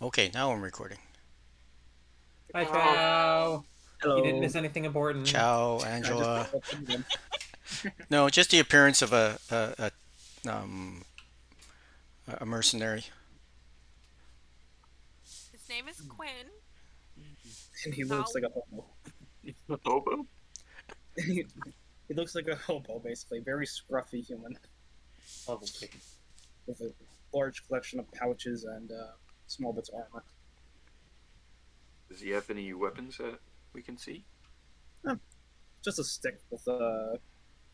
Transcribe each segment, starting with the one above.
Okay, now I'm recording. Hi, Oh, Chow. You didn't Hello. miss anything important. Ciao, I just Angela. opened them. No, just the appearance of a mercenary. his name is Quinn. And he looks How? like a hobo. Hobo? he, he looks like a hobo, basically. Very scruffy human Lovely. with a large collection of pouches and small bits of armor. Does he have any weapons that we can see? Eh, just a stick with a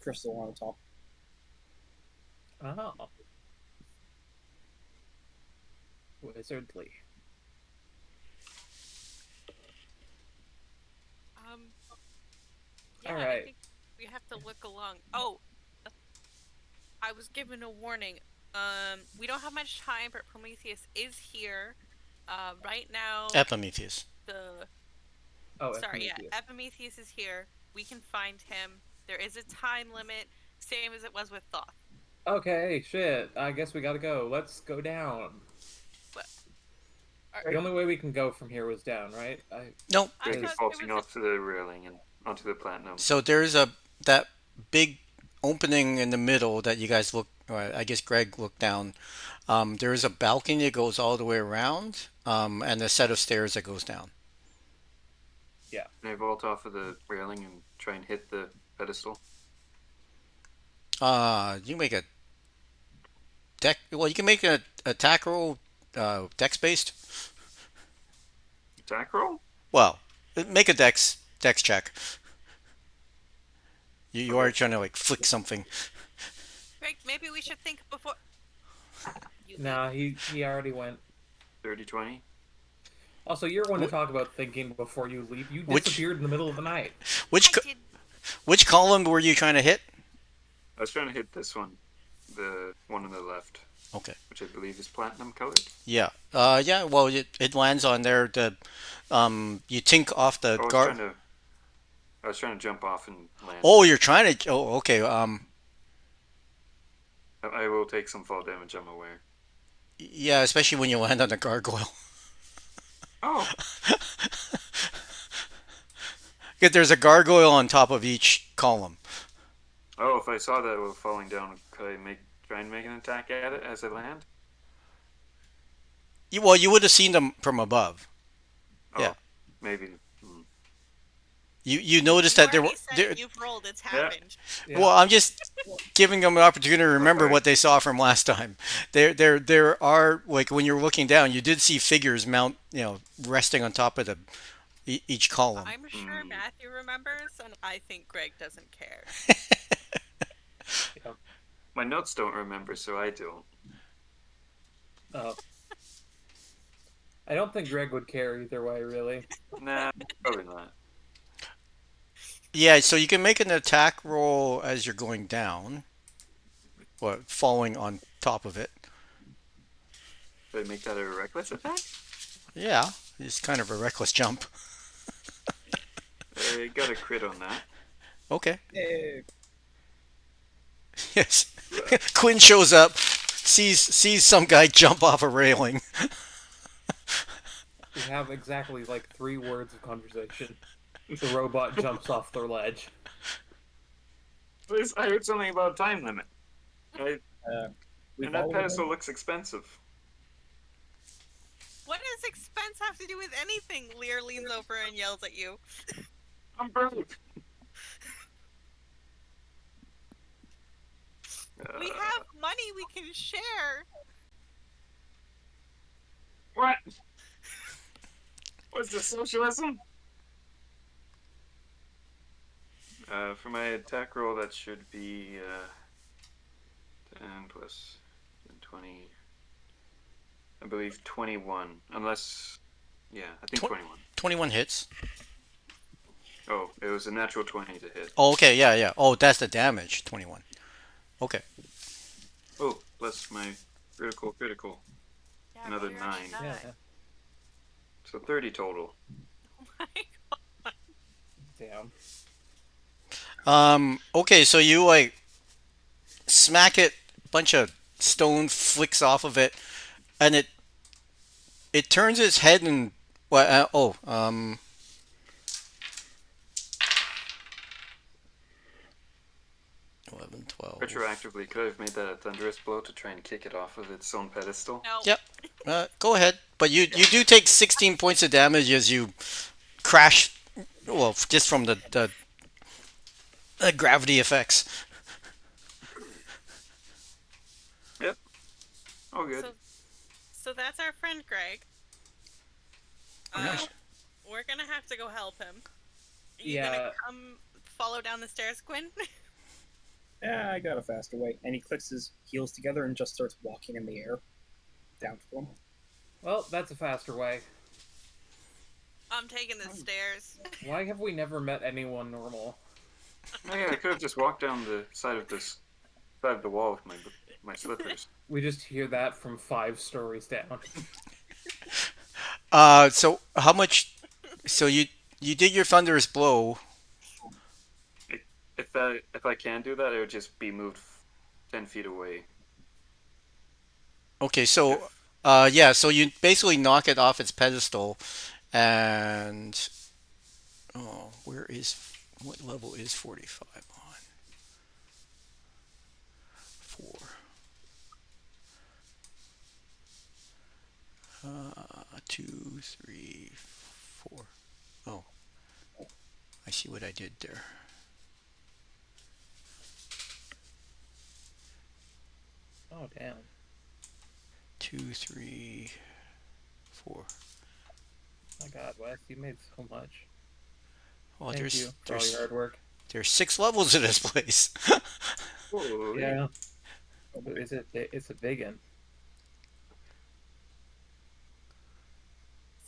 crystal on the top. Oh, wizardly. Um, All yeah, I right. think we have to look along. Oh, I was given a warning. We don't have much time, but Prometheus is here. Right now, Epimetheus. the Oh, sorry, yeah, Epimetheus. Epimetheus is here. We can find him. There is a time limit, same as it was with Thoth. Okay, shit. I guess we gotta go. Let's go down. But are, The only way we can go from here was down, right? I No. I Because thought there Defaulting was a. off to the railing and onto the platinum. So there's a that big opening in the middle that you guys look. Or I guess Greg looked down. There is a balcony that goes all the way around, and a set of stairs that goes down. yeah. Can I vault off of the railing and try and hit the pedestal? You make a deck. Well, you can make an attack roll, dex based. Attack roll? Well, make a dex check. You are Okay. trying to like flick something. Greg, maybe we should think before you leave. Nah, he already went. 30, 20? Also, you're one to Wh- talk about thinking before you leave. You Which disappeared in the middle of the night. which I co- did. which column were you trying to hit? I was trying to hit this one, the one on the left, Okay. which I believe is platinum colored. Yeah. Yeah. Well, it lands on there. You tink off the I was guard. trying to, I was trying to jump off and land. Oh, you're trying to. Oh, okay. I will take some fall damage. I'm aware. Yeah, especially when you land on the gargoyle. Oh, 'Cause there's a gargoyle on top of each column. oh! If I saw that it was falling down, could I try and make an attack at it as I land? Well, you would have seen them from above. Yeah. Oh, maybe. Hmm. You noticed You that already said there. it. You've rolled. It's Yeah. happened. Yeah. Well, I'm just giving them an opportunity to remember Okay. what they saw from last time. There are like when you're looking down, you did see figures mount, resting on top of each column. I'm sure Hmm. Matthew remembers, and I think Greg doesn't care. Yeah. My notes don't remember, so I don't. Uh, I don't think Greg would care either way, really. Nah, probably not. Yeah, so you can make an attack roll as you're going down, or falling on top of it. Did I make that a reckless attack? Yeah, it's kind of a reckless jump. I got a crit on that. Okay. Hey, Yes. Quinn shows up, sees some guy jump off a railing. We have exactly like 3 words of conversation. The robot jumps off the ledge. I heard something about time limit. I, uh, we've and that all pedestal looks expensive. What does expense have to do with anything? Lear leans over and yells at you. I'm broke. We have money we can share. What? What's this, socialism? For my attack roll, that should be 10 plus 20. I believe 21. Unless, yeah, I think Tw- 21. 21 hits. Oh, it was a natural 20 to hit. Oh, okay, yeah, yeah. Oh, that's the damage. 21. Okay. Oh, plus my critical. Yeah, Another we already 9. died. Yeah. So 30 total. Oh my god. Damn. Okay, so you like smack it, bunch of stone flicks off of it, and it turns its head and what? 11, 12. Retroactively, could I have made that a thunderous blow to try and kick it off of its own pedestal? No. Yep. Go ahead. But you do take 16 points of damage as you crash. Well, just from the gravity effects. Yep. Oh, good. So that's our friend Greg. Nice. We're gonna have to go help him. You Yeah. gonna come follow down the stairs, Quinn? Yeah, I got a faster way. And he clicks his heels together and just starts walking in the air down to them. Well, that's a faster way. I'm taking the stairs. Why have we never met anyone normal? Oh, yeah, I could have just walked down the side of the wall with my slippers. We just hear that from 5 stories down. So how much? So you did your thunderous blow. If I can do that, it would just be moved 10 feet away. Okay, so yeah, so you basically knock it off its pedestal, and what level is 45 on? 4. 2, 3, 4. Oh, I see what I did there. Oh, damn. 2, 3, 4. My god, Wes, you made so much. Well, Thank you for all there's your hard work. there's 6 levels in this place. Oh, Yeah. It's a big one.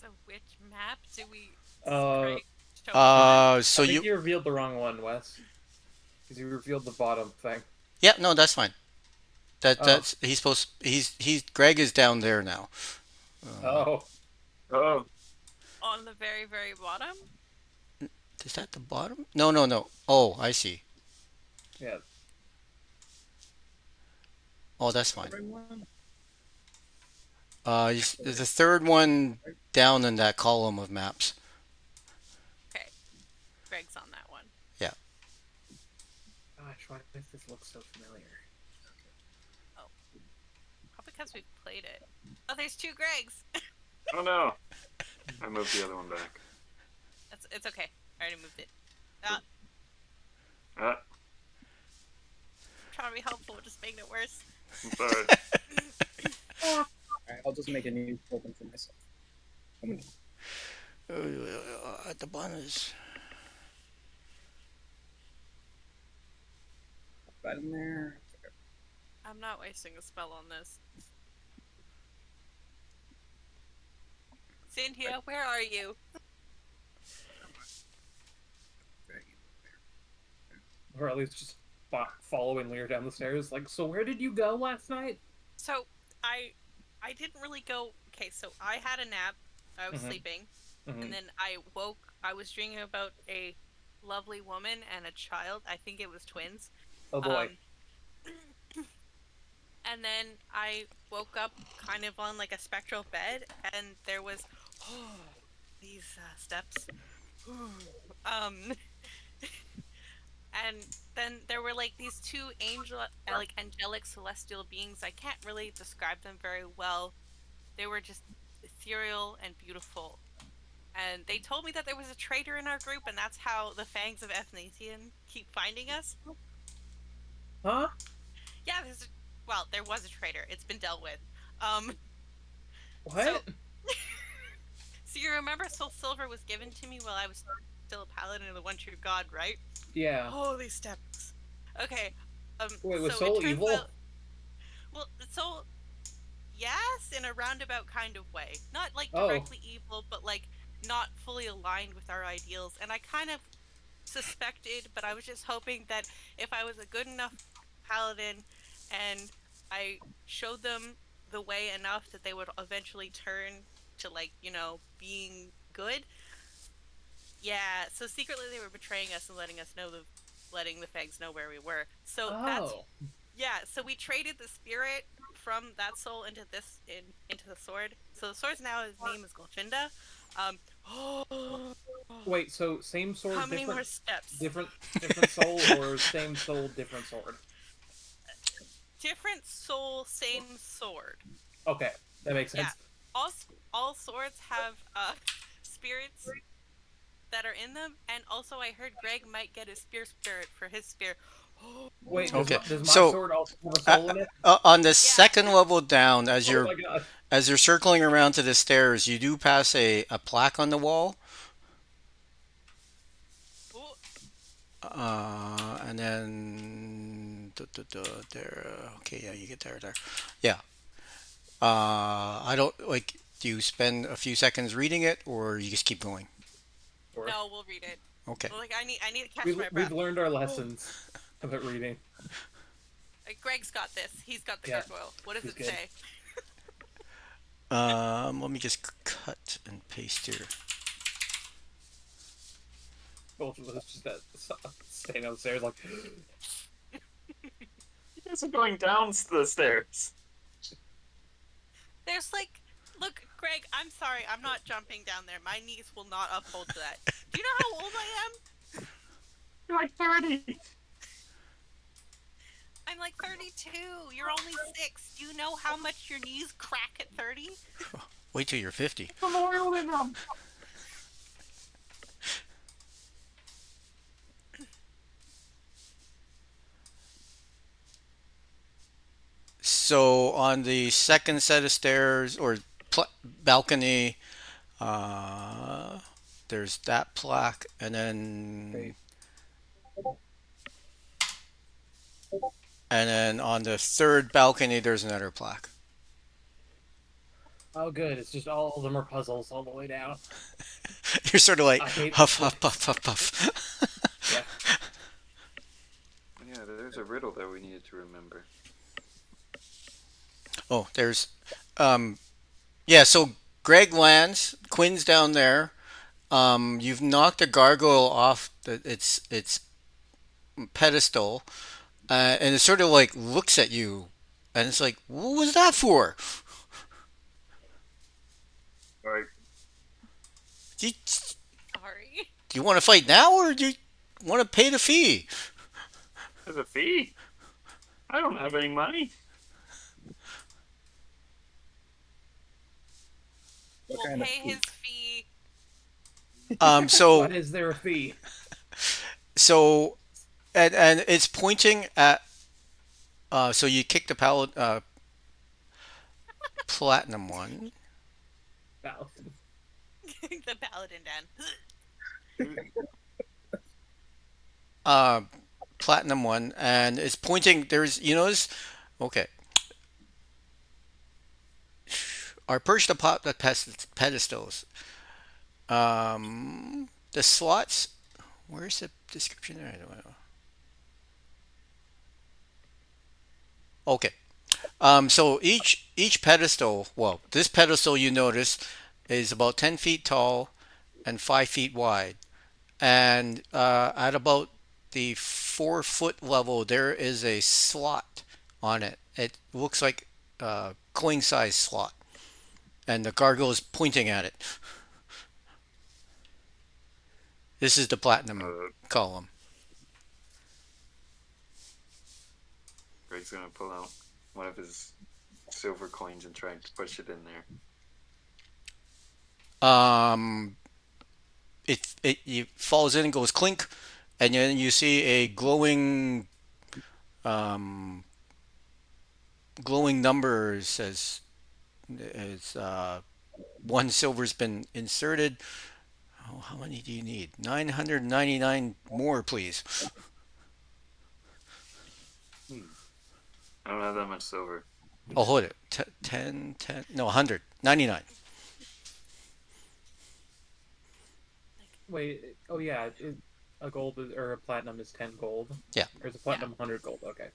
So which map do we? Uh, Greg, show So I think you you revealed the wrong one, Wes. Because you revealed the bottom thing. yeah, no, that's fine. Oh. That's he's Greg is down there now. Oh. Oh, on the very, very bottom. Is that the bottom? No. Oh, I see. Yeah. Oh, that's fine. Everyone? There's the third one down in that column of maps. Okay, Greg's on that one. Gosh, why does this look so familiar? Probably because we've played it. Oh, there's 2 Gregs. oh no! I moved the other one back. It's okay. I already moved it. Ah, Trying to be helpful, just making it worse. I'm sorry. Alright, I'll just make a new token for myself. I'm gonna At the bottom is put that in there. I'm not wasting a spell on this. Cynthia, where are you? Or at least just following Lear down the stairs. Like, so where did you go last night? So I didn't really go. Okay, so I had a nap. I was sleeping, Mhm. and then I woke. I was dreaming about a lovely woman and a child. I think it was twins. Oh boy. And then I woke up kind of on like a spectral bed, and there was these steps. And then there were like these 2 angelic celestial beings. I can't really describe them very well. They were just ethereal and beautiful. And they told me that there was a traitor in our group, and that's how the Fangs of Ethnasian keep finding us. Huh? Yeah, there was a traitor. It's been dealt with. What? So you remember Soul Silver was given to me while I was still a paladin of the one true god, right? Yeah. Holy steps. Okay. Wait, was so it Soul turns evil? out- well, Soul, yes, in a roundabout kind of way. Not like Oh. directly evil, but like not fully aligned with our ideals. And I kind of suspected, but I was just hoping that if I was a good enough paladin and I showed them the way enough that they would eventually turn to like, being good. Yeah, so secretly they were betraying us and letting the Fangs know where we were. So that's Oh. yeah, so we traded the spirit from that soul into into the sword. So the sword's now his name is Glfinda. Um, Wait, so same sword, how many more steps? different soul, or same soul, different sword? Different soul, same sword. Okay, that makes Yeah. sense. All all swords have spirits that are in them, and also I heard Greg might get a spear spirit for his spear. Wait, Okay. does my So sword also have a uh, soul in it? on the Yeah. second level down, Oh my god. as you're circling around to the stairs, you do pass a plaque on the wall. Ooh, And then there. Okay, yeah, you get there. Yeah. I don't like. Do you spend a few seconds reading it, or you just keep going? Sure. no, we'll read it. Okay. Like I need to catch We've, my we've breath. learned our lessons about reading. Like, Greg's got this. He's got the Yeah, gargoyle. What does he's it good. say? Let me just cut and paste here. Both of us just staying on the stairs like, You guys are going down the stairs. There's like, look, Greg. I'm sorry. I'm not jumping down there. My knees will not uphold to that. Do you know how old I am? You're like 30. I'm like 32. You're only 6. Do you know how much your knees crack at 30? Wait till you're 50. I'm oiled in them. So on the second set of stairs or balcony, there's that plaque, and then okay, on the third balcony, there's another plaque. oh good, it's just all of them are puzzles all the way down. You're sort of like I hate huff, this huff, puff, puff, puff. Yeah. Yeah, there's a riddle that we needed to remember. Oh, there's, yeah. So Greg lands. Quinn's down there. You've knocked the gargoyle off its pedestal, and it sort of like looks at you, and it's like, what was that for? All right. Do you, Sorry. do you want to fight now, or do you want to pay the fee? There's a fee. I don't have any money. What We'll kind of pay fee? his fee. So What is there a fee? so and it's pointing at. So you kick the platinum one. Wow. The paladin Dan. Uh, Platinum one, and it's pointing. There's, you notice. Okay. Are perched upon the pedestals. The slots. Where's the description there? I don't know. Okay. So each pedestal. Well, this pedestal you notice is about 10 feet tall and 5 feet wide, and at about the 4 foot level, there is a slot on it. It looks like a coin size slot, and the gargoyle is pointing at it. This is the platinum Uh, column. Greg's gonna pull out one of his silver coins and try to push it in there. It falls in and goes clink, and then you see a um, glowing number says one silver's been inserted. Oh, how many do you need? 999 more, please. I don't have that much silver. Oh, hold it. 10, 10, no, 100. 99. Wait, oh yeah, a gold or a platinum is 10 gold. Yeah. Or is a platinum 100 gold? Okay.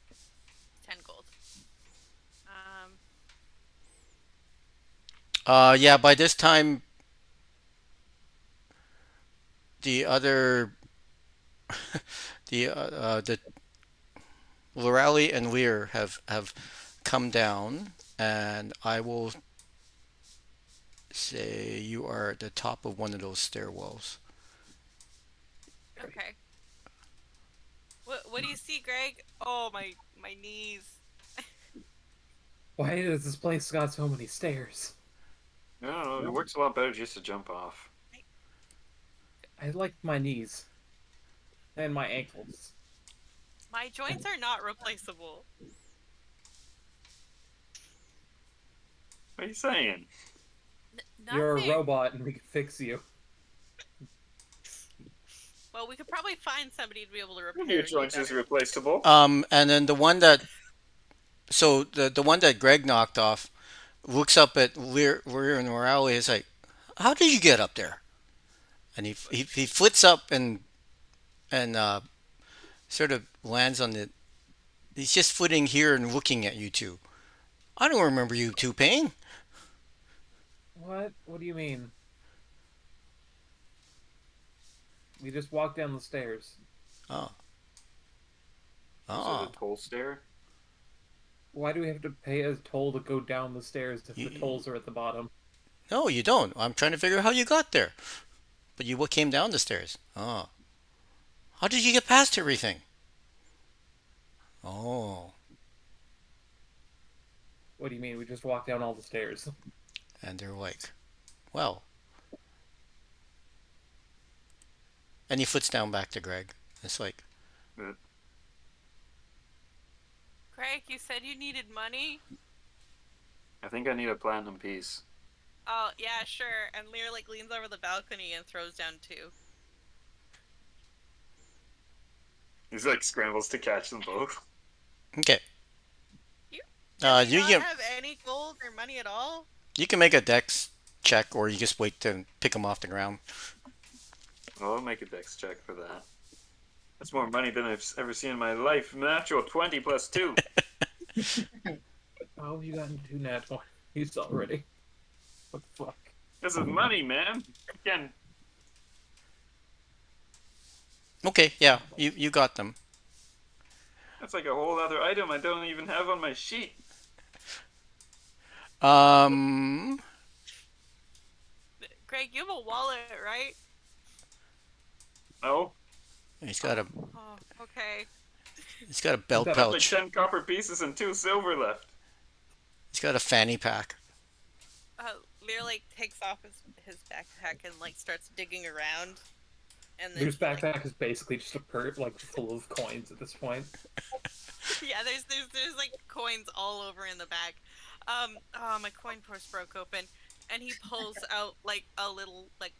10 gold. Yeah, by this time, the other, the Lorelli and Lear have come down. and I will say you are at the top of one of those stairwells. Okay. What do you see, Greg? Oh, my knees. Why does this place got so many stairs? I don't know. It works a lot better just to jump off. I like my knees and my ankles. My joints are not replaceable. What are you saying? You're a Nothing. robot, and we can fix you. Well, we could probably find somebody to be able to repair Your you joints is better. replaceable. And then the one that so the one that Greg knocked off looks up at Lear and Morale is like, "How did you get up there?" And he flits up and sort of lands on the. He's just flitting here and looking at you two. I don't remember you two paying. What? What do you mean? We just walked down the stairs. Oh, Is it oh. a toll stair? Why do we have to pay a toll to go down the stairs if You- the tolls are at the bottom? No, you don't. I'm trying to figure out how you got there. But you what came down the stairs? Oh, how did you get past everything? Oh, What do you mean? We just walked down all the stairs. and they're like, well. And he flits down back to Greg. It's like, Greg, you said you needed money? I think I need a platinum piece. Oh, yeah, sure. And Lear like leans over the balcony and throws down two. He's like scrambles to catch them both. okay. You Uh, Do you not can have any gold or money at all? you can make a dex check, or you just wait to pick them off the ground. I'll make a dex check for that. That's more money than I've ever seen in my life. Natural 20 plus 2. How have you gotten two nat 20s already? What the fuck? This is money, man. Again, Okay, yeah, you got them. that's like a whole other item I don't even have on my sheet. Um, Greg, you have a wallet, right? No, he's got a Oh, okay. belt He's got I have like pouch. 10 copper pieces and 2 silver left. He's got a fanny pack. Lear like takes off his backpack and like starts digging around. And then Lear's like, backpack is basically just a purse, like full of coins at this point. yeah, there's like coins all over in the back. Oh, my coin purse broke open, and he pulls out like a little like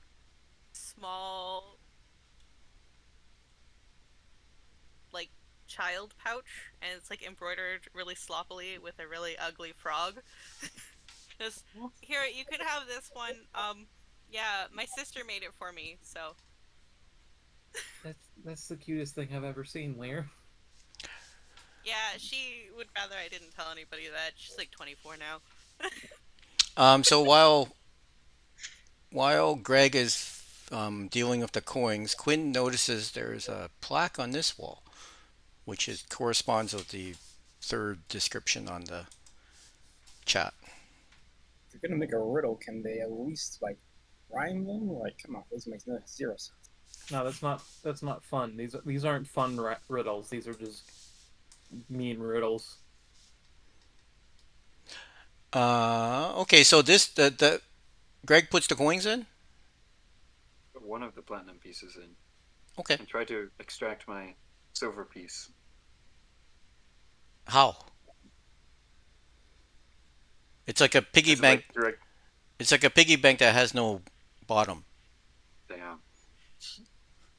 small like child pouch, and it's like embroidered really sloppily with a really ugly frog. Just here, you could have this one. Yeah, my sister made it for me, so That's the cutest thing I've ever seen, Lear. yeah, she would rather I didn't tell anybody that. She's like 24 now. So while Greg is dealing with the coins, Quinn notices there's a plaque on this wall, which corresponds with the third description on the chat. If you're gonna make a riddle, can they at least like rhyme them? Like, come on, this makes zero sense. No, that's not fun. These aren't fun riddles. These are just mean riddles. Okay, so the Greg puts the coins in. Put one of the platinum pieces in Okay, and try to extract my silver piece. how? It's like a piggy It's bank. like direct. It's like a piggy bank that has no bottom. Damn.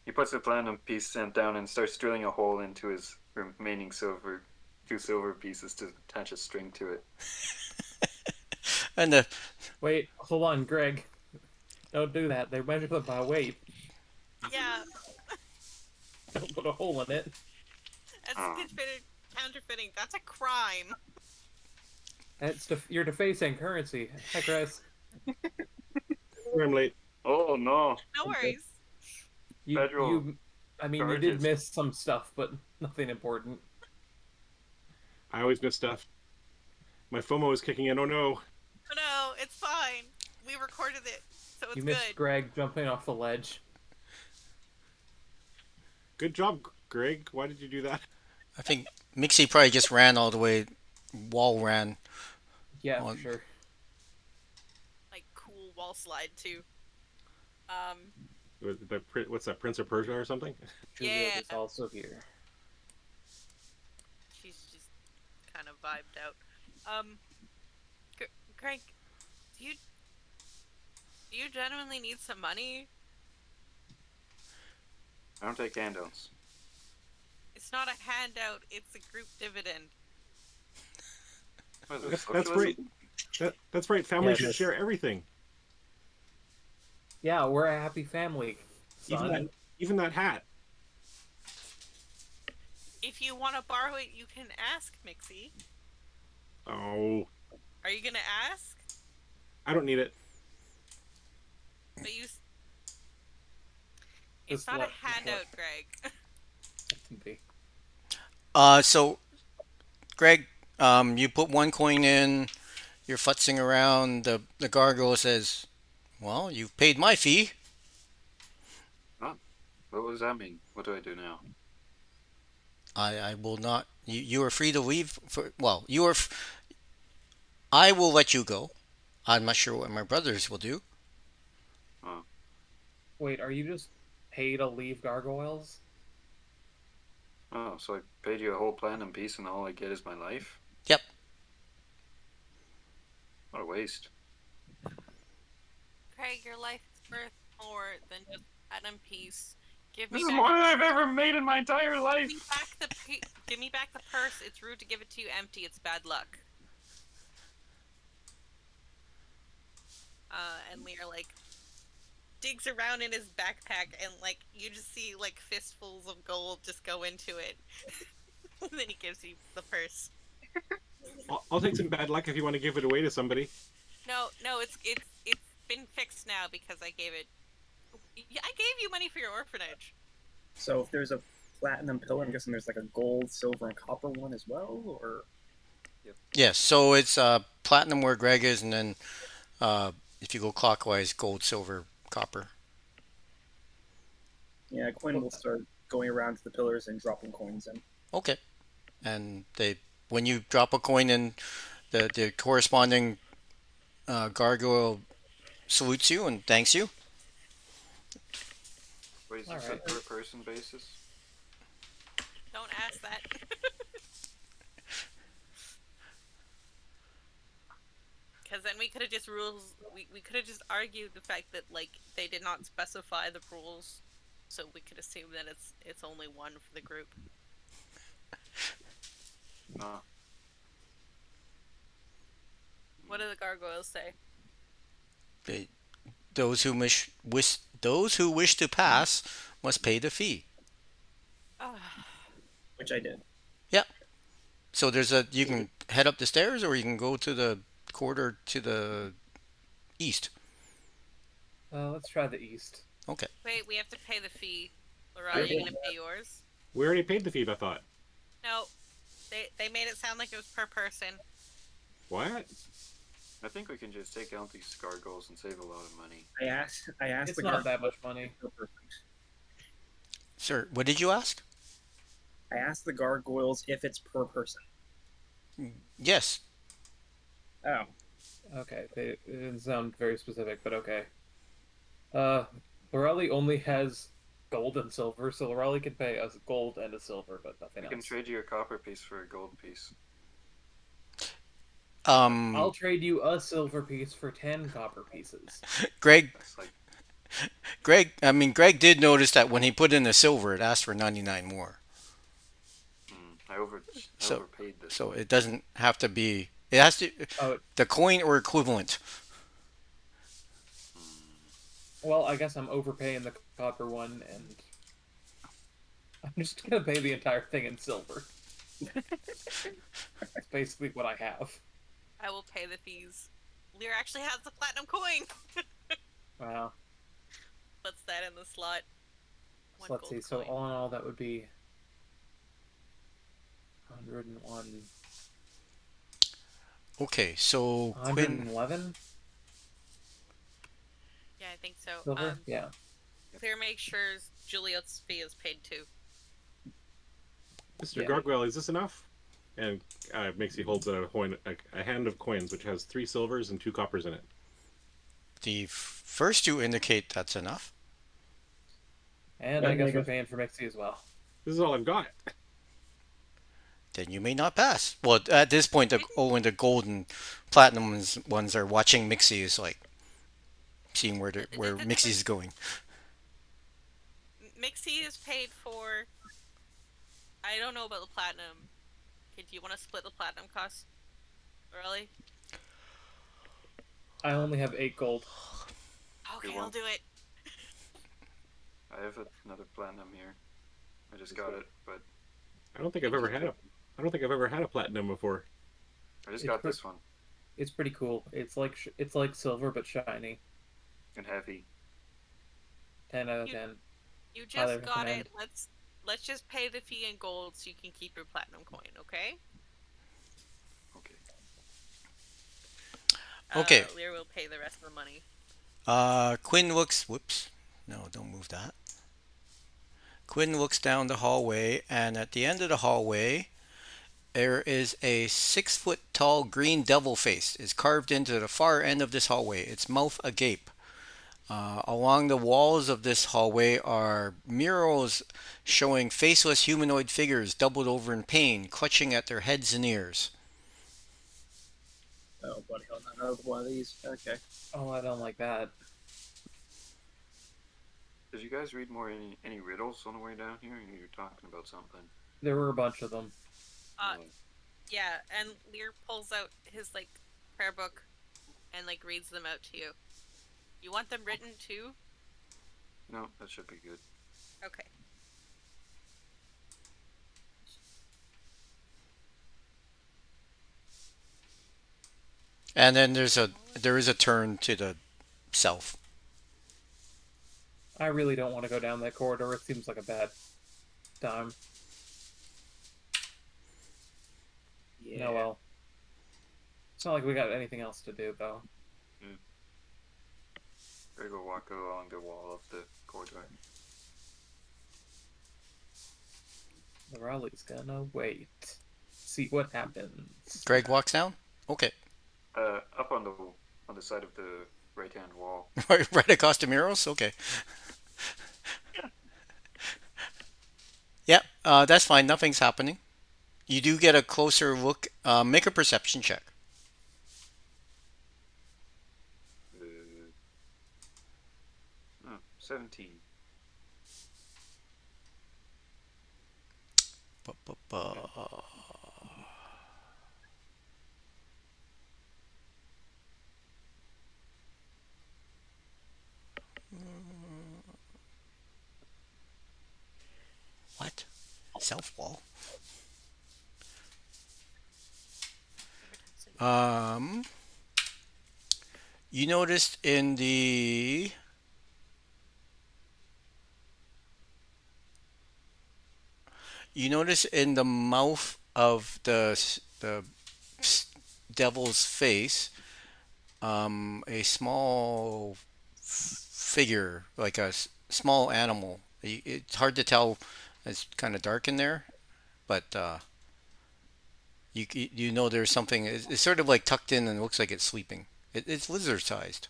He puts the platinum piece down and starts drilling a hole into his remaining two silver pieces to attach a string to it. And the Wait, hold on, Greg. Don't do that. They measure them by weight. Yeah, Don't put a hole in it. that's Oh. counterfeiting. That's a crime. You're defacing currency. Hi, Chris. I'm late. Oh no! No worries. Federal I mean, you charges. did miss some stuff, but nothing important. I always miss stuff. My FOMO is kicking in. Oh no. Oh no, it's fine. We recorded it, so it's You missed good. Greg jumping off the ledge. Good job, Greg. Why did you do that? I think Mixie probably just ran all the way, wall ran Yeah, for on. sure. Like cool wall slide too. Um, What's that, Prince of Persia or something? Juliet Yeah. is also here. she's just kind of vibed out. Um, Greg, do you genuinely need some money? I don't take handouts. It's not a handout. It's a group dividend. What is it, That's right. socialism? That's right. Families Yeah, should share everything. Yeah, we're a happy family, Even son. that, even that hat. If you want to borrow it, you can ask Mixie. Oh, Are you gonna ask? I don't need it. But you. Just It's not a let- handout, Greg. Can be. So Greg, you put one coin in. You're futzing around. The gargoyle says, "Well, you've paid my fee." What does that mean? What do I do now? I will not. You are free to leave. Well, you are. I will let you go. I'm not sure what my brothers will do. Oh, Wait, are you just paid to leave gargoyles? oh, so I paid you a whole platinum piece, and all I get is my life. Yep. What a waste. Craig, your life is worth more than just platinum piece. Give This me is back. more than I've ever made in my entire Give life. me back the give me back the purse. It's rude to give it to you empty. It's bad luck. And Lear like digs around in his backpack, and like you just see like fistfuls of gold just go into it. And then he gives you the purse. I'll take some bad luck if you want to give it away to somebody. No, it's been fixed now because I gave it. Yeah, I gave you money for your orphanage. So if there's a platinum pillar, I'm guessing there's like a gold, silver, and copper one as well, or Yes. So it's platinum where Greg is, and then if you go clockwise, gold, silver, copper. yeah, a coin will start going around to the pillars and dropping coins in. Okay. And when you drop a coin in, the corresponding gargoyle salutes you and thanks you. Wait, is this Alright. a per person basis? Don't ask that. Because then we could have just we could have just argued the fact that like they did not specify the rules, so we could assume that it's only one for the group. No. What do the gargoyles say? They, those who wish to pass must pay the fee. Which I did. So you can head up the stairs or you can go to the corridor to the east. Let's try the east. Okay. Wait, we have to pay the fee. Laura, are you gonna pay yours? We already paid the fee, I thought. No, they made it sound like it was per person. What? I think we can just take out these gargoyles and save a lot of money. I asked It's the not guard that much money. per person. Sir, what did you ask? I asked the gargoyles if it's per person. Yes. Oh, Okay, it didn't sound very specific, but okay. Lorelli only has gold and silver, so Lorelli can pay us gold and a silver, but nothing I can else. trade you a copper piece for a gold piece. I'll trade you a silver piece for 10 copper pieces. Greg That's like, Greg did notice that when he put in the silver it asked for 99 more. I So- overpaid this. So it doesn't have to be it has to Oh, the coin or equivalent. well, I guess I'm overpaying the copper one, and I'm just gonna pay the entire thing in silver. That's basically what I have. I will pay the fees. Lear actually has the platinum coin. Wow. Puts that in the slot. So let's see. gold So coin. all in all, that would be 101. Okay, so Quinn. 111 Yeah, I think so. silver. Yeah. Clear makes sure Juliet's fee is paid too. Mr. Yeah. Gargoyle, is this enough? And Mixie holds out a hand of coins, which has 3 silvers and 2 coppers in it. The first two indicate that's enough. And I guess we're paying for Mixie as well. This is all I've got. Then you may not pass. Well, at this point, and the gold and platinum ones are watching Mixie is like seeing where Mixie is going. Mixie is paid for. I don't know about the platinum. Okay, do you want to split the platinum cost, Really? I only have 8 gold. Okay, Good I'll one. do it. I have another platinum here. I just got it, but I don't think I've ever had a platinum before. I just It's got pre- this one It's pretty cool. It's like silver but shiny. and heavy. 10 out of You- 10. You Highly just got recommend. it. Let's just pay the fee in gold so you can keep your platinum coin, okay? Okay. Okay. Lear will pay the rest of the money. Quinn looks. Whoops. No, don't move that. Quinn looks down the hallway, and at the end of the hallway, there is a 6 foot tall green devil face. It's carved into the far end of this hallway. Its mouth agape. Along the walls of this hallway are murals showing faceless humanoid figures doubled over in pain, clutching at their heads and ears. Oh, buddy, hold on. Another one of these. Okay. Oh, I don't like that. Did you guys read any riddles on the way down here? You were talking about something. There were a bunch of them. Yeah, and Lear pulls out his prayer book and reads them out to you. You want them written too? No, that should be good. Okay. And then there is a turn to the south. I really don't want to go down that corridor. It seems like a bad time. Yeah. No, well. It's not like we got anything else to do, though. Greg will walk along the wall of the corridor. The rally's gonna wait. See what happens. Greg walks down. Okay. Up on the side of the right hand wall. Right across the murals. Okay. Yeah, that's fine. Nothing's happening. You do get a closer look. Make a perception check. 17. Ba-ba-ba. What? Self wall? You noticed in the mouth of the devil's face, a small figure, like a small animal. It's hard to tell. It's kind of dark in there, but you know there's something. It's sort of like tucked in and looks like it's sleeping. It's lizard sized.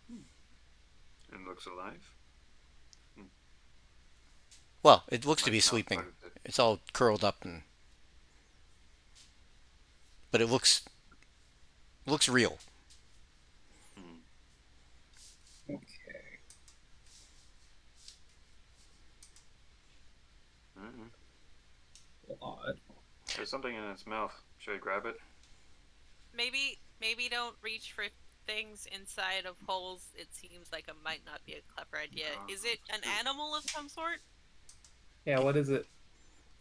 And looks alive. Well, it looks to be Like, not sleeping. part of the- It's all curled up but it looks real. Hmm. Okay. Mhm. Odd. There's something in its mouth. Should I grab it? Maybe don't reach for things inside of holes. It seems like it might not be a clever idea. Is it an animal of some sort? Yeah, what is it?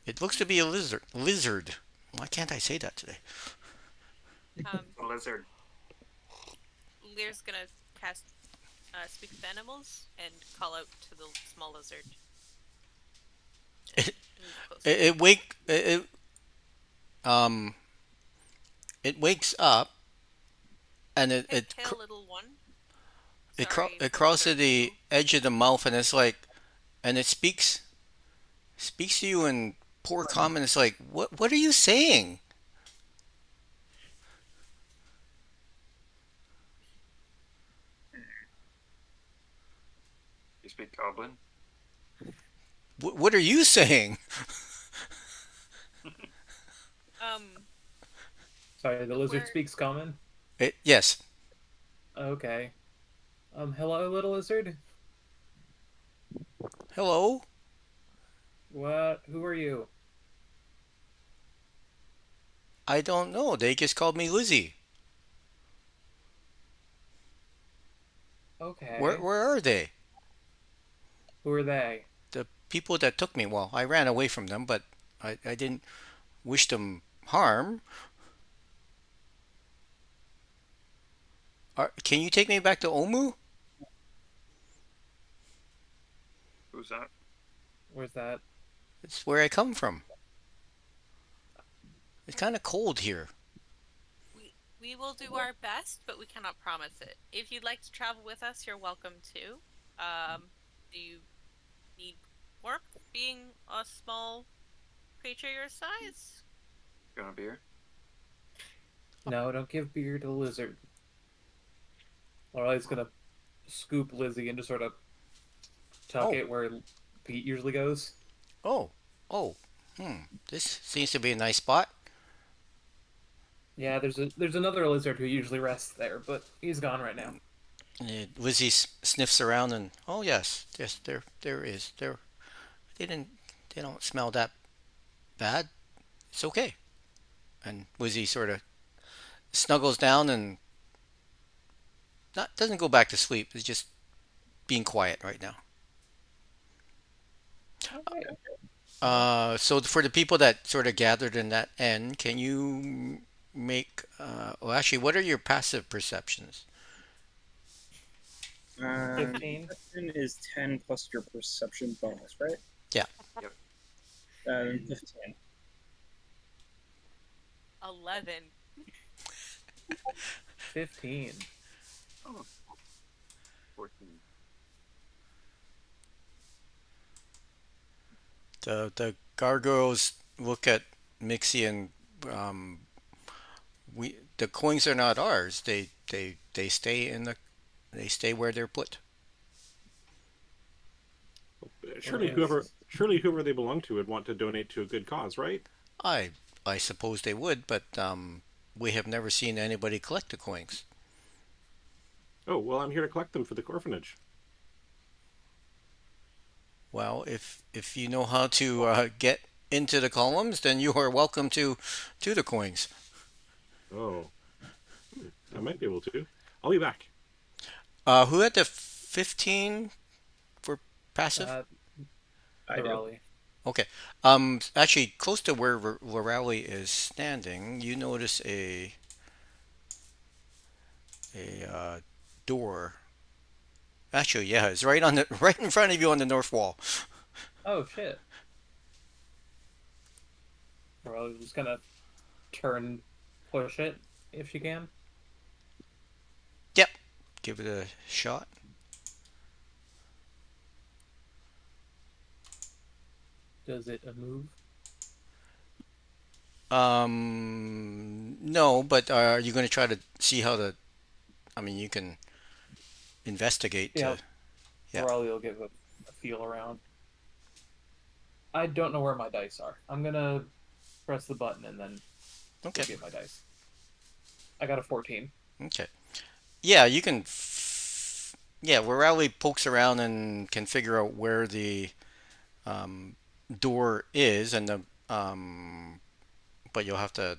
It looks to be a lizard. Lizard. Why can't I say that today? A lizard. Lear's gonna cast Speak with Animals and call out to the small lizard. It- Move closer. It it wakes up and Pale little one. it For crawls to disturbing the you. edge of the mouth and it's like and it speaks to you in poor common. It's like what are you saying? You speak Goblin? What are you saying? Um, Sorry, the lizard where speaks common. Yes. Okay. Hello, little lizard. Hello. What? Who are you? I don't know. They just called me Lizzie. Okay. Where are they? Who are they? The people that took me. Well, I ran away from them, but I didn't wish them harm. Can you take me back to Omu? Who's that? Where's that? It's where I come from. It's kind of cold here. we will do our best, but we cannot promise it. If you'd like to travel with us, you're welcome to. Do you need warmth being a small creature your size? You want a beer? No, don't give beer to the lizard. Lorelai's gonna scoop Lizzie and just sort of tuck Oh, it where Pete usually goes. oh, oh. This seems to be a nice spot. Yeah, there's another lizard who usually rests there, but he's gone right now. Lizzie sniffs around and oh yes, there is there. They didn't they don't smell that bad. It's okay. And Lizzie sort of snuggles down and not doesn't go back to sleep. It's just being quiet right now. Okay. So for the people that sort of gathered in that end, can you make? Well, actually, what are your passive perceptions? 15. Perception is 10 plus your perception bonus, right? Yeah. Yep. 15. 11. 15. Oh, 14. The gargoyles look at Mixie and um, we the coins are not ours. They stay in the they stay where they're put. Surely Yes. whoever they belong to would want to donate to a good cause, right? I I suppose they would, but we have never seen anybody collect the coins. Oh, well, I'm here to collect them for the orphanage. Well, if you know how to get into the columns, then you are welcome to the coins. Oh, I might be able to. I'll be back. Who had the 15 for passive? Uh, I the do. Raleigh. Okay. Actually, close to where Lorelli is standing, you notice a door. Actually, yeah, it's right on the right in front of you on the north wall. Oh shit. Raleigh's just gonna turn, push it if she can. Yep. Give it a shot. Does it move? No, but are you going to try to see how the? I mean, you can investigate Yeah, to. Yeah. Raleigh will give a feel around. I don't know where my dice are. I'm gonna press the button and then Okay. go get my dice. I got a 14. Okay. Yeah, you can. Yeah, Lorelli pokes around and can figure out where the um, door is, and the but you'll have to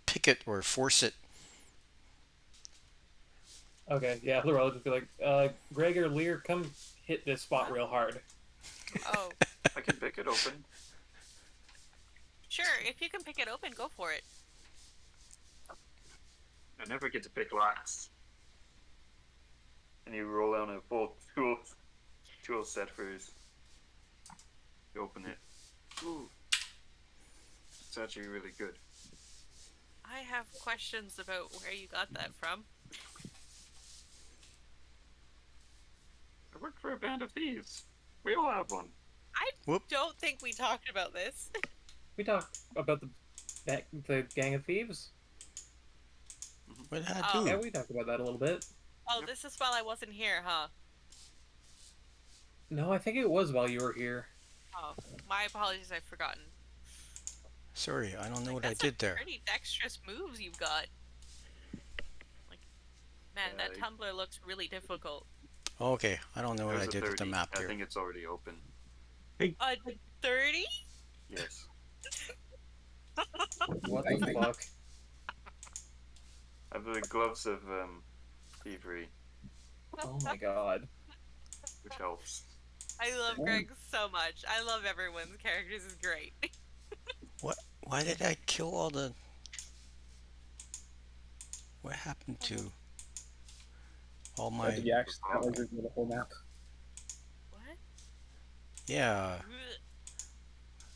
pick it or force it. Okay, yeah, Lorella will just be like, Greg or Lear, come hit this spot real hard. Oh, I can pick it open. sure. If you can pick it open, go for it. I never get to pick last. And you roll on a full tool set first. You open it. Ooh. It's actually really good. I have questions about where you got that from. I worked for a band of thieves. We all have one. I Whoop. don't think we talked about this. We talked about the gang of thieves. What did I Oh. do? Yeah, we talked about that a little bit. Oh, Yep. this is while I wasn't here, huh? No, I think it was while you were here. Oh, my apologies, I've forgotten. Sorry, I don't know what I That's did some there. pretty dexterous moves you've got. Like, man, Yeah, that tumbler looks really difficult. Okay, I don't know what I There's a did with the 30. map I here. think it's already open. 30? Yes. What the fuck? I have the gloves of thievery, Oh my god. which helps. I love Oh. Greg so much. I love everyone's characters is great. Why did I kill all the... What happened to all Or did my... you accidentally reveal the whole map? What? Yeah, Ugh.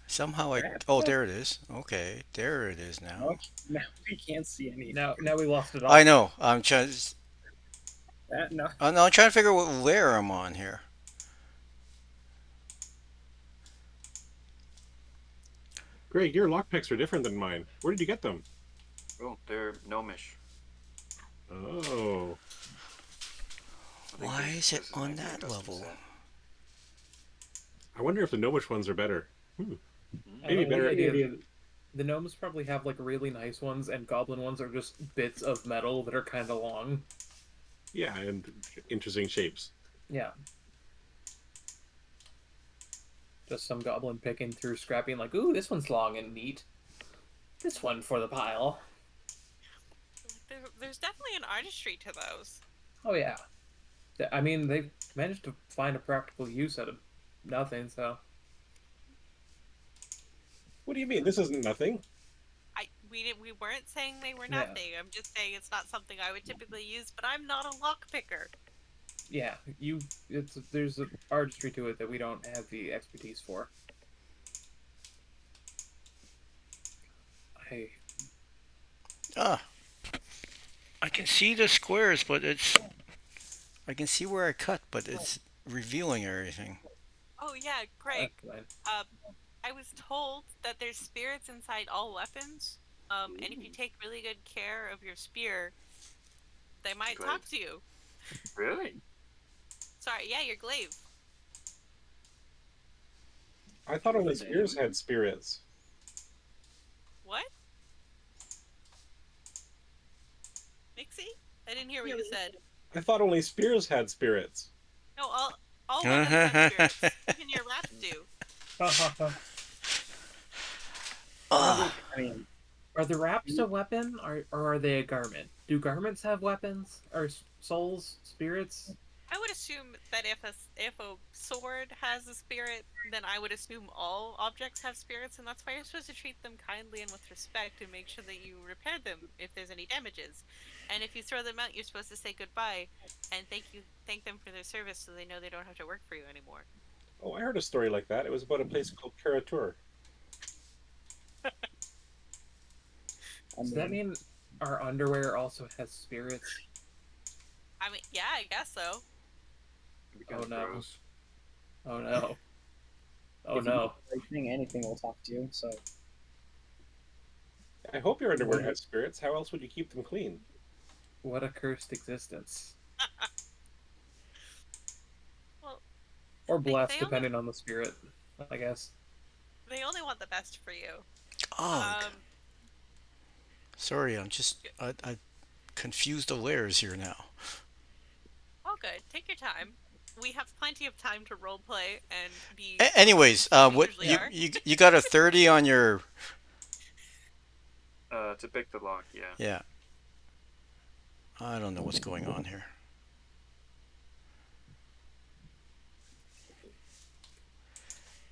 somehow I... Crap. Oh, there it is. Okay, there it is now. Okay, now we can't see any. Now we lost it all. I know. I'm trying. That, no. No, I'm trying to figure out what layer I'm on here. Greg, your lockpicks are different than mine. Where did you get them? Oh, they're gnomish. Oh. I think Why this- is it this on might be a that custom level? set. I wonder if the gnomish ones are better. I Maybe don't know, better the idea. The gnomes probably have like really nice ones, and goblin ones are just bits of metal that are kind of long. Yeah, and interesting shapes. Yeah. Just some goblin picking through, scrapping like, ooh, this one's long and neat. This one for the pile. There's definitely an artistry to those. Oh yeah. I mean, they've managed to find a practical use out of nothing, so. What do you mean? This isn't nothing. We weren't saying they were Yeah. nothing. I'm just saying it's not something I would typically use, but I'm not a lock picker. Yeah, there's an artistry to it that we don't have the expertise for. Ah, I can see the squares, but it's... I can see where I cut, but it's revealing everything. Oh yeah, Greg. Fine. I was told that there's spirits inside all weapons. And if you take really good care of your spear, they might Glaive. talk to you. Really? Sorry, yeah, your glaive. I thought only spears had spirits. What? Mixie? I didn't hear what you said. I thought only spears had spirits. No, all weapons have spirits. Even your wraps do. Ah, I mean, Are the wraps a weapon, or are they a garment? Do garments have weapons, or souls, spirits? I would assume that if a sword has a spirit, then I would assume all objects have spirits, and that's why you're supposed to treat them kindly and with respect and make sure that you repair them if there's any damages. And if you throw them out, you're supposed to say goodbye and thank them for their service, so they know they don't have to work for you anymore. Oh, I heard a story like that. It was about a place called Karatur. Does that mean our underwear also has spirits? I mean, yeah, I guess so. Because no. gross. Oh no. Oh if you no. do the right thing, anything will talk to you. So I hope your underwear has spirits. How else would you keep them clean? What a cursed existence. Well, Or blessed, they only- depending on the spirit, I guess. they only want the best for you. oh. Sorry, I'm just... I confused the layers here now. All good. Take your time. We have plenty of time to roleplay and be. Anyways, we what usually you, are. you got a 30 on your... To pick the lock, yeah. Yeah. I don't know what's going on here.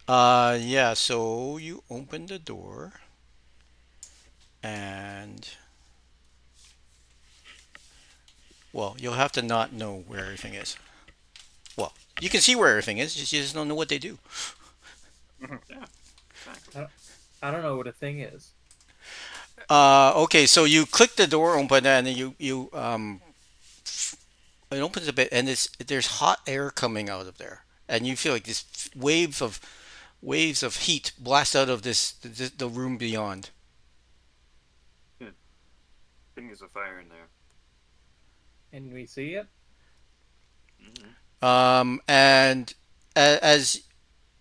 Yeah, so you open the door and... Well, you'll have to not know where everything is. Well, you can see where everything is, you just don't know what they do. Exactly. I don't know what a thing is. Okay, so you click the door open and then it opens a bit and there's hot air coming out of there, and you feel like this waves of heat blast out of the room beyond. I think there's a fire in there. And we see it. And as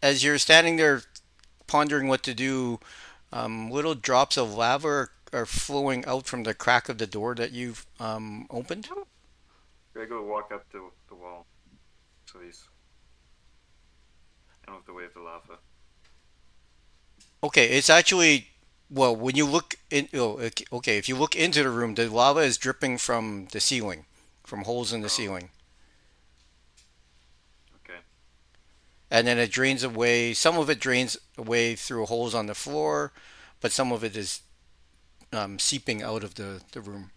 you're standing there pondering what to do, little drops of lava are flowing out from the crack of the door that you've opened. Greg will walk up to the wall, so he's out of the way of the lava. Okay, it's actually well when you look in. Oh, okay, if you look into the room, the lava is dripping from the ceiling, from holes in the Oh. ceiling, Okay. and then it drains away. Some of it drains away through holes on the floor, but some of it is seeping out of the room.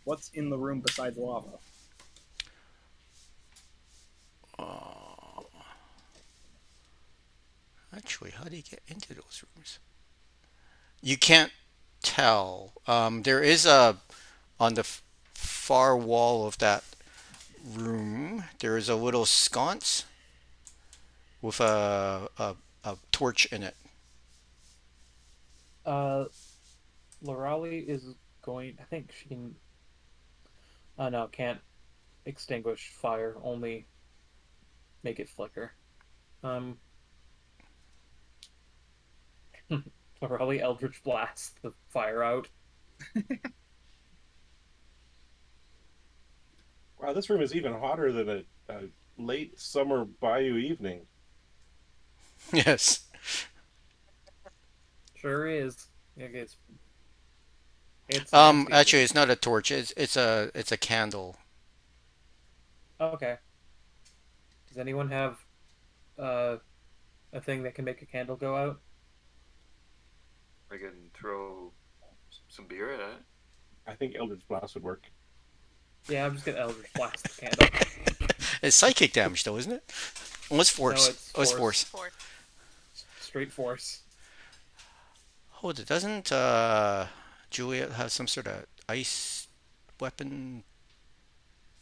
What's in the room besides lava? Uh, Actually, how do you get into those rooms? You can't tell. There is a on the far wall of that room. There is a little sconce with a torch in it. Lorali is going. I think she can. Oh no, can't extinguish fire. Only make it flicker. Um, Lorali Eldritch blasts the fire out. Wow, this room is even hotter than a late summer bayou evening. Yes. Sure is. It's nasty. Actually, it's not a torch. It's a candle. Okay. Does anyone have uh, a thing that can make a candle go out? I can throw some beer at it. I think Eldritch Blast would work. Yeah, I'm just gonna Eldritch blast the candle. It's psychic damage, though, isn't it? Oh, it's force. No, it's Oh, it's force. force. Fourth. Straight force. Hold it. Doesn't Juliet have some sort of ice weapon?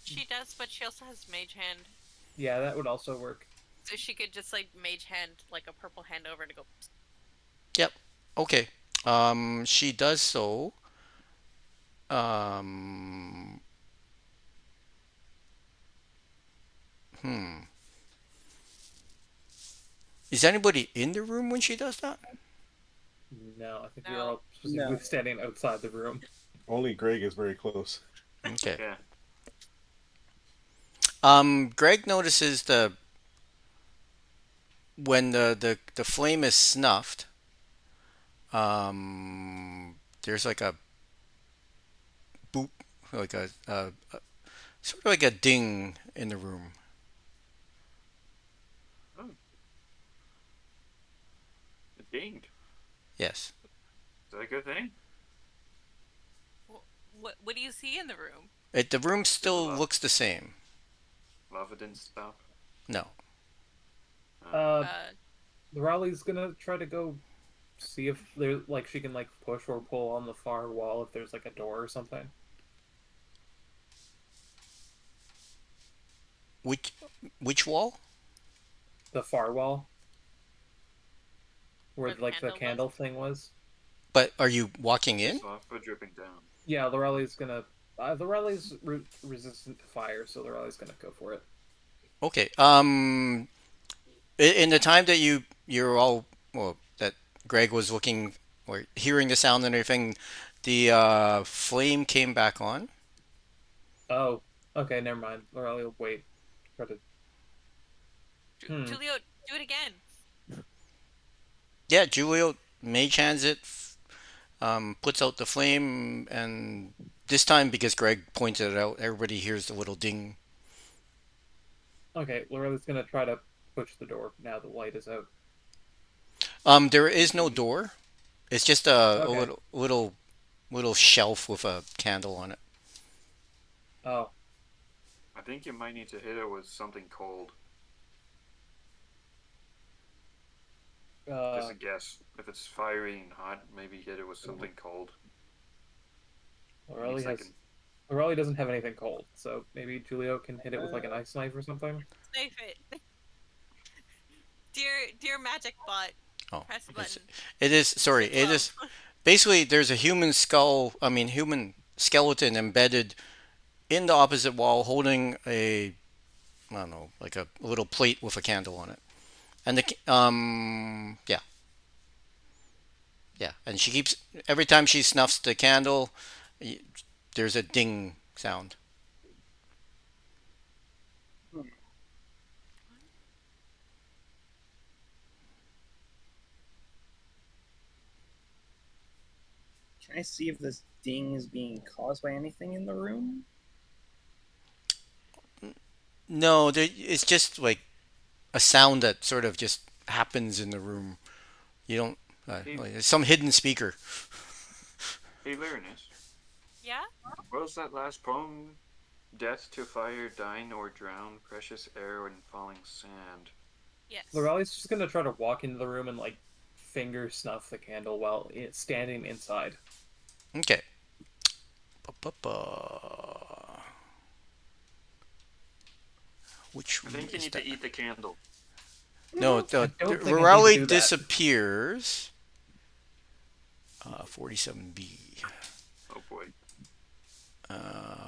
She does, but she also has mage hand, Yeah, that would also work. so she could just like mage hand like a purple hand over to go. Yep. Okay. She does so. Um. Hmm. Is anybody in the room when she does that? No, I think we're No. all specifically No. standing outside the room. Only Greg is very close. Okay. Yeah. Greg notices when the flame is snuffed. There's like a boop, like a sort of like a ding in the room. Oh. It dinged. Yes. Is that a good thing? What do you see in the room? The room still Lava. looks the same. Lava didn't stop. No. Uh, Uh, Raleigh's gonna try to go see if there like she can like push or pull on the far wall if there's like a door or something. Which which wall? The far wall where Where the like the candle candle thing was. But are you walking in? There's lava dripping down. Yeah, Lorelai's gonna. Lorelai's resistant to fire, so Lorelai's gonna go for it. Okay. In the time that you're all well that Greg was looking or hearing the sound and everything, the flame came back on. Oh, okay, never mind. Lorelai will wait. Try to. Hmm. Julio, do it again. Yeah, Julio mage hands it, puts out the flame, and this time because Greg pointed it out, everybody hears the little ding. Okay, Lorelai's gonna try to push the door now the light is out. There is no door. It's just a Okay. little shelf with a candle on it. Oh, I think you might need to hit it with something cold. Just a guess. If it's fiery and hot, maybe hit it with something cold. Any Lorelli has second. Lorelli doesn't have anything cold, so maybe Julio can hit it with like an ice knife or something. Safe it. Dear Magic Bot, Oh, press a it's, button. it is. Sorry, Send it love. is. Basically, there's a human skull. I mean, human skeleton embedded in the opposite wall, holding a, I don't know, like a little plate with a candle on it. And yeah, yeah. And she keeps every time she snuffs the candle, y- there's a ding sound. Can I see if this ding is being caused by anything in the room? No, it's just like a sound that sort of just happens in the room. You don't. Hey, Like, it's some hidden speaker. hey, Lyranus. Yeah? What was that last poem? Death to fire, dine or drown, precious air and falling sand. Yes. Lorelli's just gonna try to walk into the room and like finger snuff the candle while standing inside. Okay. Ba-ba-ba. Which I room think you is need that? to eat the candle. No, I don't think I need to Raleigh do that. disappears. 47B. Oh boy.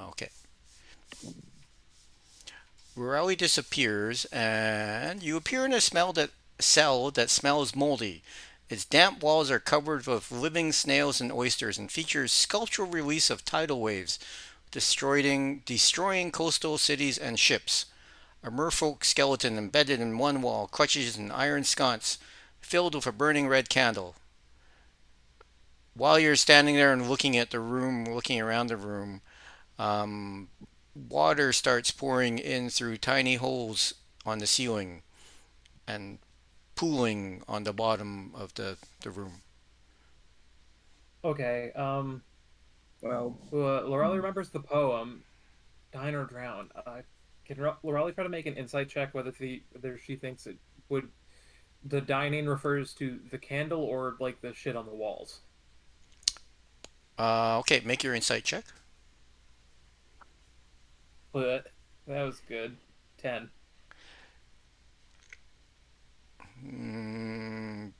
Okay. Raleigh disappears, and you appear in a cell that smells moldy. Its damp walls are covered with living snails and oysters, and features sculptural reliefs of tidal waves, destroying coastal cities and ships. A merfolk skeleton embedded in one wall clutches an iron sconce filled with a burning red candle. While you're standing there and looking at the room, looking around the room, um, water starts pouring in through tiny holes on the ceiling and pooling on the bottom of the room. Okay. Well, Lorelli remembers the poem, "Dine or Drown." Can Lorelli try to make an insight check whether she thinks it would the dining refers to the candle or like the shit on the walls? Okay, make your insight check. But that was good. 10. Mm,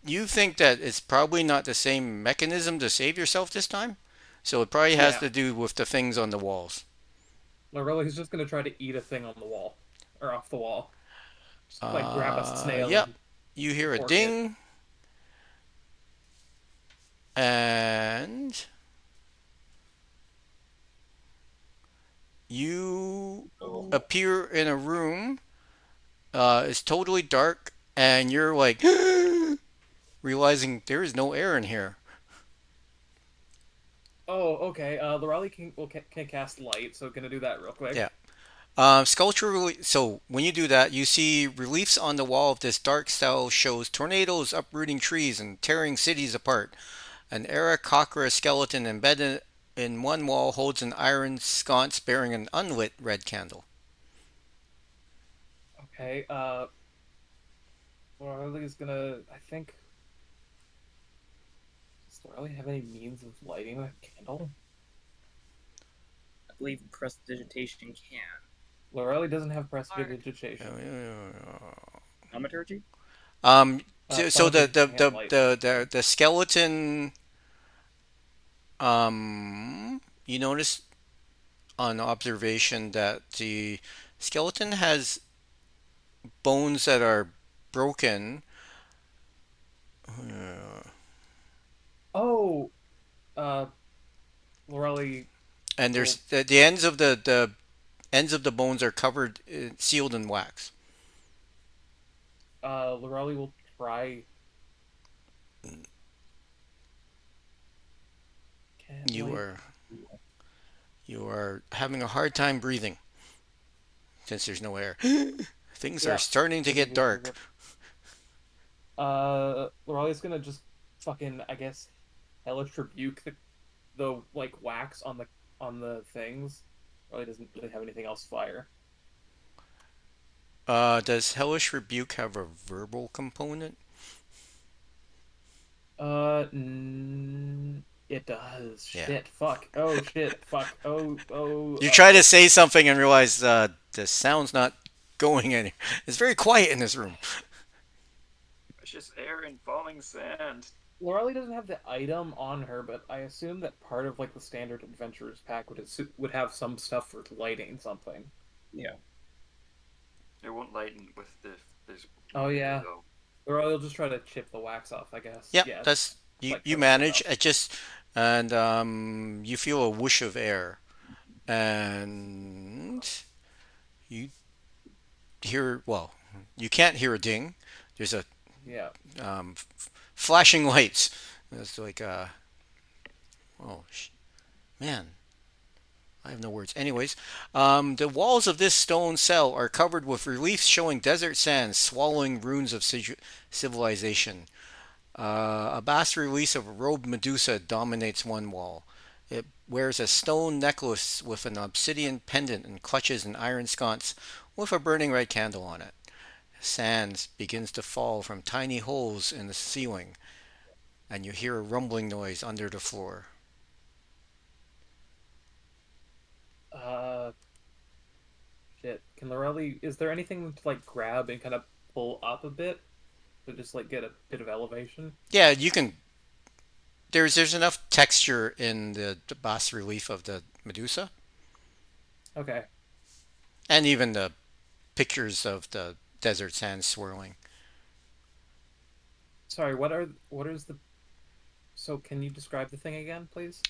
you think that it's probably not the same mechanism to save yourself this time? So it probably has Yeah. to do with the things on the walls. Lorelli's just gonna try to eat a thing on the wall or off the wall. Just like grab a snail Yep. and You hear a fork it. ding, and you appear in a room. It's totally dark, and you're like realizing there is no air in here. Oh, okay. Lorelli can cast light, so gonna do that real quick. Yeah. Sculpturally, so when you do that, you see reliefs on the wall of this dark cell shows tornadoes uprooting trees and tearing cities apart. An Aarakocra skeleton embedded in one wall holds an iron sconce bearing an unlit red candle. Okay. Lorelli's gonna. I think. Does Lorelli have any means of lighting a candle? I believe prestidigitation can. Lorelli doesn't have Art. prestidigitation. Thaumaturgy? Um, so the Thaumaturgy the can't the light. the skeleton, you notice on observation that the skeleton has bones that are broken. Oh, uh, Lorelli And will. there's the ends of the ends of the bones are covered, sealed in wax. Lorelli will try. Can't You light. are you are having a hard time breathing since there's no air. Things are Yeah. starting to get dark. Lorelli's gonna just fucking, I guess, hellish rebuke the like wax on the things. Lorelli doesn't really have anything else fire. Does Hellish Rebuke have a verbal component? It does. Yeah. Shit. Fuck. Oh shit. Fuck. Oh. Oh. You try to say something and realize the sound's not going any. It's very quiet in this room. It's just air and falling sand. Lorelei doesn't have the item on her, but I assume that part of like the standard adventurers pack would have some stuff for lighting something. Yeah. It won't lighten with the there's. Oh yeah. Though. Or I'll just try to chip the wax off, I guess. Yep, Yeah. that's you. Like You toast it manage. up. It just and you feel a whoosh of air, and you hear. Well, you can't hear a ding. There's a Yeah. flashing lights. It's like oh man, I have no words. Anyways, the walls of this stone cell are covered with reliefs showing desert sands swallowing ruins of civilization. A bas relief of a robed Medusa dominates one wall. It wears a stone necklace with an obsidian pendant and clutches an iron sconce with a burning red candle on it. Sand begins to fall from tiny holes in the ceiling, and you hear a rumbling noise under the floor. Uh. Shit. Can Lorelei? Is there anything to like grab and kind of pull up a bit to just like get a bit of elevation? Yeah, you can. There's enough texture in the bas relief of the Medusa, Okay. and even the pictures of the desert sand swirling. Sorry. What is the? So can you describe the thing again, please?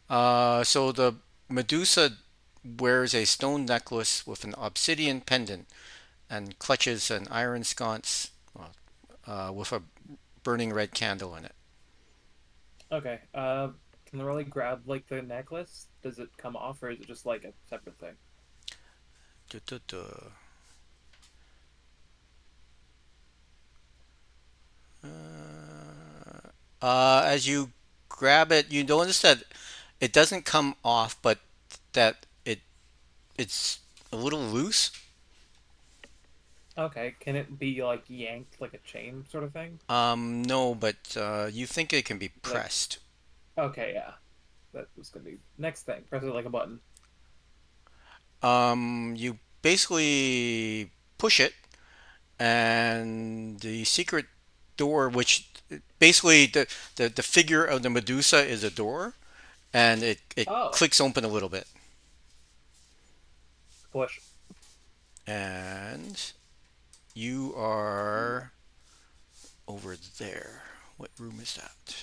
So the Medusa wears a stone necklace with an obsidian pendant and clutches an iron sconce with a burning red candle in it. Okay. Can Lorelei grab like the necklace? Does it come off, or is it just like a separate thing? Duh, duh, duh. As you grab it, you notice that it doesn't come off, but that it's a little loose. Okay. Can it be like yanked like a chain sort of thing? No, but you think it can be Like, pressed. okay, yeah. That was gonna be next thing. Press it like a button. You basically push it, and the secret door, which basically the figure of the Medusa is a door, and it Oh, clicks open a little bit, push. and you are over there. What room is that?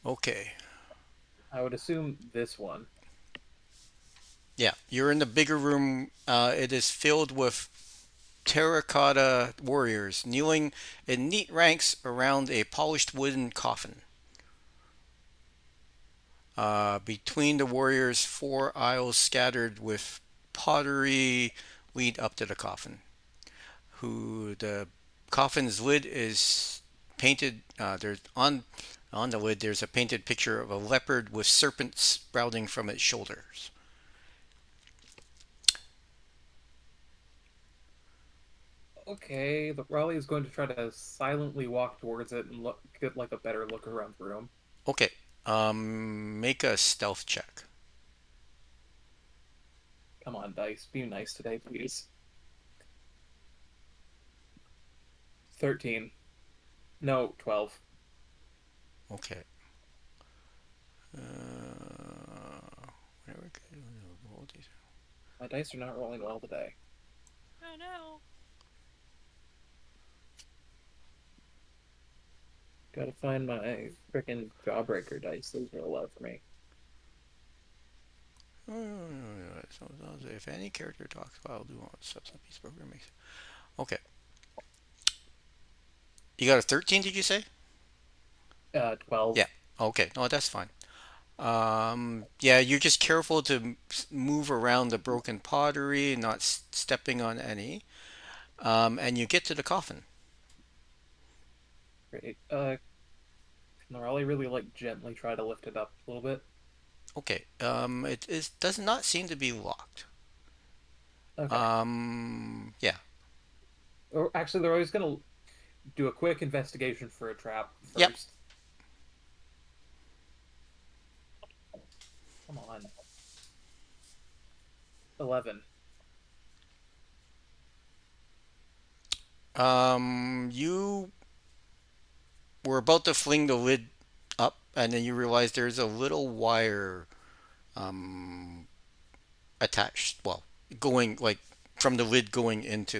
Okay. I would assume this one. Yeah, you're in the bigger room. It is filled with terracotta warriors kneeling in neat ranks around a polished wooden coffin. Between the warriors, four aisles scattered with pottery lead up to the coffin. Who the coffin's lid is painted. There's on the lid. There's a painted picture of a leopard with serpents sprouting from its shoulders. Okay, the Raleigh is going to try to silently walk towards it and get like a better look around the room. Okay. Make a stealth check. Come on, dice, be nice today, please. 13. No, 12. Okay. Where we go? My dice are not rolling well today. Oh no. Gotta find my frickin' jawbreaker dice. Those are a lot for me. So if any character talks while doing steps on piece of program makes. Okay. You got a 13, did you say? 12. Yeah. Okay. No, that's fine. Yeah, you're just careful to move around the broken pottery, not stepping on any. And you get to the coffin. Great. Can Raleigh really like gently try to lift it up a little bit? Okay. It does not seem to be locked. Okay. Yeah. Or actually, they're always gonna do a quick investigation for a trap Yep. first. Come on. 11. You were about to fling the lid up, and then you realize there's a little wire um, attached. Well, going like from the lid going into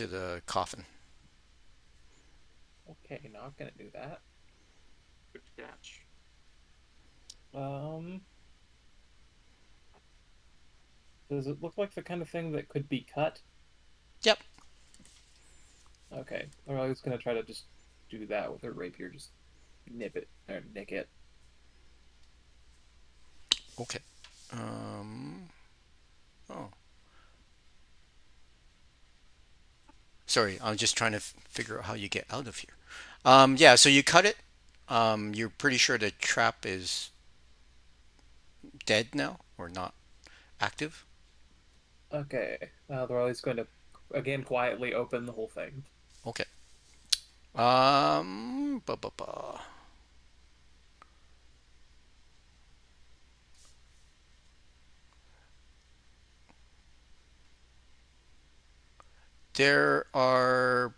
the coffin. Okay, not gonna do that. Good catch. Um, does it look like the kind of thing that could be cut? Yep. Okay, or I was gonna try to just do that with her rapier, just nip it or nick it. Okay. Oh, sorry. I'm just trying to figure out how you get out of here. Yeah. So you cut it. You're pretty sure the trap is dead now or not active. Okay, they're always going to again quietly open the whole thing. Okay. Ba, ba, ba. There are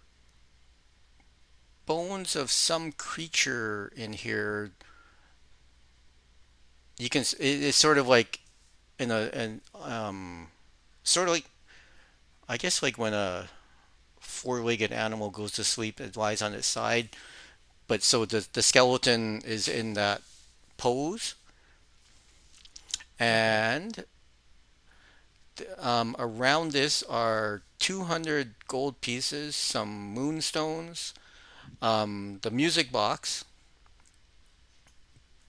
bones of some creature in here. You can. It's sort of like in a, and sort of like I guess like when a four-legged animal goes to sleep, it lies on its side. But so the skeleton is in that pose, Okay, and around this are 200 gold pieces, some moonstones, the music box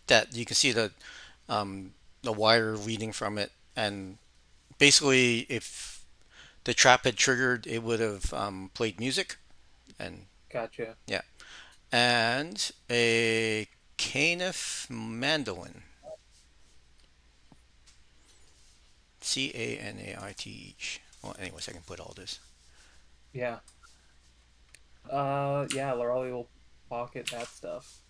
that you can see um, the wire leading from it, and basically, if the trap had triggered, it would have played music, and gotcha. yeah, and a Canif mandolin, Canaith. Well, anyways, I can put all this. Yeah. Yeah, Lorelei will pocket that stuff.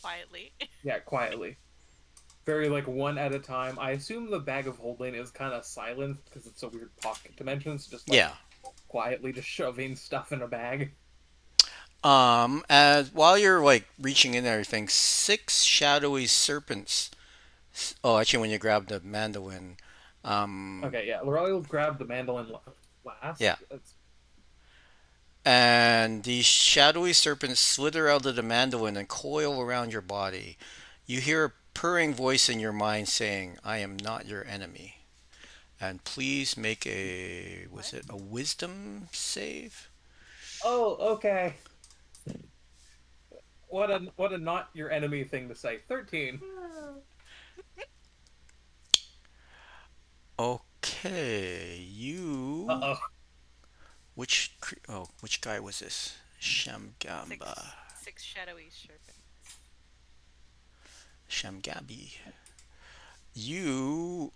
Quietly. Yeah, quietly. Very like one at a time. I assume the bag of holding is kind of silent because it's a weird pocket dimension. So just like Yeah. quietly just shoving stuff in a bag. As while you're like reaching in and everything, six shadowy serpents. Oh, actually, when you grab the mandolin, um, Okay, yeah. Lorelei will grab the mandolin last. yeah, and these shadowy serpents slither out of the mandolin and coil around your body. You hear a purring voice in your mind saying, "I am not your enemy." And please make a was What? it a wisdom save? Oh, okay. What a not your enemy thing to say. 13. Okay, you Uh-oh. which guy was this? Six Shamgamba. six shadowy serpent. Shamgabi. You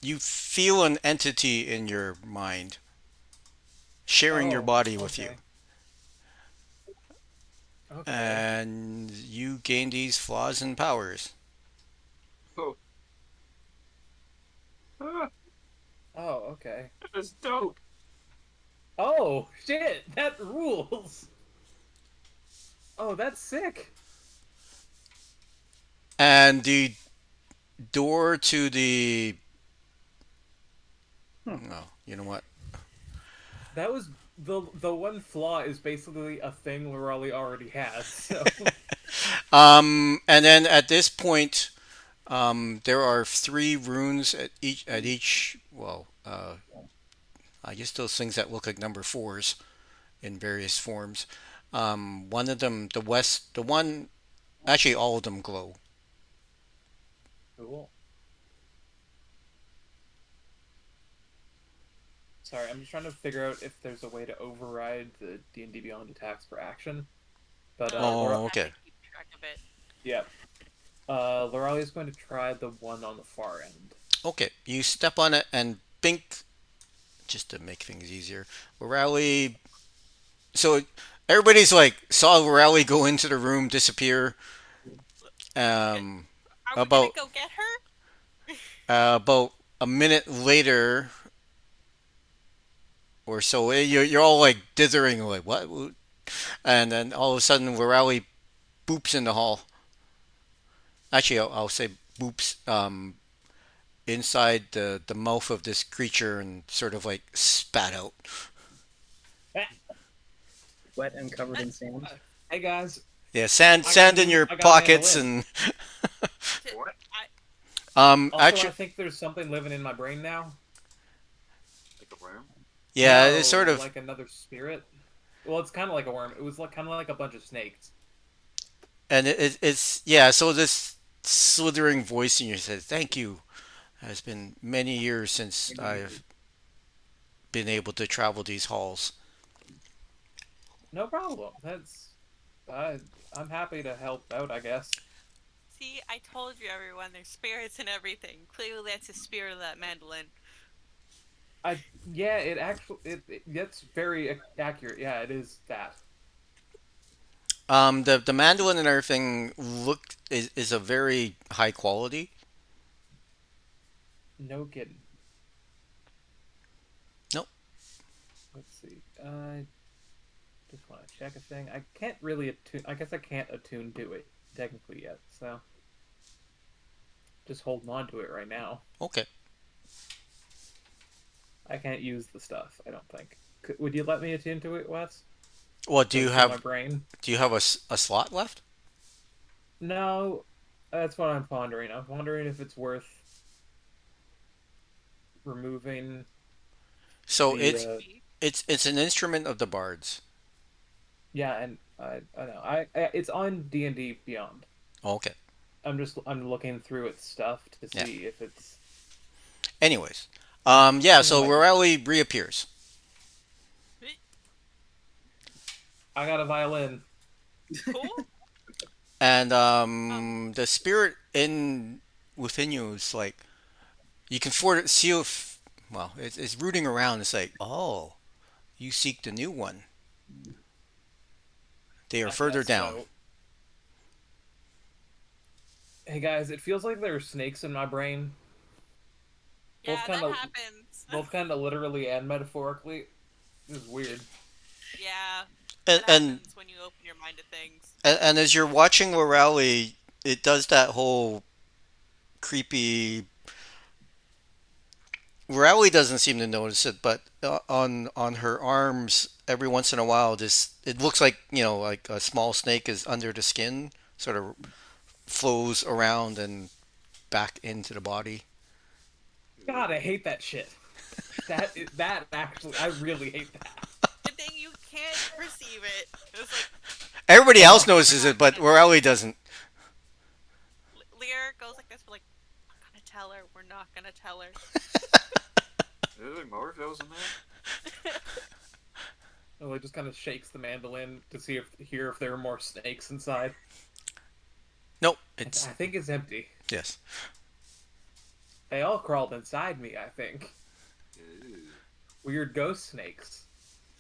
you feel an entity in your mind sharing your Oh, body with you, okay. Okay. and you gain these flaws and powers. Oh, ah, Oh, okay. that's dope. Oh, shit. That rules. Oh, that's sick. And the door to the Huh. no, you know what? That was the one flaw is basically a thing Lorelei already has. So, And then at this point, there are three runes at each. Well, I guess those things that look like number fours in various forms. One of them, the one, actually all of them glow. cool. Sorry, I'm just trying to figure out if there's a way to override the D&D Beyond attacks for action. But No, you Oh, Laura, just have okay. to keep track of it. yeah, Lorelli is going to try the one on the far end. Okay, you step on it and bink, just to make things easier. Rally. So everybody's like saw Rally go into the room, disappear. Um, Are we gonna about go get her? about a minute later or so, you're all like dithering, like what? And then all of a sudden, Rally boops in the hall. Actually, I'll say boops inside the mouth of this creature and sort of like spat out. Wet and covered in sand. Hey guys, Yeah, sand I got a sand in your I got a pockets mandolin. and What? Also, I actually think there's something living in my brain now. Like a worm? yeah, No, it's sort of like another spirit. Well, it's kind of like a worm. It was like kind of like a bunch of snakes. and it's yeah. So this slithering voice in you says, "Thank you." It's been many years since I've been able to travel these halls. No problem. I, I'm happy to help out, I guess. See, I told you, everyone. There's spirits and everything. Clearly, that's the spirit of that mandolin. Yeah, it actually that's very accurate. Yeah, it is that. The mandolin and everything is a very high quality. No kidding. Nope. Let's see. I just want to check a thing. I can't really attune. I guess I can't attune to it technically yet. So just holding on to it right now. Okay. I can't use the stuff. I don't think. Would you let me attune to it, Wes? Well, do Like you through my have brain? a slot left? No, that's what I'm pondering. I'm wondering if it's worth removing So the. it's an instrument of the bards. Yeah, and I know it's on D&D Beyond. Okay. I'm looking through its stuff to Yeah. see if it's. Anyways, yeah. I think it So might be. Rowley reappears, I got a violin. Cool. and Um, the spirit in within you is like you can see if well, it's rooting around. It's like, oh, you seek the new one. They are I further guess down. so. Hey guys, it feels like there are snakes in my brain, yeah, both kind that of happens. literally and metaphorically. This is weird. Yeah, And that and happens when you open your mind to things. and as you're watching Rowley, it does that whole creepy. Rowley doesn't seem to notice it, but on her arms, every once in a while, this it looks like like a small snake is under the skin, sort of flows around and back into the body. God, I hate that shit. That actually, I really hate that. Good thing you can't perceive it. It's like Everybody else Oh, notices it, but Rowley doesn't. Lear goes like this. We're like, we're not gonna tell her. We're not gonna tell her. Is there more of those in there? Well, it just kind of shakes the mandolin to hear if there are more snakes inside. Nope, I it's think it's empty. yes. They all crawled inside me. I think Ew. weird ghost snakes.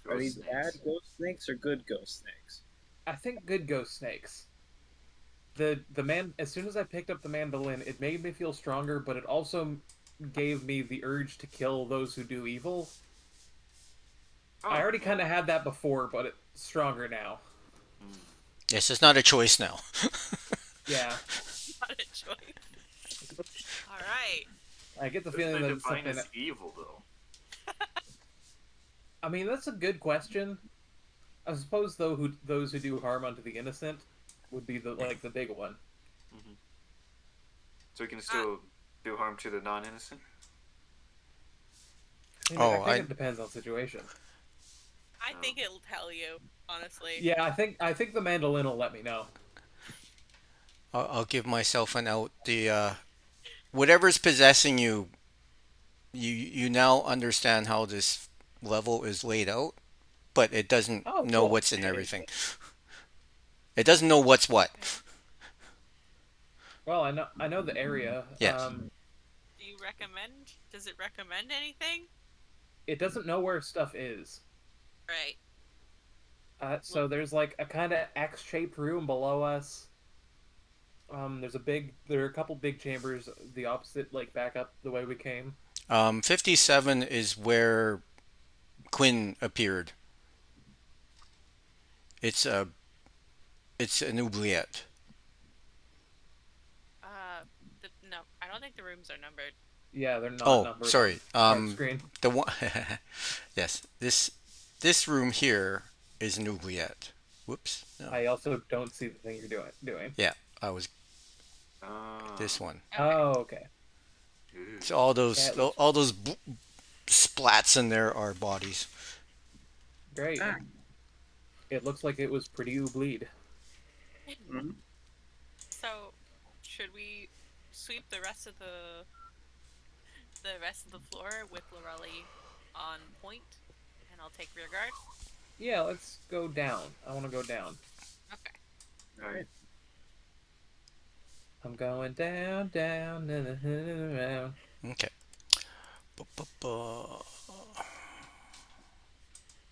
Are these Ghost bad snakes. ghost snakes or good ghost snakes? I think good ghost snakes. The man as soon as I picked up the mandolin, it made me feel stronger, but it also gave me the urge to kill those who do evil. I Oh, already kind of had that before, but it's stronger now. Yes, it's not a choice now. Yeah, Not a choice. All right. I get the what do feeling they that it's define something. as evil, though? I mean, that's a good question. I suppose though, those who do harm unto the innocent would be the big one. So we can still do harm to the non-innocent? I Oh, think I it depends on situation. I think it'll tell you, honestly. Yeah, I think the mandolin will let me know. I'll give myself an out. The whatever's possessing you, you now understand how this level is laid out, but it doesn't Oh, know cool. what's in everything. It doesn't know what's what. Well, I know the area. Yes. Do you recommend? Does it recommend anything? It doesn't know where stuff is. Right. So there's like a kind of X-shaped room below us. There are a couple big chambers, the opposite, like back up the way we came. 57 is where Quinn appeared. It's a it's an oubliette. No, I don't think the rooms are numbered. Yeah, they're not Oh, numbered sorry. on screen. The one. Yes, this room here is an oubliette. Whoops. No. I also don't see the thing you're doing. Yeah, I was Ah. this one. Okay. Oh, okay. Ooh. So all those Yeah, it looks all those splats in there are bodies. great. Ah. It looks like it was pretty oublied. Mhm. So, should we sweep the rest of the floor with Lorelli on point, and I'll take rear guard? Yeah, let's go down. I want to go down. Okay. Alright. I'm going down, down, around. Okay. Ba-ba-ba.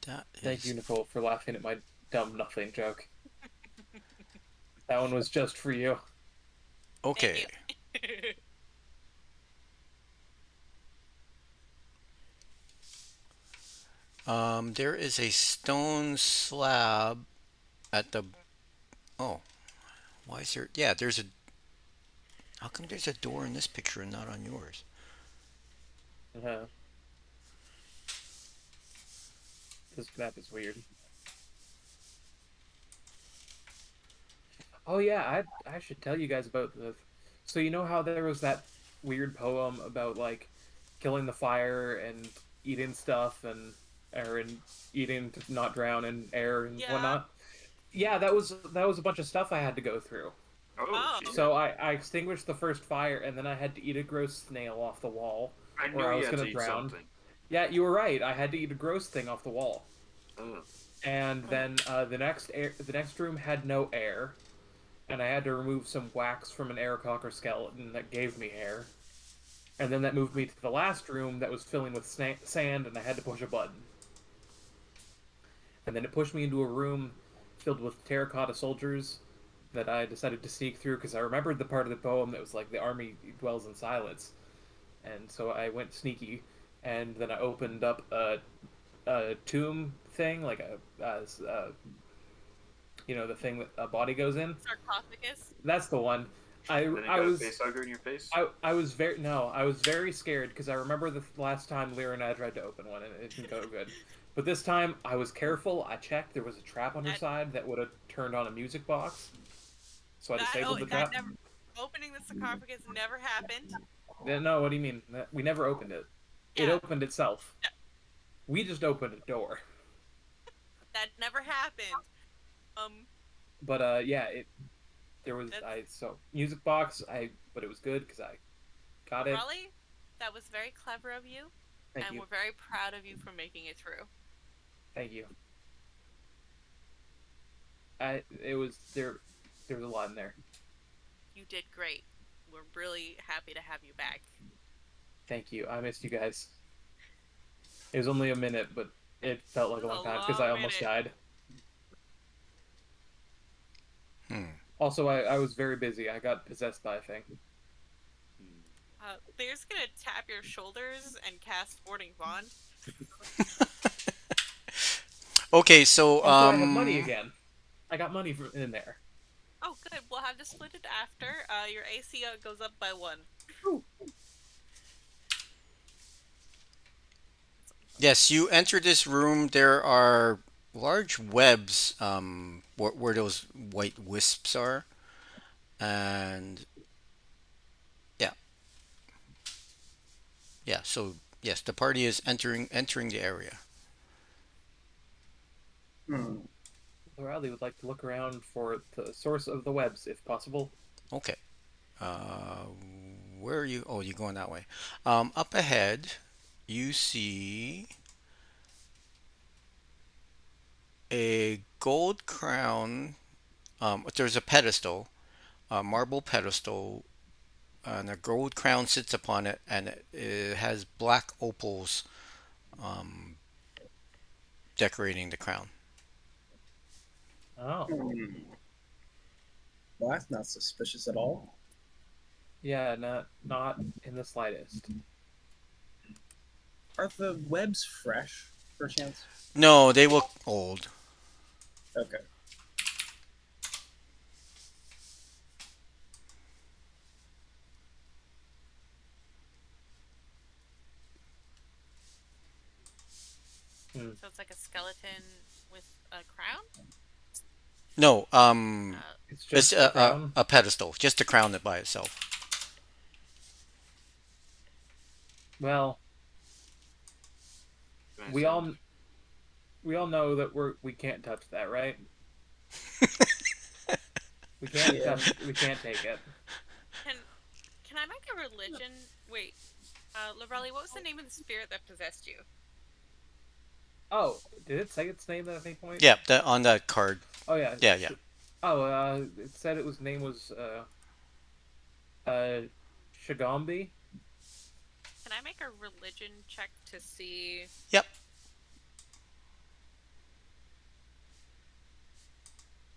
That Thank you, is Nicole, for laughing at my dumb nothing joke. That one was just for you. okay. Thank you. There is a stone slab at the. Oh, why is there? Yeah, there's a. How come there's a door in this picture and not on yours? Uh, this map is weird. Oh yeah, I should tell you guys about the. So you know how there was that weird poem about like killing the fire and eating stuff and eating to not drown in air and Yeah. whatnot. Yeah, that was a bunch of stuff I had to go through. Oh, Oh. shit. So I extinguished the first fire and then I had to eat a gross snail off the wall. I knew or I you was had gonna to eat drown. something. Yeah, you were right. I had to eat a gross thing off the wall. Ugh. And then the next room had no air, and I had to remove some wax from an aircocker skeleton that gave me air. And then that moved me to the last room that was filling with sand, and I had to push a button. And then it pushed me into a room filled with terracotta soldiers that I decided to sneak through because I remembered the part of the poem that was like the army dwells in silence, and so I went sneaky, and then I opened up a tomb thing, like the thing that a body goes in. Sarcophagus. That's the one. I Then you I got a was face hugger in your face? I was very no, I was very scared because I remember the last time Lyra and I tried to open one and it didn't go good. But this time I was careful. I checked there was a trap on her That- side that would have turned on a music box, so I disabled the that trap. never, opening the sarcophagus never happened. No, what do you mean? We never opened it. It Yeah. opened itself. Yeah. We just opened a door. That never happened. But yeah, there was That's- so music box. But it was good because I got it. Raleigh, that was very clever of you, Thank and you. we're very proud of you for making it through. Thank you. It was there. There was a lot in there. You did great. We're really happy to have you back. Thank you. I missed you guys. It was only a minute, but it felt like a It was long a time because I long almost minute. died. Hmm. Also, I was very busy. I got possessed by a thing. Lear's gonna tap your shoulders and cast Warding Bond. Okay, so Also, I have money again. I got money in there. Oh, good. We'll have to split it after. Your AC goes up by 1. yes, you enter this room. There are large webs where those white wisps are, and yeah, yeah. So yes, the party is entering the area. Hmm. Riley would like to look around for the source of the webs, if possible. Okay. Uh, where are you? Oh, you're going that way. Up ahead, you see a gold crown. There's a pedestal, a marble pedestal and a gold crown sits upon it, and it has black opals um, decorating the crown. Oh, Well, that's not suspicious at all. yeah, not in the slightest. Are the webs fresh, perchance? No, they look old. Okay. So it's like a skeleton with a crown. No, It's it's just the crown. a pedestal, just a crown it by itself. Well, Nice we sound. all we all know that we can't touch that, right? We can't Yeah. touch. We can't take it. Can I make a religion? Wait, Lorelli, what was the name of the spirit that possessed you? Oh, did it say its name at any point? Yeah, on that card. Oh yeah. Yeah, yeah. Oh, it said its name was Shigombi. Can I make a religion check to see? Yep.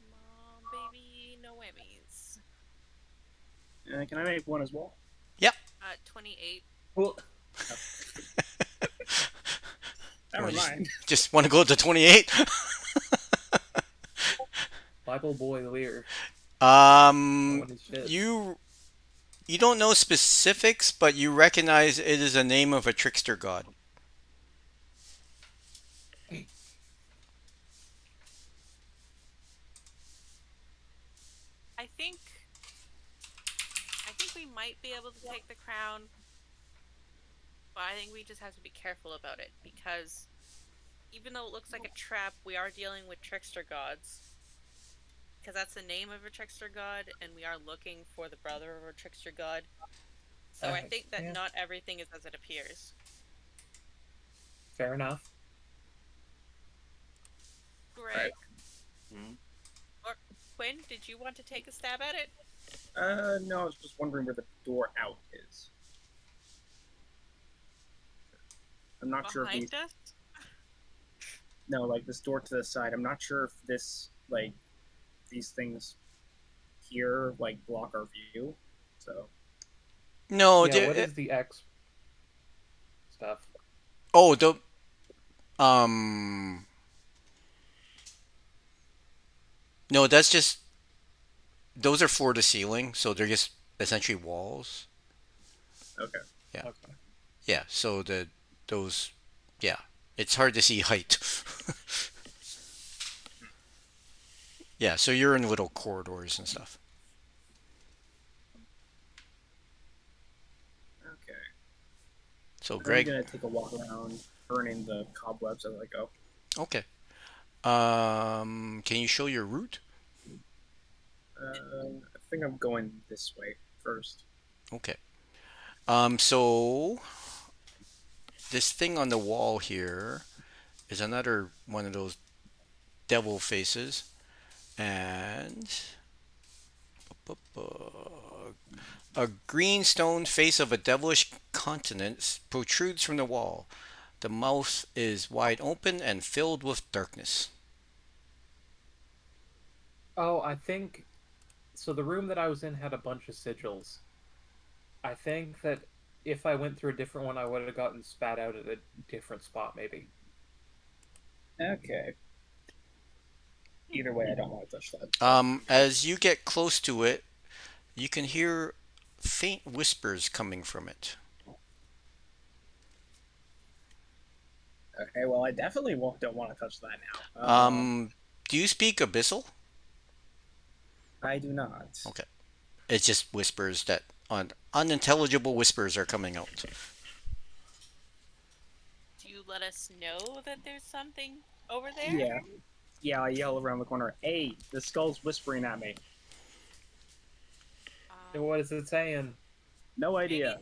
Mom, baby, no whammies. Can I make one as well? 28. Well, Never Well, mind. Just want to go to 28. Bible boy Lear. Um, Knowing his shit. you don't know specifics, but you recognize it is a name of a trickster god. I think. I think we might be able to take the crown, but I think we just have to be careful about it because even though it looks like a trap, we are dealing with trickster gods. Because that's the name of a trickster god, and we are looking for the brother of a trickster god. So I think that yeah. not everything is as it appears. Fair enough. Greg, Mhm. or Quinn, did you want to take a stab at it? No, I was just wondering where the door out is. I'm not sure if Behind these, us? no, like this door to the side. I'm not sure if this, like, these things here, like, block our view. So, No, Yeah. What is the X stuff? oh, um, no, that's just those are floor to ceiling, so they're just essentially walls. okay. Yeah. Okay. Yeah, so those, yeah, it's hard to see height. Yeah, so you're in little corridors and stuff. Okay. So I'm Greg, gonna take a walk around, burning the cobwebs as I go. okay. Can you show your route? I think I'm going this way first. Okay. So this thing on the wall here is another one of those devil faces, and a green stone face of a devilish countenance protrudes from the wall. The mouth is wide open and filled with darkness. Oh, I think so. The room that I was in had a bunch of sigils. I think that if I went through a different one, I would have gotten spat out at a different spot, maybe. Okay. Either way, I don't want to touch that. As you get close to it, you can hear faint whispers coming from it. Okay, well, I definitely don't want to touch that now. Do you speak Abyssal? I do not. Okay. It's just whispers that unintelligible whispers are coming out. Do you let us know that there's something over there? Yeah. Yeah, I yell around the corner, "Hey, the skull's whispering at me." What is it saying? No idea.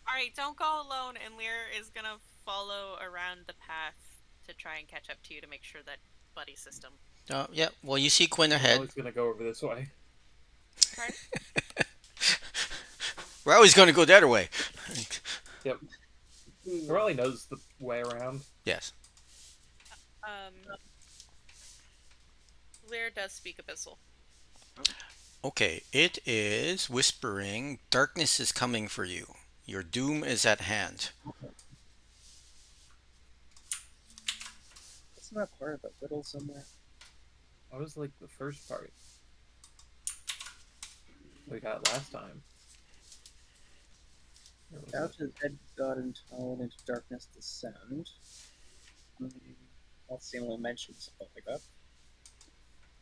Alright, don't go alone, and Lear is gonna follow around the path to try and catch up to you to make sure that buddy system. Yeah. Well, you see Quinn I ahead. was gonna go over this way. Pardon? We're always going to go the other way. Yep. Lorelli knows the way around. Yes. Lear does speak Abyssal. Okay, it is whispering, darkness is coming for you. Your doom is at hand. Isn't that part of the riddle somewhere? That was like the first part we got last time. There was Out to the dead god in tone, into darkness descend. That's the only mention, something like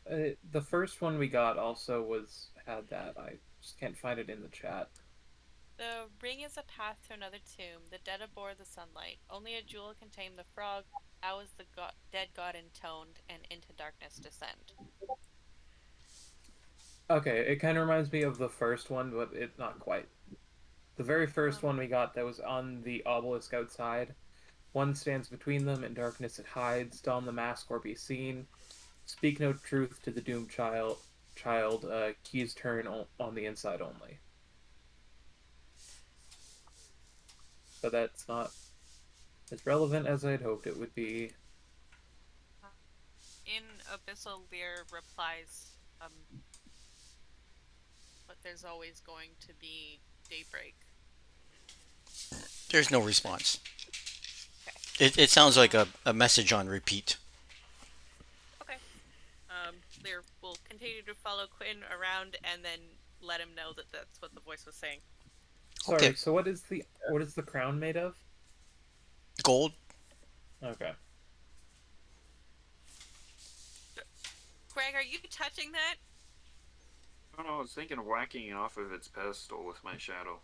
that. the first one we got also had that. I just can't find it in the chat. The ring is a path to another tomb. The dead abhor the sunlight. Only a jewel can tame the frog. How is the dead god intoned, and into darkness descend? Okay, it kind of reminds me of the first one, but it not quite. The very first one we got that was on the obelisk outside. One stands between them, in darkness it hides. Don the mask or be seen. Speak no truth to the doomed child. Keys turn on the inside only. So that's not as relevant as I'd hoped it would be. In Abyssal, Lear replies, but there's always going to be daybreak. There's no response. It sounds like a message on repeat. Okay. Lear will continue to follow Quinn around and then let him know that that's what the voice was saying. Sorry, Okay. so what is the crown made of? Gold. Okay. Greg, are you touching that? I don't know. I was thinking of whacking it off of its pedestal with my shadow.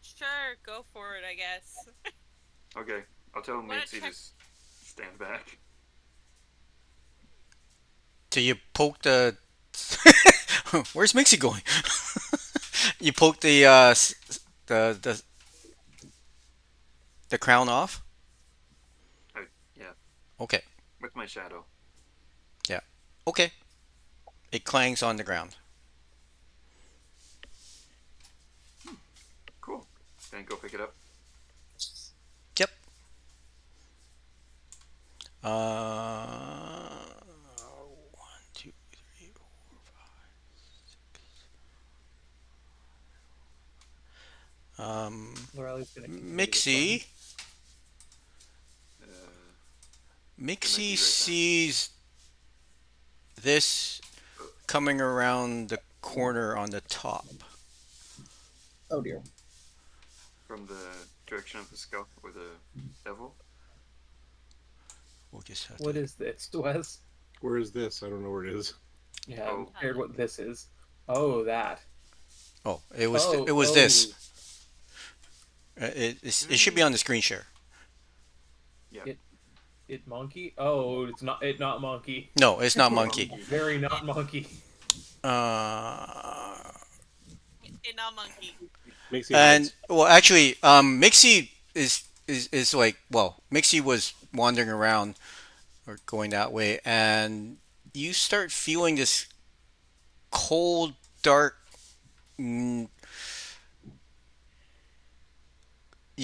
Sure, go for it, I guess. Okay, I'll tell Wanna Mixie check- to stand back. So you poke the. Where's Mixie going? You poke the the crown off. Yeah, Okay. with my shadow. Okay. It clangs on the ground. Cool. Then go pick it up. Yep. One, two, three, four, five. Lorelli's gonna continue this Mixie. Uh, Mixie right now. sees this coming around the corner on the top. Oh dear. from the direction of the skull or the devil. We'll just have one. What to. is this, Wes? Where is this? I don't know where it is. Yeah, Oh. I'm scared what this is. Oh, that. Oh, it was Oh, it was oh. this. It should be on the screen share. It monkey? Oh, it's not. It not monkey. No, it's not monkey. Very not monkey. Not monkey. Makes And well, actually, Mixie is like, well, Mixie was wandering around or going that way, and you start feeling this cold, dark. You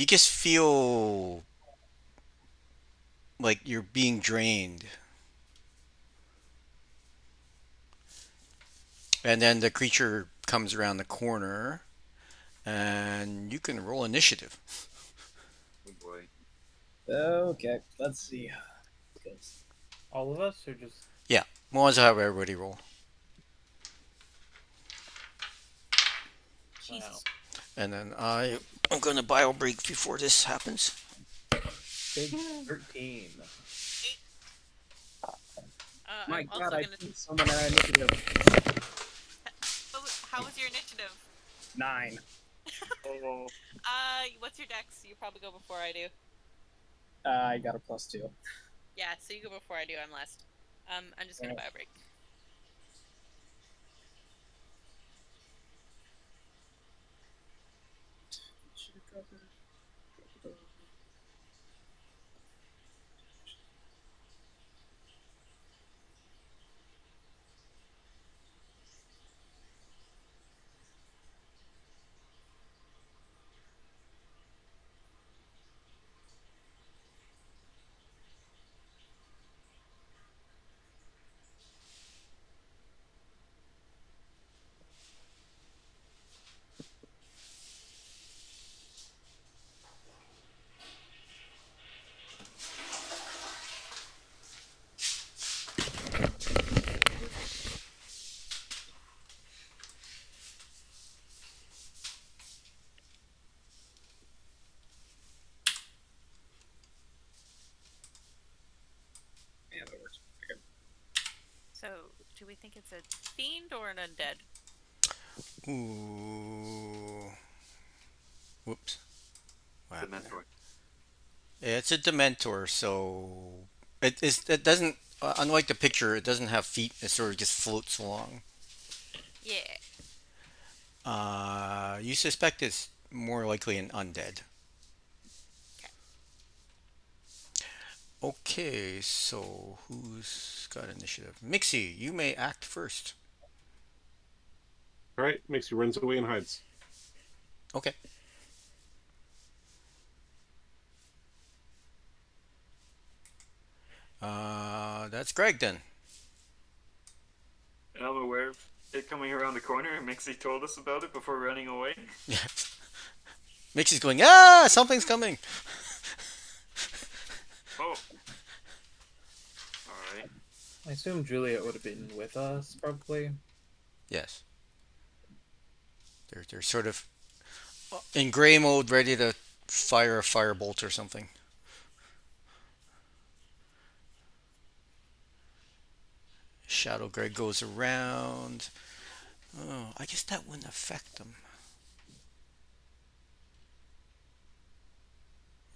just feel like you're being drained. And then the creature comes around the corner, and you can roll initiative. Oh boy. Okay, let's see. All of us, or just We'll also have everybody roll. Jesus. And then I'm going to bio break before this happens. big 13? My I'm God, also I gonna. beat someone at initiative. How was your initiative? 9. What's your dex? You probably go before I do. I got a +2. Yeah, so you go before I do. I'm last. I'm just gonna buy a break. Do we think it's a fiend or an undead? Ooh. Whoops. What The happened there? mentor. Yeah, it's a Dementor, so it doesn't unlike the picture, it doesn't have feet. It sort of just floats along. Yeah. You suspect it's more likely an undead. Okay. Okay, so who's got initiative? Mixie, you may act first. All right, makes you runs away and hides. Okay. That's Greg then. And I'm aware of it coming around the corner, and Mixie told us about it before running away. Yeah. Mixie's going, ah, something's coming. Oh. Alright. I assume Juliet would have been with us, probably. Yes. They're sort of in gray mode, ready to fire a firebolt or something. Shadow Greg goes around. Oh, I guess that wouldn't affect them.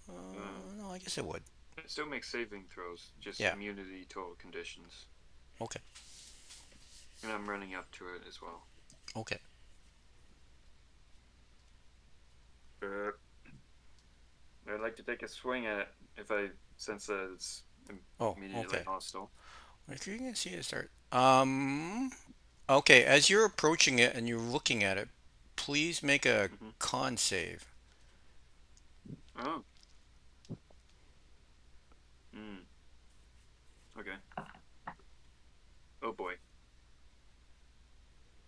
No, I guess it would. It still makes saving throws, just Yeah. immunity to all conditions. Okay. And I'm running up to it as well. Okay. I'd like to take a swing at it if I sense that it's Oh, immediately okay. hostile. If you can see it start. Okay, as you're approaching it and you're looking at it, please make a Mhm. con save. Oh. Okay. Oh boy.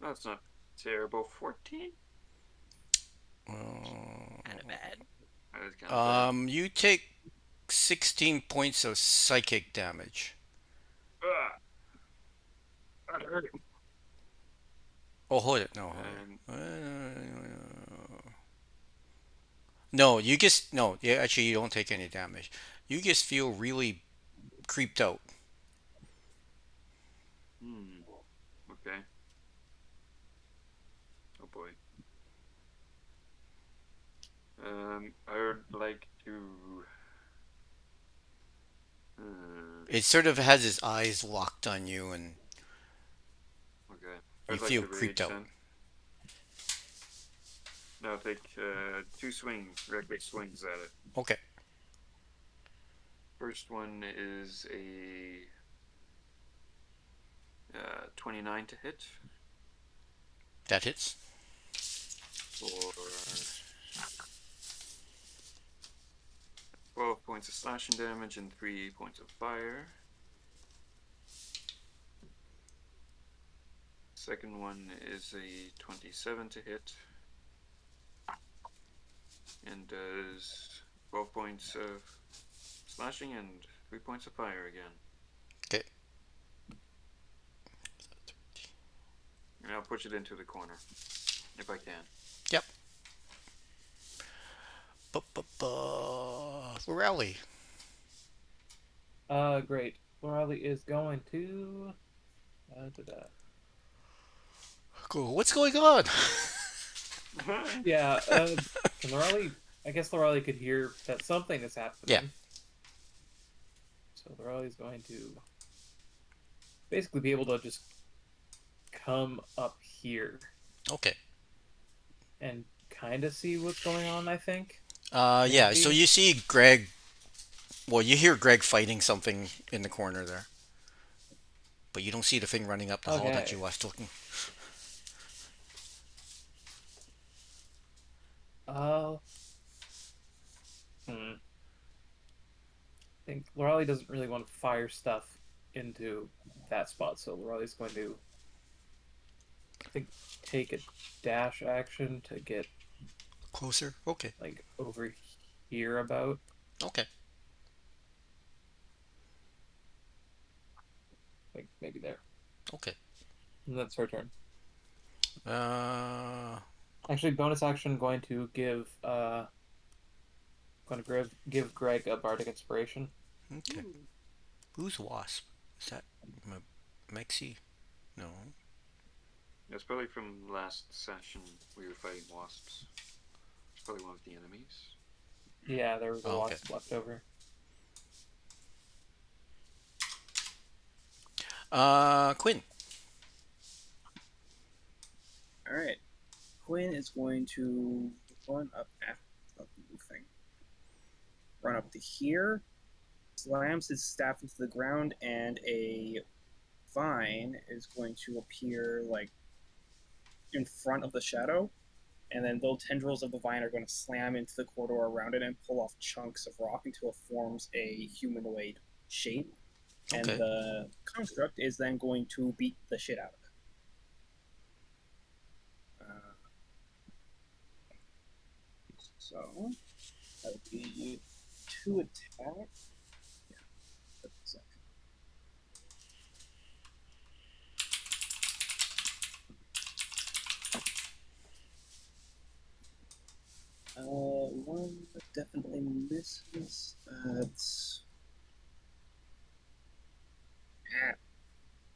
That's not terrible. 14? Kind of bad. That is kind of You take 16 points of psychic damage. bad. That hurt. Oh, hold it. No, hold And it. No, you just no. Yeah, actually, you don't take any damage. You just feel really creeped out. okay. Oh boy. I would like to. It sort of has its eyes locked on you, and Okay. you I'd like feel to creeped rage out. then. Now take two regular swings at it. Okay, First one is a 29 to hit that hits. for 12 points of slashing damage and 3 points of fire. Second one is a 27 to hit and does 12 points of slashing and 3 points of fire again. Okay. And I'll push it into the corner if I can. Yep. Rally. Great. Lorelei is going to. Cool. What's going on? Yeah, can Lorelei. I guess Lorelei could hear that something is happening. Yeah. So Lorelei's going to basically be able to just come up here Okay. and kind of see what's going on, I think. Yeah. So Maybe. you see Greg. Well, you hear Greg fighting something in the corner there, but you don't see the thing running up the hall that Okay. you left looking. Uh, I think Lorelei doesn't really want to fire stuff into that spot, so Lorelei's going to, I think, take a dash action to get Closer. Okay. like over here about. Okay. Like maybe there. Okay. And that's her turn. Uh. Actually, bonus action going to give give Greg a bardic inspiration. Okay. Who's Wasp? Is that Mexi? No. That's probably from last session. We were fighting wasps. It's probably one of the enemies. Yeah, there was a Oh, okay. wasp left over. Quinn. All right. Quinn is going to run up after the thing. Run up to here, slams his staff into the ground, and a vine is going to appear like in front of the shadow, and then little tendrils of the vine are going to slam into the corridor around it and pull off chunks of rock until it forms a humanoid shape. And Okay. the construct is then going to beat the shit out of it. So that would be 2 attacks. Yeah, that's the second. One definitely misses. It's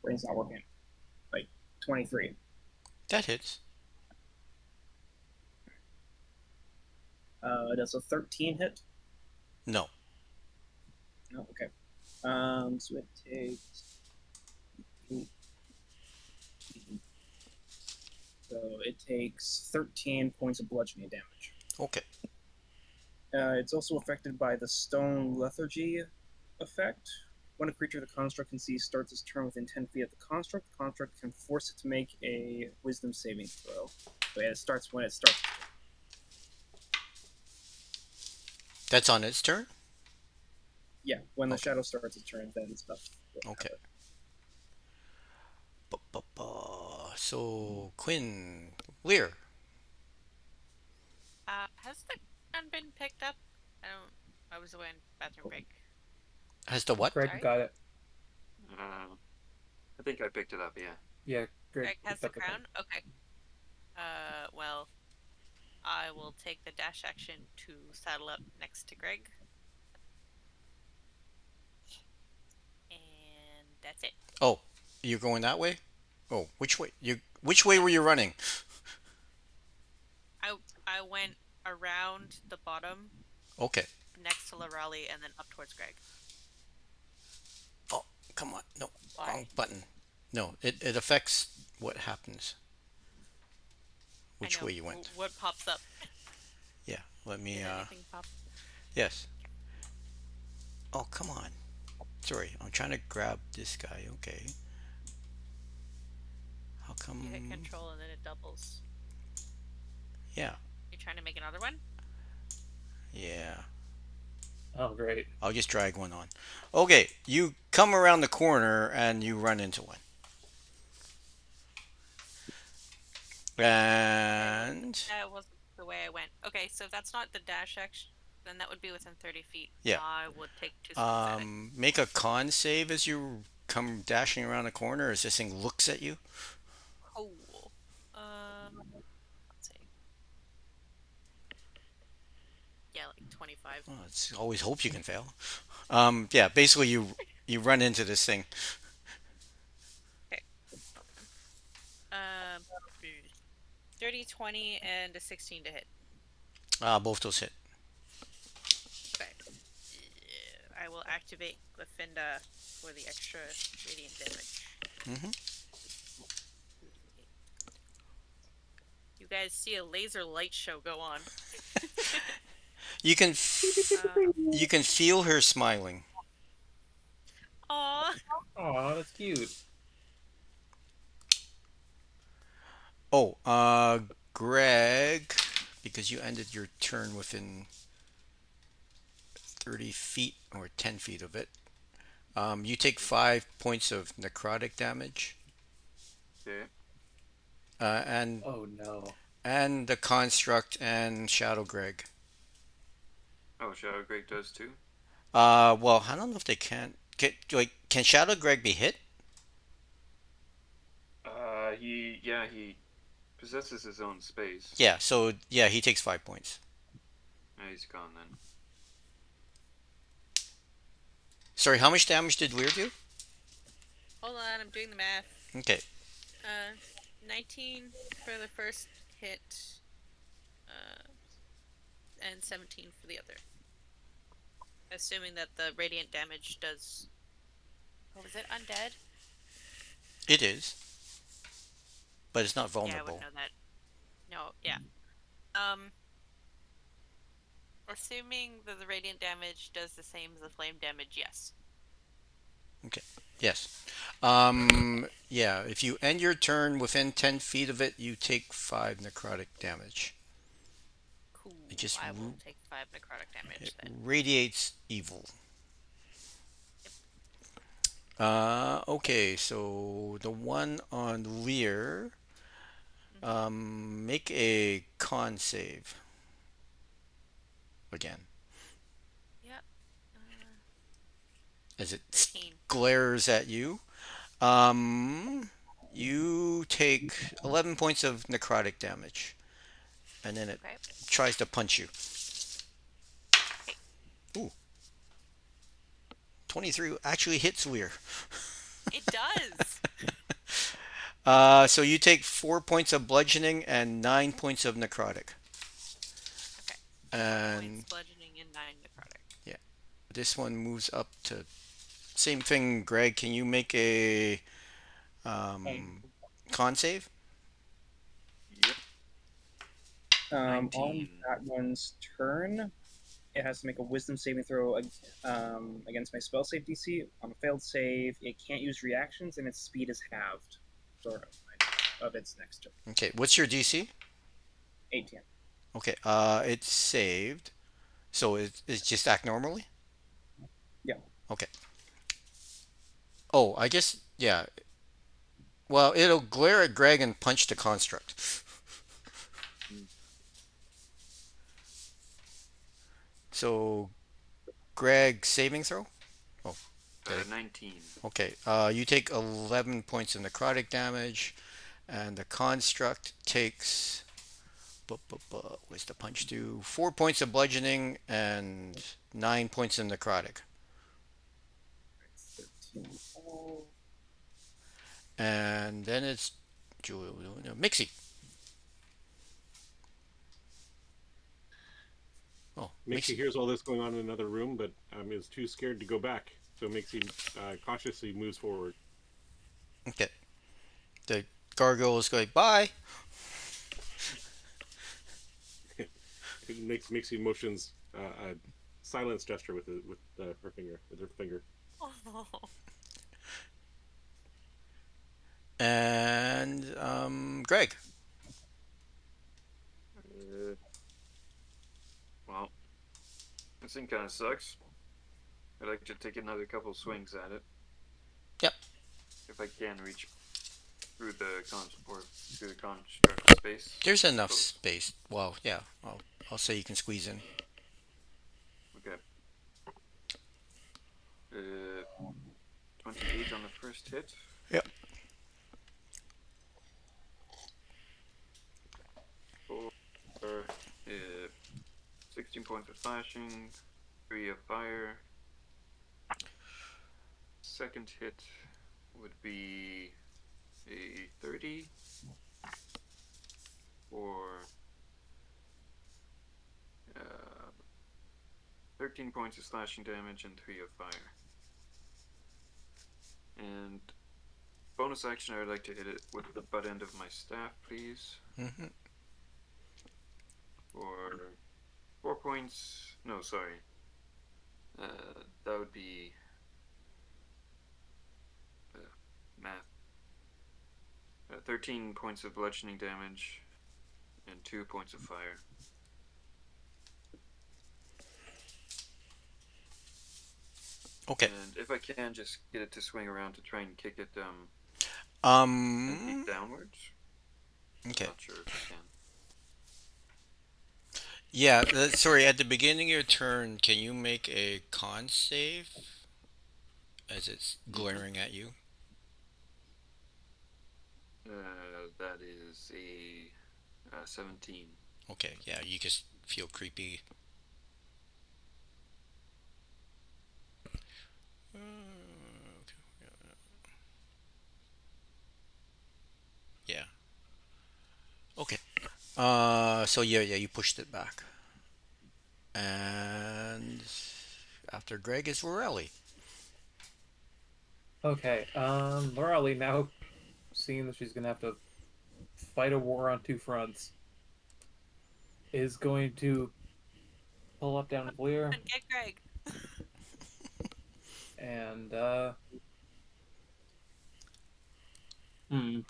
brain's not working. Like 23. That hits. Does a 13 hit? No. No. Okay. So it takes 8. So it takes 13 points of bludgeoning damage. Okay. It's also affected by the stone lethargy effect. When a creature the construct can see starts its turn within 10 feet of the construct can force it to make a wisdom saving throw. So yeah, it starts when it starts. That's on its turn? Yeah, when the Okay. shadow starts its turn, then stuff will Okay. happen. So, Quinn. Lear. Has the gun been picked up? I was away on bathroom break. Has the what? Greg Sorry? got it. I think I picked it up. Yeah. Yeah, Greg Greg has picked the up the crown? Okay. Well, I will take the dash action to saddle up next to Greg. And that's it. Oh, you're going that way? Oh, which way? Which way were you running? I went around the bottom Okay. next to Lorali and then up towards Greg. Oh, come on. No, Why? wrong button. No, it affects what happens. Which I know. way you went? What pops up? Yeah, let me, Did anything pop? yes. Oh, come on. Sorry, I'm trying to grab this guy. Okay. How come? You hit control and then it doubles. Yeah, You're trying to make another one? yeah. Oh, great. I'll just drag one on. Okay, you come around the corner and you run into one. And That wasn't the way I went. Okay, so if that's not the dash action, then that would be within 30 feet. Yeah. I would take 2 steps at it. make a con save as you come dashing around the corner as this thing looks at you. Cool. Let's see. Yeah, like 25. Oh, it's always hope you can fail. Yeah, basically you run into this thing. Um, 30, 20, and a 16 to hit. Both those hit. Okay. I will activate Glyphinda for the extra radiant damage. Mm-hmm. You guys see a laser light show go on. You can you can feel her smiling. Aw. Aw, that's cute. Oh, Greg, because you ended your turn within 30 feet or 10 feet of it. You take 5 points of necrotic damage. Okay. And Oh no. the construct and Shadow Greg. Oh, Shadow Greg does too. Well, I don't know if they can. Can Shadow Greg be hit? He possesses his own space. Yeah. So yeah, he takes 5 points. He's gone then. Sorry, how much damage did Lear do? Hold on, I'm doing the math. Okay. Uh, 19 for the first hit, uh, and 17 for the other. Assuming that the radiant damage does. Oh, is it undead? It is, but it's not Yeah, I wouldn't vulnerable. know that. No, yeah. Um, assuming that the radiant damage does the same as the flame damage, yes. Okay. Yes. Yeah. If you end your turn within 10 feet of it, you take 5 necrotic damage. It Cool. just I will take 5 necrotic damage then. radiates evil. Yep. Okay, so the one on Lear, make a con save again Yep. Uh, as it 13. glares at you. Um, you take 11 points of necrotic damage, and then it Okay. tries to punch you. Okay. Ooh, 23 actually hits Lear. It does. So you take 4 points of bludgeoning and 9 points of necrotic. Okay. 4 points And bludgeoning and 9 necrotic. yeah, this one moves up to same thing. Greg, can you make a Hey, con save? Yep. On 19. that one's turn, it has to make a Wisdom saving throw against my spell save DC. On a failed save, it can't use reactions, and its speed is halved. Sort of its next turn. Okay, what's your DC? 18. Okay, it's saved, so it's just act normally. Yeah. Okay. Oh, I guess yeah. Well, it'll glare at Greg and punch the construct. So, Greg saving throw. Oh, okay. 19. Okay. You take 11 points of necrotic damage, and the construct takes. What's the punch do? 4 points of bludgeoning and 9 points of necrotic. 13. And then it's Mixie. Oh, Mixie hears all this going on in another room, but is too scared to go back. So Mixie cautiously moves forward. Okay. The gargoyle is going, bye. It makes Mixie motions a silence gesture with her finger, with her finger. Oh. And Greg. Well, this thing kind of sucks. I'd like to take another couple swings at it. Yep. If I can reach through through the construct space. There's enough space. Well, yeah. I'll say you can squeeze in. Okay. 28 on the first hit. Yep. 4, 16 points of slashing, 3 of fire. Second hit would be a 30 or 13 points of slashing damage and 3 of fire. And bonus action, I would like to hit it with the butt end of my staff, please. Mm-hmm. For 4 points. No, sorry. That would be math. 13 points of bludgeoning damage and 2 points of fire. Okay. And if I can, just get it to swing around to try and kick it 10 feet downwards. Okay. Not sure if I can. Yeah, sorry, at the beginning of your turn, can you make a con save as it's glaring at you? That is a 17. Okay, yeah, you just feel creepy. So yeah, you pushed it back. And after Greg is Rorelli. Okay. Lorelei, now seeing that she's gonna have to fight a war on two fronts, is going to pull up down Valier And get Greg. and hmm.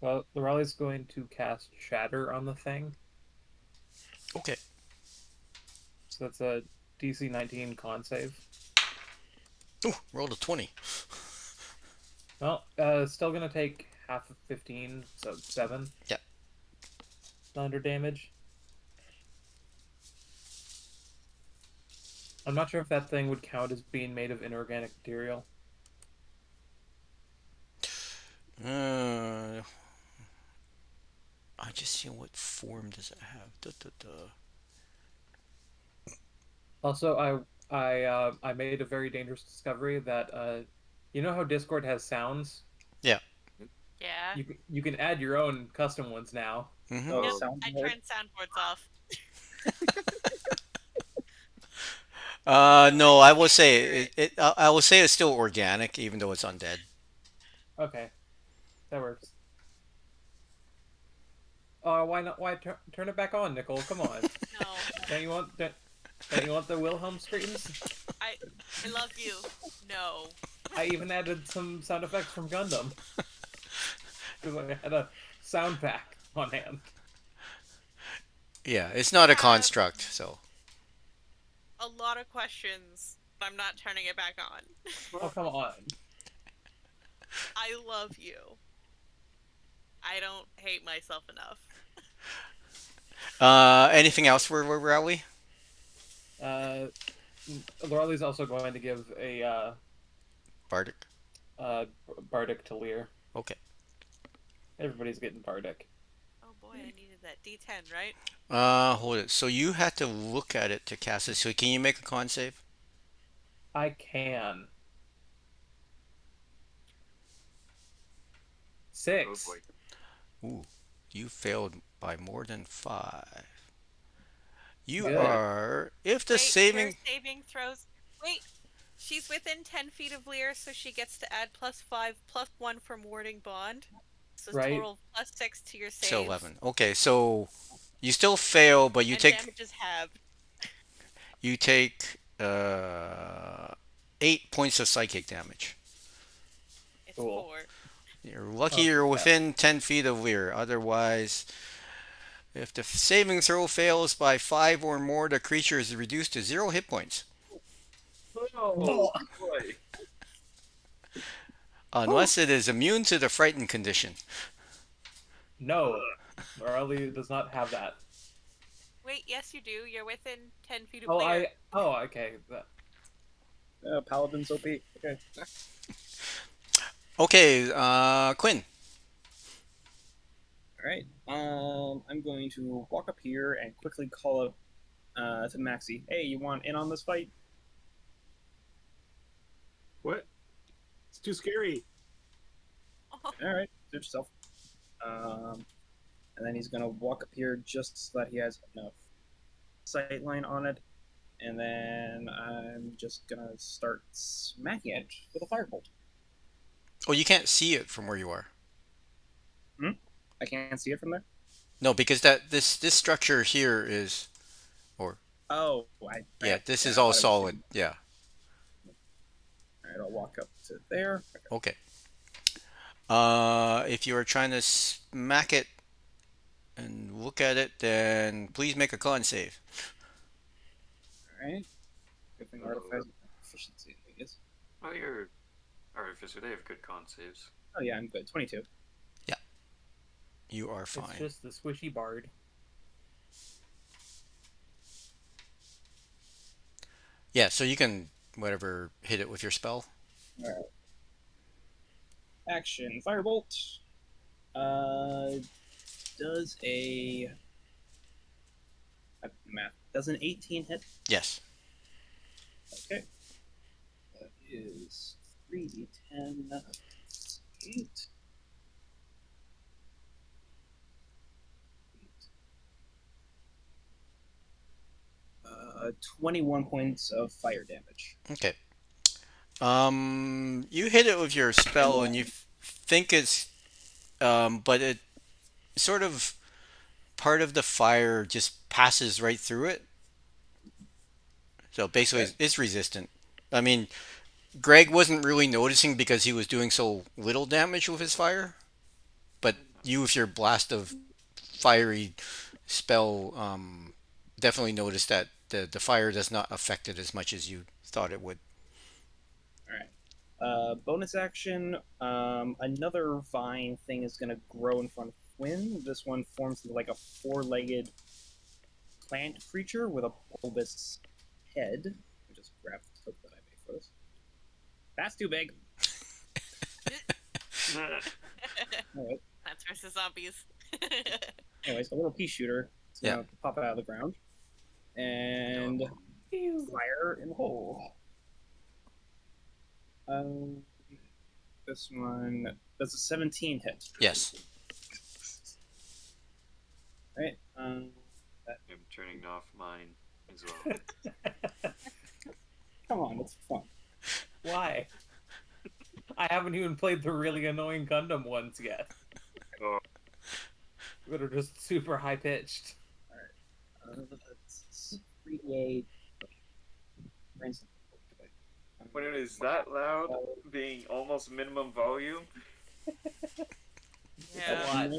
Well, Lorelei's going to cast Shatter on the thing. Okay. So that's a DC 19 con save. Ooh, rolled a 20. Well, still gonna take half of 15, so 7 Yeah. thunder damage. I'm not sure if that thing would count as being made of inorganic material. Uh, I just see what form does it have. Duh, duh, duh. Also, I made a very dangerous discovery that you know how Discord has sounds? Yeah. Yeah. You can add your own custom ones now. Mm-hmm. Oh, Yep, I soundboard. turned soundboards off. No, I will say I will say it's still organic, even though it's undead. Okay, that works. Why not? Why turn it back on, Nicole? Come on. No, Don't you want the Wilhelm screams? I love you. No. I even added some sound effects from Gundam because I had a sound pack on hand. Yeah, it's not a Have construct, so. a lot of questions. I'm not turning it back on. Oh, come on. I love you. I don't hate myself enough. Anything else for Rowley? Uh, Lorelei's also going to give a Bardic. Bardic to Lear. Okay. Everybody's getting Bardic. Oh boy, I needed that D10, right? Hold it. So you had to look at it to cast it. So can you make a con save? I can. Oh 6. boy. Ooh, you failed by more than 5. You Good. are, if the Wait, saving, her saving throws. Wait, she's within 10 feet of Lear, so she gets to add +5, +1 from warding bond. So Right. total +6 to your saves. so 11. Okay, so you still fail, but And damage is halved. you take 8 points of psychic damage. It's Cool. 4. You're lucky Oh, you're yeah. within 10 feet of Lear. Otherwise, if the saving throw fails by 5 or more, the creature is reduced to 0 hit points. Oh boy. Unless it is immune to the frightened condition. No, Lorelei does not have that. Wait, yes you do. You're within 10 feet of Oh, Lear. okay. Paladin's OP. Okay. Okay, Quinn. All right. I'm going to walk up here and quickly call up to Maxie. Hey, you want in on this fight? What? It's too scary. Oh, All right, suit yourself. And then he's gonna walk up here just so that he has enough sight line on it, and then I'm just gonna start smacking it with a firebolt. Oh, you can't see it from where you are. I can't see it from there. No, because this structure here is, or Oh, yeah, this I is all thought it was solid. hidden. Yeah. All right, I'll walk up to there. Okay. If you are trying to smack it and look at it, then please make a con save. All right. Good thing artificer efficiency is. Oh, you're artificer. They have good con saves. Oh yeah, I'm good. 22. You are It's fine. just the squishy bard. Yeah, so you can whatever hit it with your spell. All right. Action firebolt. Does a math? Does an 18 hit? Yes. Okay. That is 3d10. 8. 21 points of fire damage. Okay. You hit it with your spell, and you think it's, but it sort of part of the fire just passes right through it. So basically, Okay. it's resistant. I mean, Greg wasn't really noticing because he was doing so little damage with his fire, but you, with your blast of fiery spell, definitely noticed that the fire does not affect it as much as you thought it would. All right. Bonus action. Another vine thing is going to grow in front of Quinn. This one forms like a four-legged plant creature with a bulbous head. Let me just grab the token that I made for this. That's too big. All right. Plants vs Zombies. Anyways, a little pea shooter. It's Yeah. gonna pop out of the ground and fire in the hole. This one does a 17 hit. Yes. Right. I'm turning off mine as well. Come on, it's fun. Why? I haven't even played the really annoying Gundam ones yet. Oh. That are just super high pitched. It's 3d8. When it is that loud, being almost minimum volume. Yeah. lot.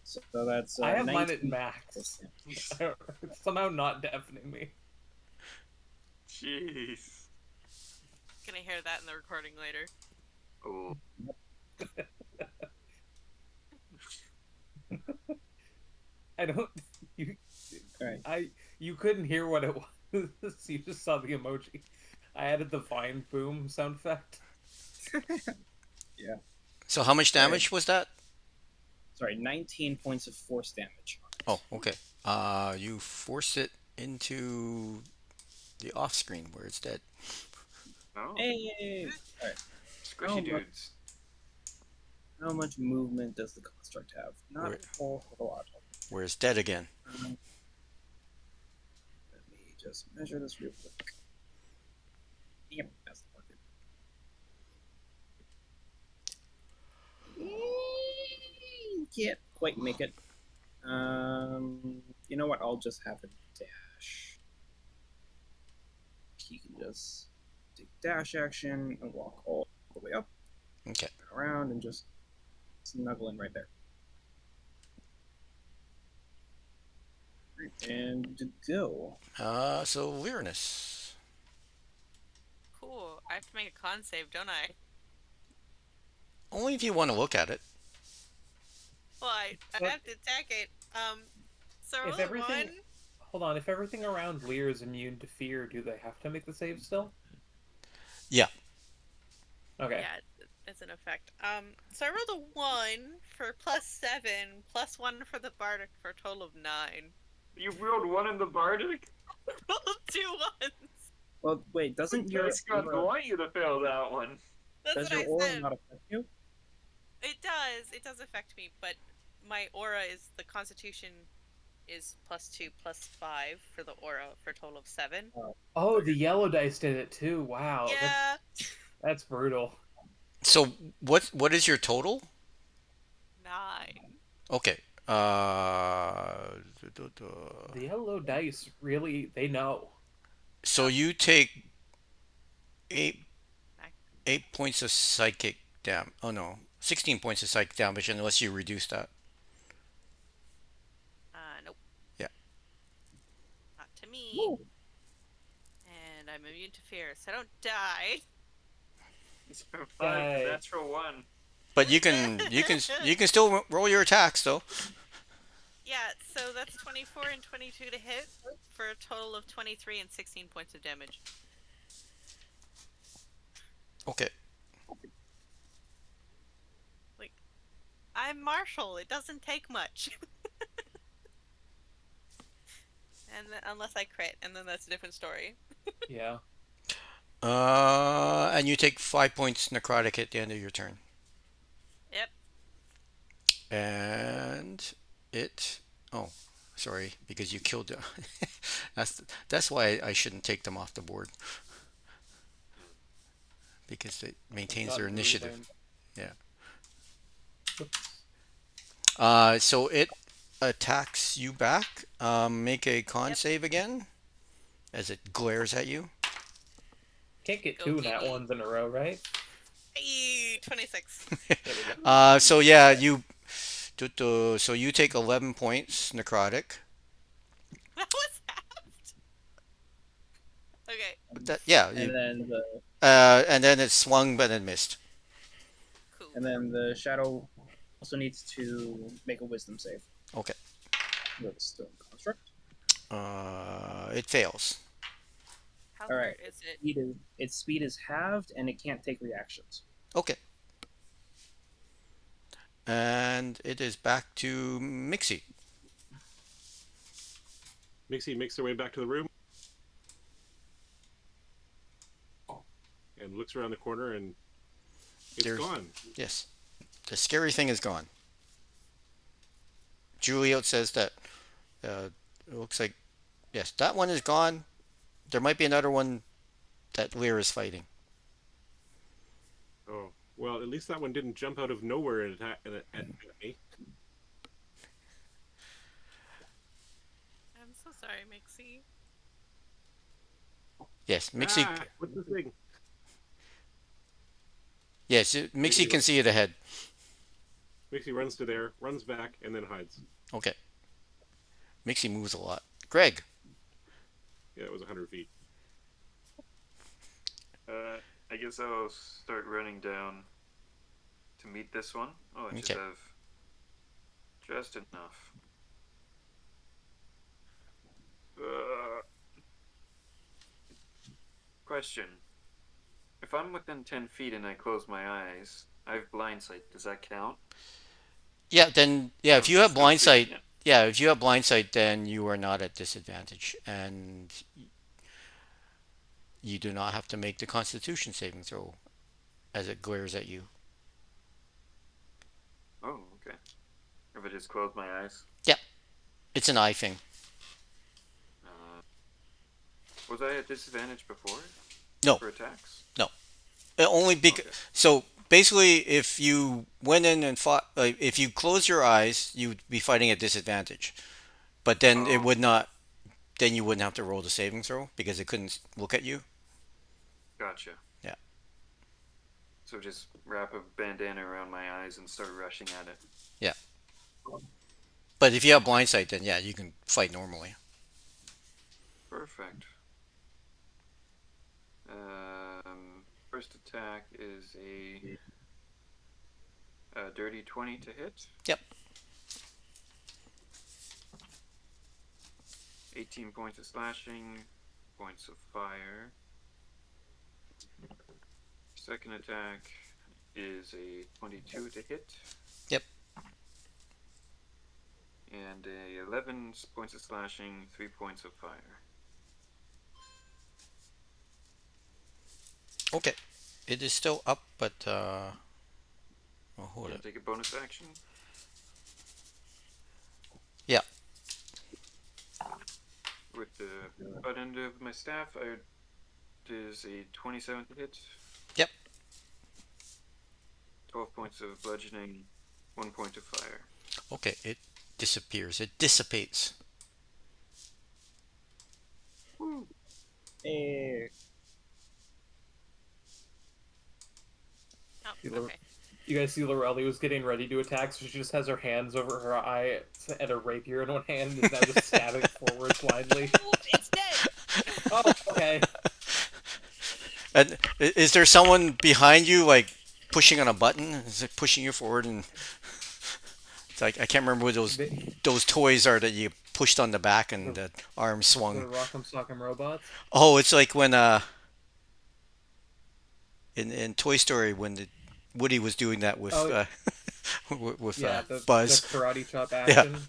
So that's. I have mine 19 at max. It's somehow not deafening me. Jeez. Gonna hear that in the recording later. Oh. I don't. You. Alright. You couldn't hear what it was. You just saw the emoji. I added the vine boom sound effect. So how much damage was that? Sorry, 19 points of force damage. Oh, okay. You force it into the off screen where it's dead. Oh. Hey! Alright. Squishy Oh, look. dudes. How much movement does the construct have? Not Where- a whole lot. Where it's dead again. Let me just measure this real quick. Yep, that's the market. Can't quite make it. You know what? I'll just have a dash. He can just take dash action and walk all the way up, Okay. around, and just snuggle in right there. And go. So Lyranus. Cool. I have to make a con save, don't I? Only if you want to look at it. Well, I But- have to attack it. So If roll a everything- 1. Hold on. If everything around Lear is immune to fear, do they have to make the save still? Yeah. Okay. Yeah, it's an effect. So I rolled a 1 for +7, +1 for the Bardic for a total of 9. You rolled one in the Bardic? Rolled 2 ones. Well, wait, doesn't your Dice God aura, want you to fail that one. That's does what your I aura said. not affect you? It does. It does affect me, but my aura is the Constitution is +2 +5 for the aura for a total of 7. Oh, the yellow dice did it too. Wow. Yeah. That's brutal. So what is your total? 9. Okay. The yellow dice really, they know. So you take eight points of psychic damage. Oh no, 16 points of psychic damage unless you reduce that. Nope. Yeah. Not to me. Woo. And I'm immune to fear, so I don't die. It's been 5 Yay. natural 1. But you can still roll your attacks though. Yeah, so that's 24 and 22 to hit for a total of 23 and 16 points of damage. Okay. I'm Marshall. It doesn't take much. And unless I crit, and then that's a different story. Yeah. And you take 5 points necrotic at the end of your turn. Yep. And it. Oh, sorry, because you killed the. That's why I shouldn't take them off the board because it maintains their Not initiative. moving. Yeah. Oops. So it attacks you back. Make a con Yep. save again as it glares at you. Can't get Go two nat kitty. ones in a row, right? Hey, 26. There we go. So yeah, so you take 11 points necrotic. That was halved. Okay, But yeah, And then the and then it swung but it missed. cool. and then the shadow also needs to make a wisdom save Okay. with stone construct. It fails. How All right. hard is it? Its speed is halved, and it can't take reactions. Okay. And it is back to Mixie. Mixie makes their way back to the room and looks around the corner, and it's There's- gone. Yes. The scary thing is gone. Juliet says that it looks like, yes, that one is gone. There might be another one that Lear is fighting. Oh, well, at least that one didn't jump out of nowhere and attack at me. I'm so sorry, Mixie. Yes, Mixie. Ah, what's the thing? Yes, Mixie can see it ahead. Mixie runs to there, runs back, and then hides. Okay. Mixie moves a lot. Greg. Yeah, it was 100 feet. I guess I'll start running down to meet this one. Oh, I should Okay. have just enough. Question. If I'm within 10 feet and I close my eyes, I have blind sight. Does that count? Yeah, then yeah, if you have Still blind seeing sight, it. yeah, if you have blind sight, then you are not at disadvantage, and you do not have to make the Constitution saving throw as it glares at you. Oh, okay. If I just close my eyes. It's an eye thing. Was I at disadvantage before? No. For attacks? Only because Okay. so basically, if you went in and fought, like, if you close your eyes, you'd be fighting at disadvantage. But then it Oh. would not. Then you wouldn't have to roll the saving throw because it couldn't look at you. Gotcha. Yeah. So just wrap a bandana around my eyes and start rushing at it. But if you have blind sight, then yeah, you can fight normally. Perfect. First attack is a dirty 20 to hit. Yep. 18 points of slashing, points of fire. Second attack is a 22 to hit. Yep. And a 11 points of slashing, 3 points of fire. Okay. It is still up, but oh, hold Can I it. take a bonus action? Yeah. With the butt end of my staff, is a 27 to hit. Yep. 12 points of bludgeoning, 1 point of fire. Okay, it disappears. It dissipates. Eh, Oh, You look- okay. You guys see Lorelli was getting ready to attack, so she just has her hands over her eye and a rapier in one hand, and now just stabbing forward blindly. Oh, it's dead. Oh, okay. And is there someone behind you, like pushing on a button? Is it pushing you forward? And it's like I can't remember what those toys are that you pushed on the back and the arm The swung. Rock'em Sock'em Robots. Oh, it's like when in Toy Story when Woody was doing that with Oh, with Yeah, the Buzz. karate chop action.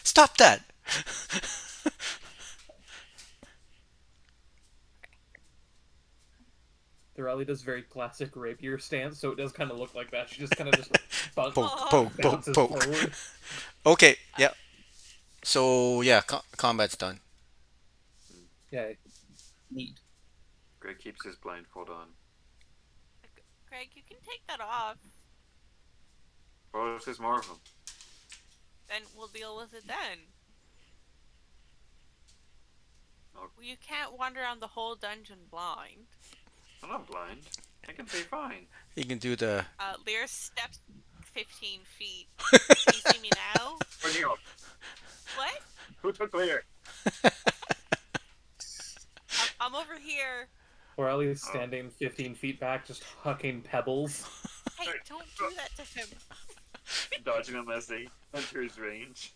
Stop that! Lorelli does very classic rapier stance, so it does kind of look like that. She just kind of just Poke, Aw. poke, poke, bounces poke. forward. Okay, yeah. So yeah, combat's done. Yeah, Neat. Greg keeps his blindfold on. Greg, you can take that off. What if there's more of them? Then we'll deal with it then. Oh. Well, you can't wander around the whole dungeon blind. I'm not blind. I can say fine. You can do the. Lear steps 15 feet. Can you see me now? Where'd you go? What? Who took Lear? I'm over here. Lorelli is standing 15 feet back, just hucking pebbles. Hey, don't do that to him. Dodging unless they enter his range.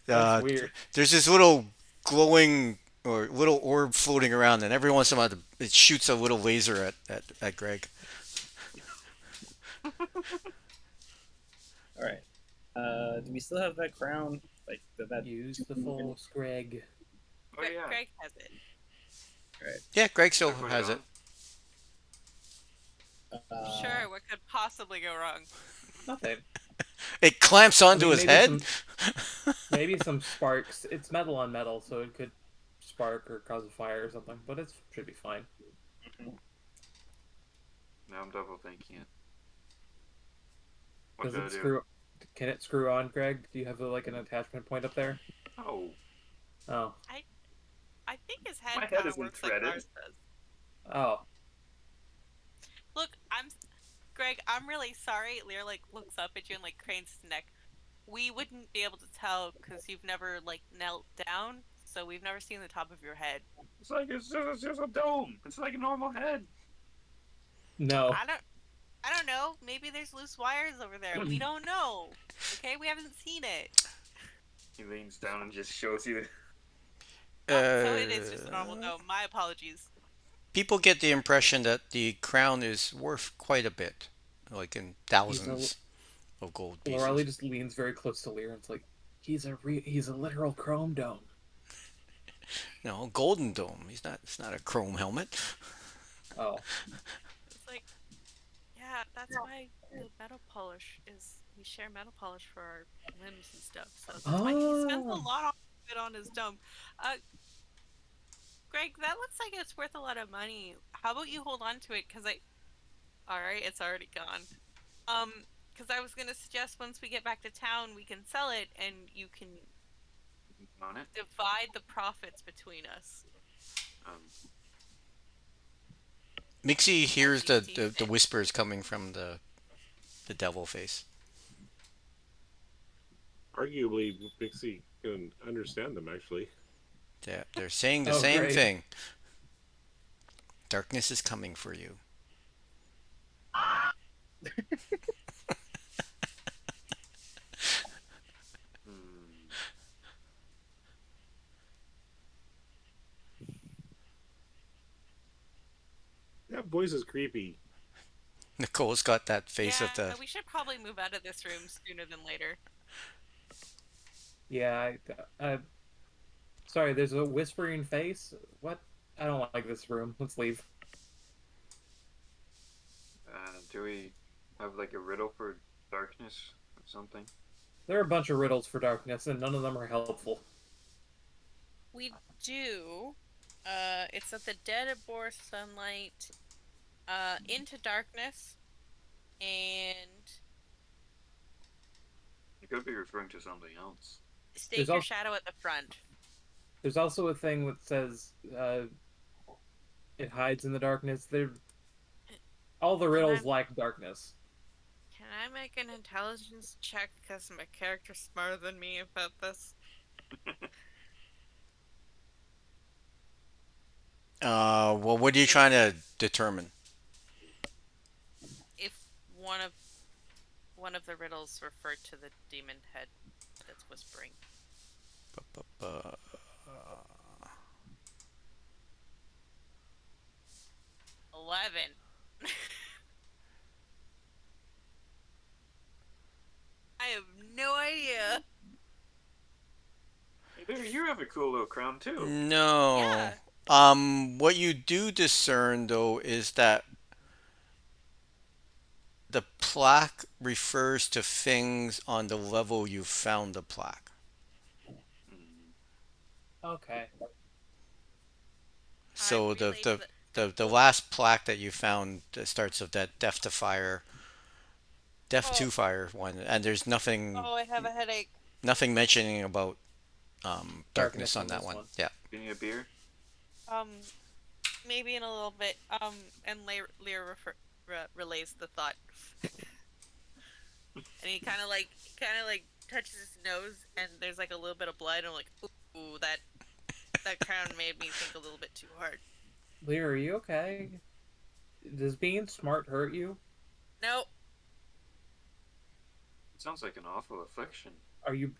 That's weird. There's this little glowing or little orb floating around, and every once in a while it shoots a little laser at Greg. All right. Do we still have that crown? Like that? Use the force, Greg. Oh yeah. Greg has it. Yeah, Greg still Put has it. on. Sure, what could possibly go wrong? Nothing. It clamps onto his maybe head. Maybe some sparks. It's metal on metal, so it could spark or cause a fire or something, but it should be fine. Now I'm double thinking it. What Does did I it do? screw? Can it screw on, Greg? Do you have like an attachment point up there? Oh, Oh, I think his head My head kind of isn't works like threaded. ours does. oh. Look, Greg, I'm really sorry. Lear like looks up at you and like cranes his neck. We wouldn't be able to tell because you've never like knelt down, so we've never seen the top of your head. it's just a dome. It's like a normal head. No. I don't know. Maybe there's loose wires over there. We don't know. Okay, we haven't seen it. He leans down and just shows you. So it is just a normal dome. My apologies. People get the impression that the crown is worth quite a bit, like in thousands of gold Lorelli pieces. just leans very close to Lear and it's like, he's a literal chrome dome. No, golden dome. It's not a chrome helmet. Oh. It's like, yeah, that's why the metal polish is. We share metal polish for our limbs and stuff. So that's why he spends a Oh. lot of it on his dome. Greg, that looks like it's worth a lot of money. How about you hold on to it? Alright, it's already gone. Because I was gonna suggest once we get back to town, we can sell it and you can On it. divide the profits between us. Um, Mixie hears As you see the fit. whispers coming from the devil face. Arguably, Pixie can understand them, actually. Yeah, they're saying the Oh, same great. thing. Darkness is coming for you. hmm. That voice is creepy. Nicole's got that face Yeah, of the. we should probably move out of this room sooner than later. Yeah, sorry, there's a whispering face. What? I don't like this room. Let's leave. Do we have like a riddle for darkness or something? There are a bunch of riddles for darkness, and none of them are helpful. We do. It's at the dead of bore sunlight, into darkness, and You could be referring to something else. stake There's your also- shadow at the front. There's also a thing that says it hides in the darkness. All the riddles lack darkness. Can I make an intelligence check because my character's smarter than me about this? Well, what are you trying to determine? If one of the riddles referred to the demon head that's whispering. Uh, 11. I have no idea. Hey, there, you have a cool little crown too. No. Yeah. What you do discern though is that the plaque refers to things on the level you found the plaque. Mm, Okay. I So relate the. the last plaque that you found that starts with that death to fire, death Oh, to fire one, and there's nothing oh, I have a headache. nothing mentioning about darkness Darkness on on that this one. one. Yeah. you need a beer? Um, maybe in a little bit. And Lear relays the thought, and he kind of like touches his nose, and there's like a little bit of blood. And I'm like, ooh, that crown made me think a little bit too hard. Lear, are you okay? Does being smart hurt you? Nope. It sounds like an awful affliction. Are you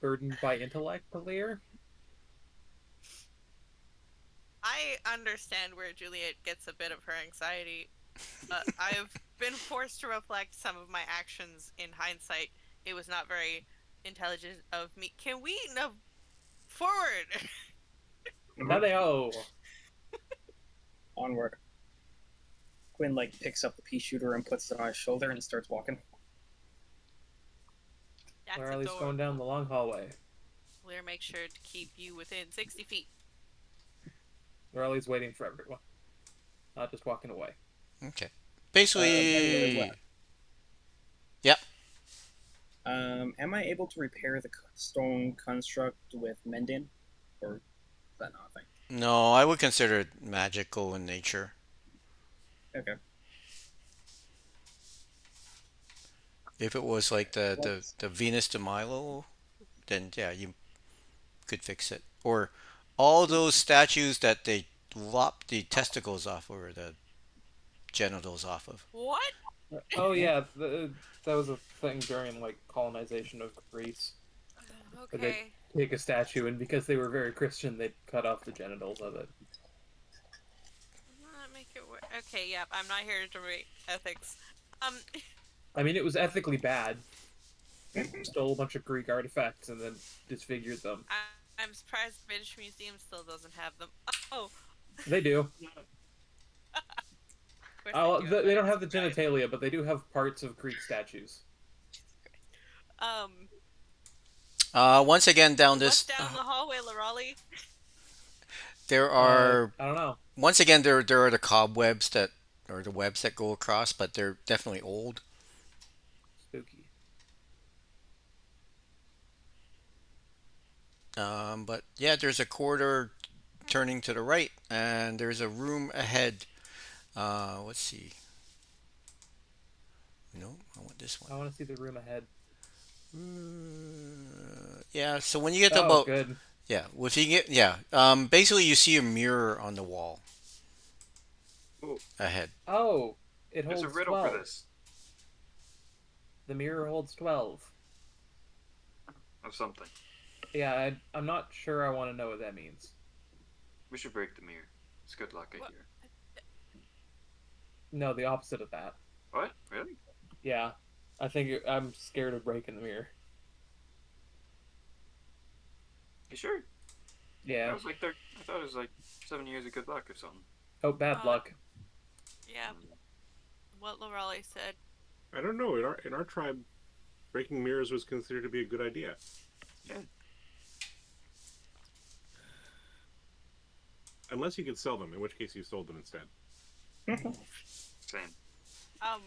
burdened by intellect, Lear? I understand where Juliet gets a bit of her anxiety. I've been forced to reflect some of my actions in hindsight. It was not very intelligent of me. Can we no forward? Nadeo. Onward. Quinn like picks up the pea shooter and puts it on his shoulder and starts walking. That's Riley's adorable. going down the long hallway. Lear, make sure to keep you within 60 feet. Riley's waiting for everyone, not just walking away. Okay. Anyways, Basically, yep. Am I able to repair the stone construct with mending, or is that not a thing? No, I would consider it magical in nature. Okay. If it was like Let's the Venus de Milo, then yeah, you could fix it. Or all those statues that they lop the testicles off or the genitals off of. What? Oh yeah, that was a thing during like colonization of Greece. Where they'd Okay. take a statue, and because they were very Christian, they'd cut off the genitals of it. Make it work. Okay, yep. I'm not here to rate ethics. Um, I mean, it was ethically bad. They stole a bunch of Greek artifacts and then disfigured them. I'm surprised the British Museum still doesn't have them. Oh, They do. of course Oh, do. they don't I'm have the surprised. genitalia, but they do have parts of Greek statues. Um, Once again, down what's this, down the hallway, Larali? there are I don't know. once again there are the cobwebs that or the webs that go across, but they're definitely old. Spooky. But yeah, there's a corridor turning to the right, and there's a room ahead. Let's see. No, I want this one. I want to see the room ahead. Yeah, so when you get to Oh, about good. yeah, if you get yeah, basically you see a mirror on the wall Oh, ahead. Oh, it there's holds a riddle 12. for this. The mirror holds 12. Of something. Yeah, I'm not sure I want to know what that means. We should break the mirror. It's good luck, I What? hear. No, the opposite of that. What? Really? Yeah, I'm scared of breaking the mirror. You sure? Yeah. I thought it was like 7 years of good luck or something. Oh, bad luck. Yeah, what Larali said. I don't know. In our tribe, breaking mirrors was considered to be a good idea. Yeah. Unless you could sell them, in which case you sold them instead. Same. Um,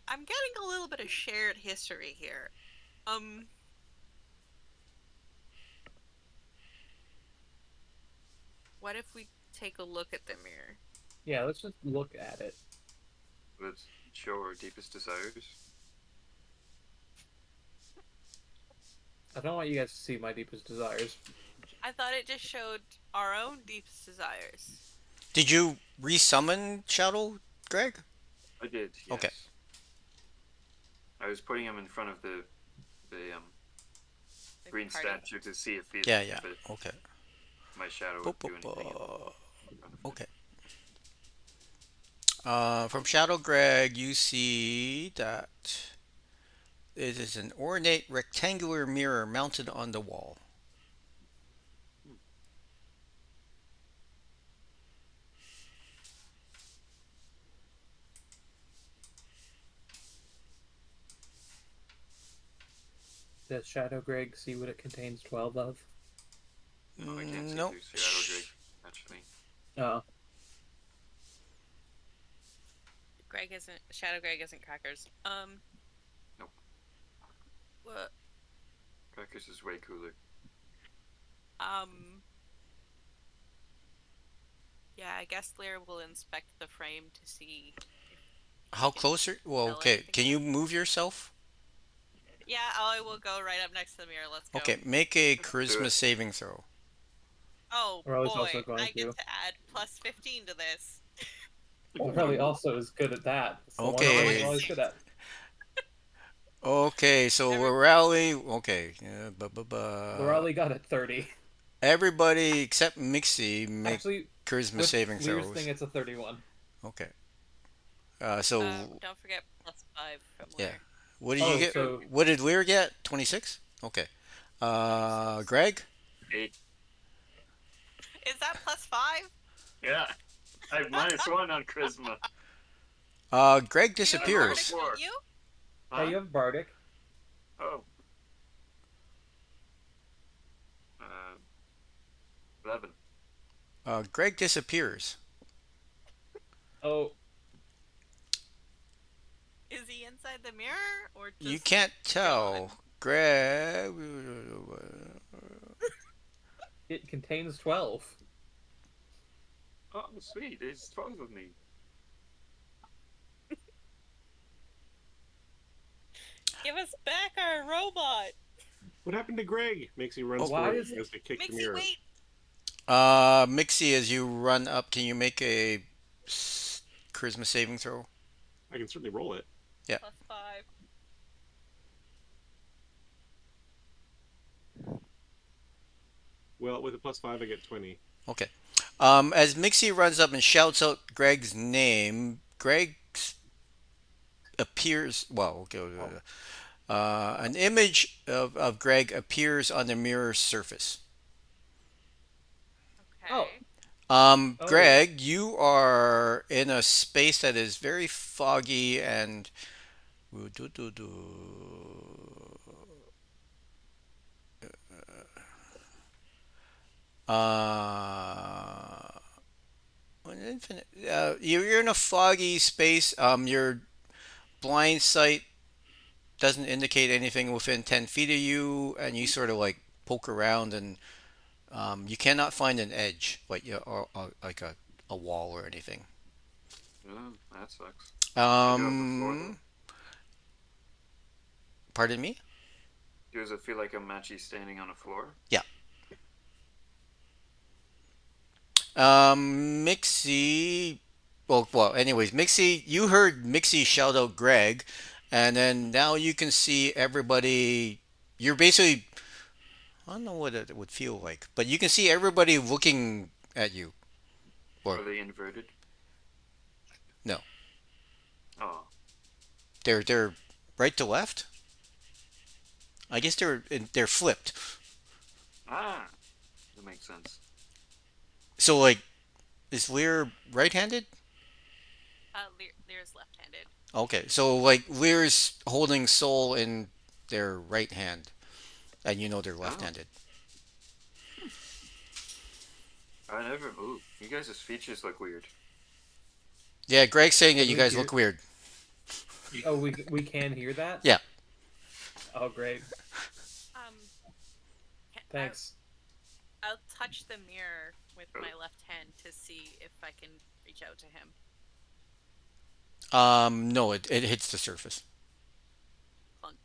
I'm getting a little bit of shared history here. What if we take a look at the mirror? Yeah, let's just look at it. Let's show our deepest desires. I don't want you guys to see my deepest desires. I thought it just showed our own deepest desires. Did you resummon Shadow, Greg? I did, yes. Okay. I was putting him in front of the The green party. statue to see if Yeah, yeah. if Okay. my shadow would do anything. in front of it. Okay. From Shadow Greg, you see that it is an ornate rectangular mirror mounted on the wall. Does Shadow Greg see what it contains 12 of? Oh, I can't see Nope. through Shadow Drake, actually. Oh. Shadow Greg isn't crackers. Nope. What? Crackers is way cooler. Yeah, I guess Lear will inspect the frame to see if How can close are? Well, tell okay. anything. Can you move yourself? Yeah, I will go right up next to the mirror. Let's go. Okay, make a Do charisma it. saving throw. Oh Riley's boy, also going I get to. to add plus 15 to this. Well, Riley also is good at that. It's the one thing Okay. Riley's good at. Okay, so Every- Rally. Okay. Yeah, Riley got it 30. everybody except Mixie make Actually, charisma with saving Lear's throws. thing, it's a 31. Okay. So Don't forget plus 5 from yeah. Lear. What did Oh, you get? so What did Lear get? 26? Okay. 26. Greg? 8. Is that plus 5? Yeah. I have -1 on charisma. Greg You have disappears. Bardic, don't you? hey, you have Bardic. Oh. 11. Greg disappears. Oh, Is he inside the mirror or just You can't tell. gone? Greg. it contains 12. Oh, sweet. There's 12 of me. Give us back our robot. What happened to Greg? Makes he runs Oh, why forward is and has to kick the Mixie, mirror. wait. Mixie, as you run up, can you make a charisma saving throw? I can certainly roll it. Yeah. Plus 5. Well, with a +5, I get 20. Okay. As Mixie runs up and shouts out Greg's name, Greg appears. Well, okay. An image of Greg appears on the mirror surface. Okay. Oh. Greg, you are in a space that is very foggy and. Uh, Infinite. You're in a foggy space. Your blind sight doesn't indicate anything within 10 feet of you, and you sort of like poke around, and you cannot find an edge, like like a wall or anything. Oh, that sucks. Um, Pardon me? Does it feel like I'm actually standing on a floor? Mixie. Anyways, Mixie, you heard Mixie shout out Greg, and then now you can see everybody. You're basically, I don't know what it would feel like, but you can see everybody looking at you. Or Are they inverted? no, Oh. they're right to left. I guess they're flipped. Ah. That makes sense. So like, is Lear right-handed? Lear's left-handed. Okay, so like Lear's holding Soul in their right hand, and you know they're left-handed. I never. Ooh, you guys' features look weird. Yeah, Greg's saying that Can you we guys hear- look weird. Oh, we can hear that? Yeah. Oh, great. Um, Thanks. I'll touch the mirror with my left hand to see if I can reach out to him. No, it hits the surface. Clunk.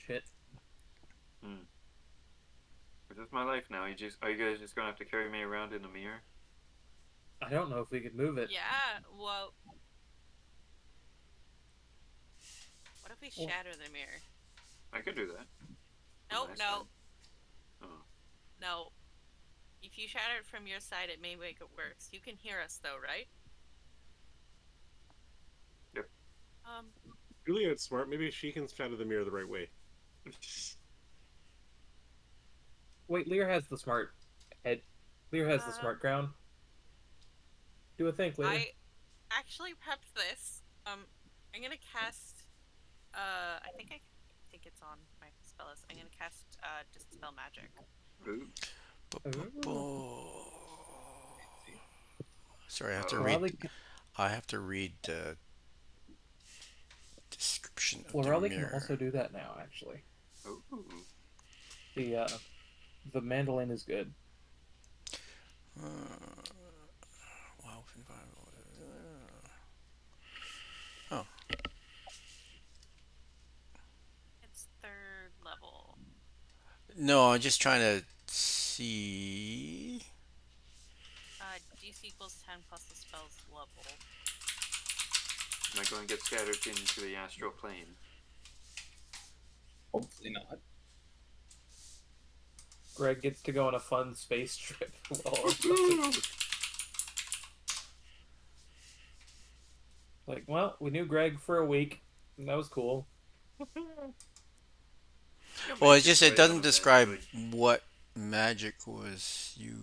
Shit. This is my life now. Are you guys just gonna have to carry me around in a mirror? I don't know if we could move it. Yeah, well... What if we Well- shatter the mirror? I could do that. Nope, Nice no, one. Oh. no. If you shatter it from your side, it may make it worse. You can hear us, though, right? Yep. Juliet's smart. Maybe she can shatter the mirror the right way. Wait, Lear has the smart head. Lear has the Uh, smart ground. Do a think, Lear. I actually prepped this. I'm gonna cast. I think it's on my spell list. I'm gonna cast dispel magic. Ooh. Ooh. Sorry, I have to Oh. read. Lorelli can, I have to read the description of the Lorelli can mirror. also do that now. Actually, Ooh. the mandolin is good. Wow. Oh, It's third level. no, I'm just trying to see. DC equals 10 plus the spell's level. Am I going to get scattered into the astral plane? Hopefully not. Greg gets to go on a fun space trip. Like, well, we knew Greg for a week, and that was cool. Well, it's just it Right doesn't out describe eventually. what magic was you.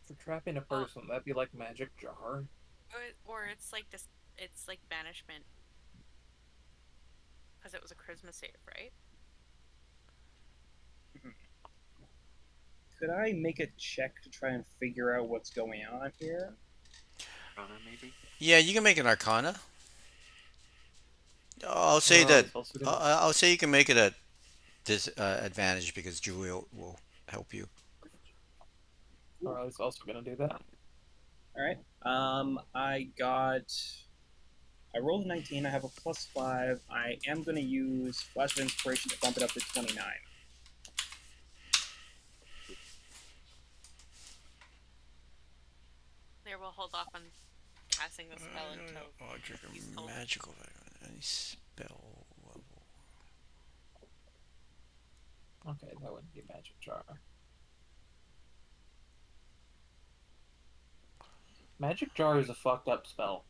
For trapping a person, that'd be like magic jar. Or it's like this. It's like banishment. Because it was a charisma save, right? Could I make a check to try and figure out what's going on here? Arcana, maybe? Yeah, you can make an Arcana. I'll say that. It's also gonna, I'll say you can make it a disadvantage because Julia will help you. It's also gonna do that. All right. I rolled a 19. I have a +5. I am going to use Flash of Inspiration to bump it up to 29. There, we'll hold off on casting the spell until. Oh, trigger he's told. magical any spell level. Okay, that wouldn't be magic jar. Magic jar is a fucked up spell.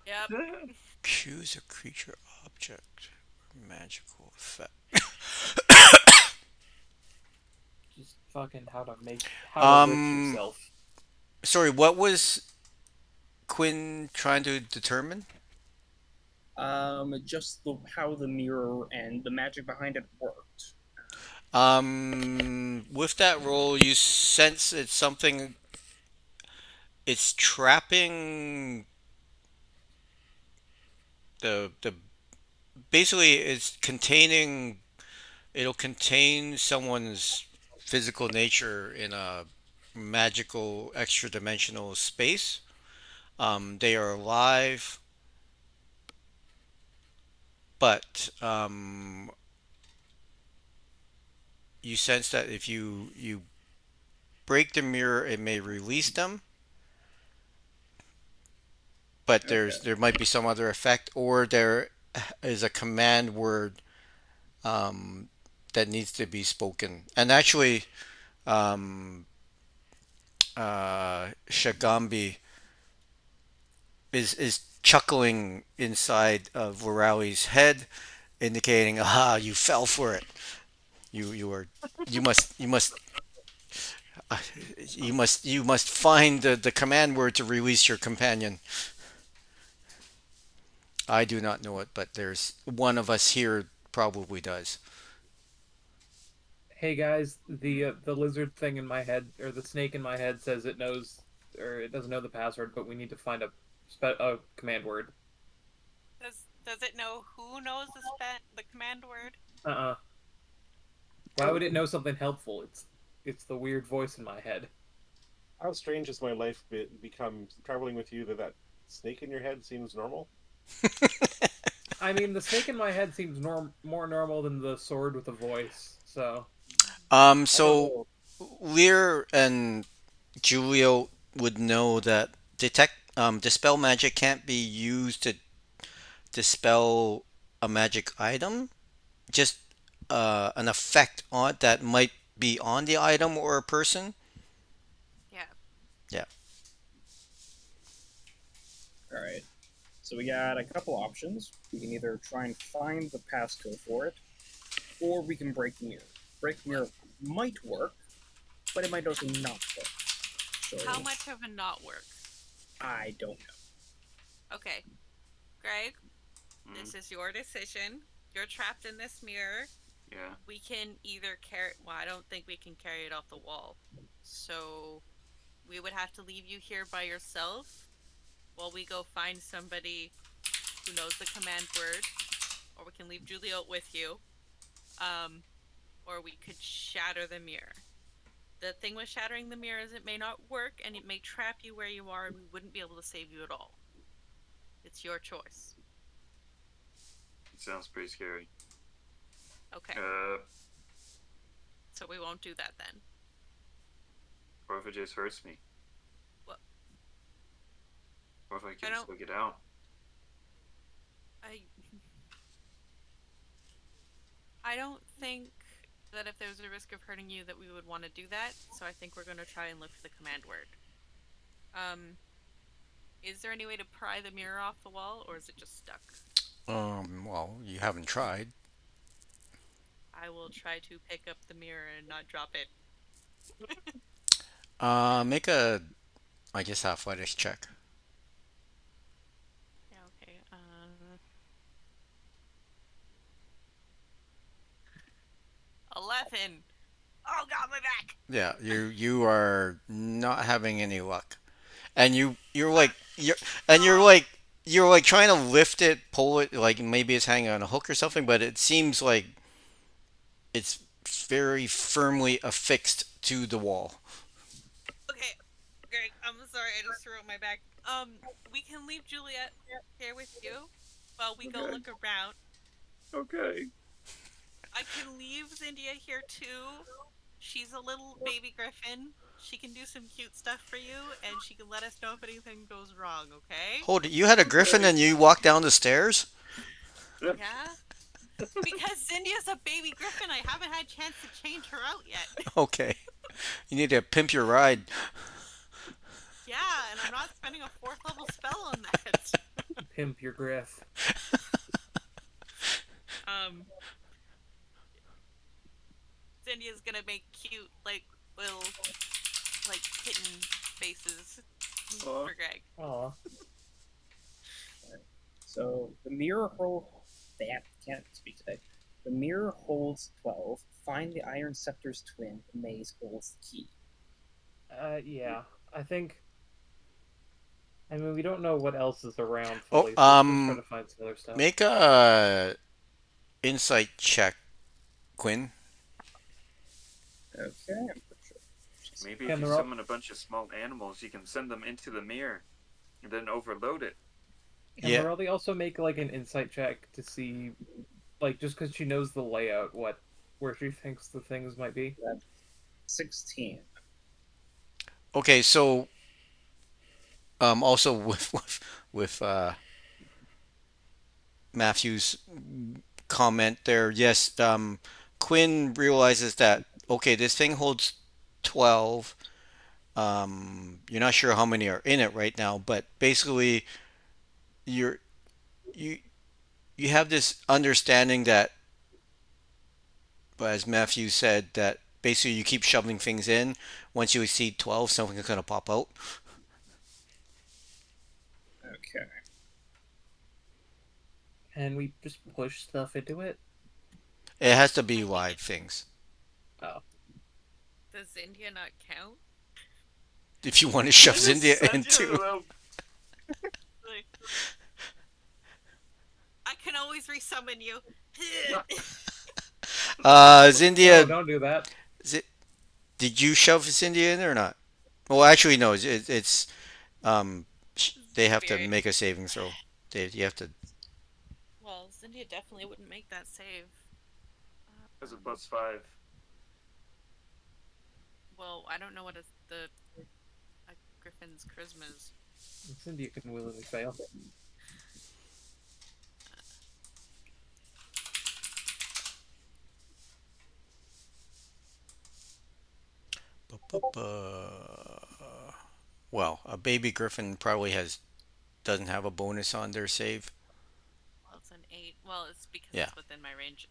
Yep. Choose a creature, object, or magical effect. Just fucking how to lich yourself. Sorry, what was Quinn trying to determine? Just how the mirror and the magic behind it worked. With that roll, you sense it's something. It's trapping the basically it's containing. It'll contain someone's physical nature in a magical extra dimensional space. They are alive, but you sense that if you break the mirror, it may release them. But there might be some other effect, or there is a command word that needs to be spoken. And actually, Shagambi is chuckling inside of Lorali's head, indicating, "Ah, you fell for it. You are you must uh, you must find the command word to release your companion." I do not know it, but there's one of us here probably does. Hey guys, the lizard thing in my head, or the snake in my head, says it knows, or it doesn't know the password, but we need to find a command word. Does it know who knows the command word? Why would it know something helpful? It's the weird voice in my head. How strange has my life become traveling with you that snake in your head seems normal? I mean, the snake in my head seems more normal than the sword with a voice. So So Lear and Julio would know that dispel magic can't be used to dispel a magic item. Just an effect on that might be on the item or a person. Yeah. Yeah. All right. So we got a couple options. We can either try and find the passcode for it, or we can break the mirror. Break the mirror might work, but it might also not work. So How much of a not work? I don't know. Okay, Greg, Mm, this is your decision. You're trapped in this mirror. yeah. We can either carry. Well, I don't think we can carry it off the wall. So we would have to leave you here by yourself while we go find somebody who knows the command word, or we can leave Juliet with you. Or we could shatter the mirror. The thing with shattering the mirror is it may not work and it may trap you where you are and we wouldn't be able to save you at all. It's your choice. It sounds pretty scary. Okay, so we won't do that then. Or if it just hurts me. What? Or if I can don't- still get out. I don't think that if there's a risk of hurting you that we would want to do that, so I think we're going to try and look for the command word. Is there any way to pry the mirror off the wall, or is it just stuck? Well, you haven't tried. I will try to pick up the mirror and not drop it. Make a, I guess, athletics check. Yeah, okay. 11. Oh god, my back! Yeah, you are not having any luck, and you're like you're like trying to lift it, pull it, like maybe it's hanging on a hook or something, but it seems like it's very firmly affixed to the wall. Okay, Greg, I'm sorry, I just threw out my back. We can leave Juliet here with you while we go Okay. look around. Okay. I can leave Zindia here too. She's a little baby griffin. She can do some cute stuff for you, and she can let us know if anything goes wrong, okay? Hold it, you had a griffin and you walked down the stairs? Yeah? Because Zindia's a baby griffin, I haven't had a chance to change her out yet. Okay. You need to pimp your ride. Yeah, and I'm not spending a 4th level spell on that. Pimp your griff. Zindia's gonna make cute, like, little, like, kitten faces Aw. for Greg. Aw. So the mirror hold. Damn, can't speak today. The mirror holds 12. Find the Iron Scepter's twin. The maze holds the key. Yeah. I think. I mean, we don't know what else is around. Oh, Fully, so let's try to find some other stuff. Make a insight check, Quinn. Okay, I'm pretty sure. Maybe Can if you they're all- summon a bunch of small animals, you can send them into the mirror and then overload it. Can Yeah. Morelli also make like an insight check to see, like, just because she knows the layout, where she thinks the things might be? 16. Okay, so also with Matthew's comment there, yes, Quinn realizes that okay, this thing holds 12. You're not sure how many are in it right now, but basically you're you you have this understanding that, as Matthew said, that basically you keep shoving things in. Once you exceed 12, something is going to pop out. Okay. And we just push stuff into it? It has to be live things. Oh. Does Zindia not count? If you want to shove I just India sent you a into. little- Like, I can always resummon you. No, Zindia, don't do that. did you shove Zindia in or not? Well, actually, no. It's they have to Spirit. make a saving throw. You have to. Well, Zindia definitely wouldn't make that save. As a +5. Well, I don't know what a Griffin's charisma is. Cindy can willingly fail. Well, a baby griffin probably doesn't have a bonus on their save. Well, it's an 8. Well, it's because Yeah. it's within my range.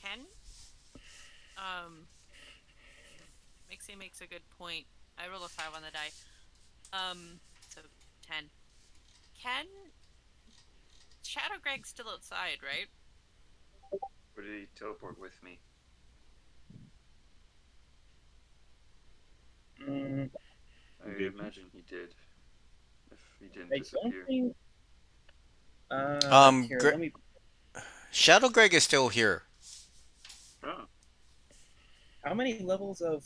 Ken? Makes Mixie makes a good point. I roll a 5 on the die. So 10. Can Shadow Greg's still outside, right? Or did he teleport with me? Mm, I Did he? imagine he did. If he didn't I don't disappear. think. Here, Gre let me. Shadow Greg is still here. Oh, How many levels of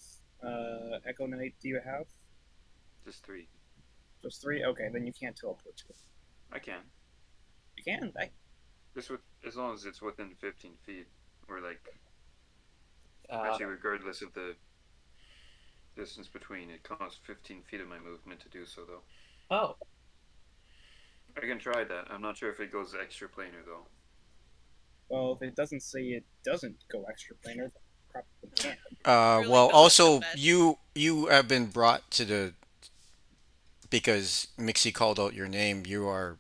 Echo Knight do you have? just 3. Just 3. Okay, then you can't teleport to it. I can. You can. Just with as long as it's within 15 feet, or like Uh, actually regardless of the distance between. It costs 15 feet of my movement to do so, though. oh, I can try that. I'm not sure if it goes extra planar though. Well, if it doesn't say it doesn't go extra planar, then it probably can. Really Well, don't also bet. you have been brought to the because Mixie called out your name. You are,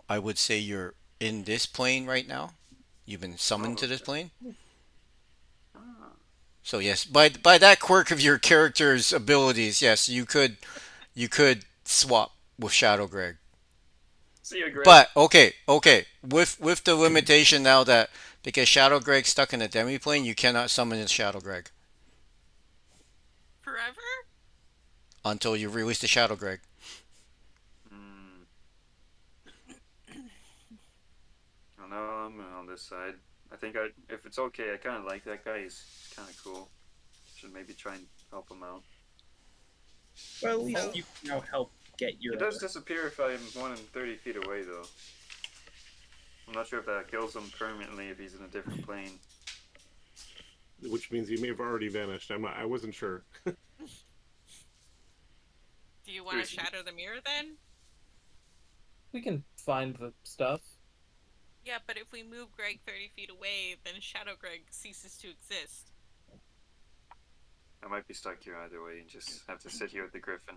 I would say, you're in this plane right now. You've been Oh, summoned to this okay. plane. Ah. So yes, by that quirk of your character's abilities, yes, you could swap with Shadow Greg. See ya, Greg. But okay, with the limitation now that because Shadow Greg's stuck in a demi plane, you cannot summon his Shadow Greg Forever? until you release the Shadow Greg. Hmm. Well, now I'm on this side. I think if it's okay, I kind of like that guy. He's kind of cool. Should maybe try and help him out. Well, at least So- you can now help get your. It does disappear if I'm more than 30 feet away, though. I'm not sure if that kills him permanently if he's in a different plane. Which means he may have already vanished. I wasn't sure. Do you want to There's- shatter the mirror then? we can find the stuff. Yeah, but if we move Greg 30 feet away, then Shadow Greg ceases to exist. I might be stuck here either way and just have to sit here with the griffin.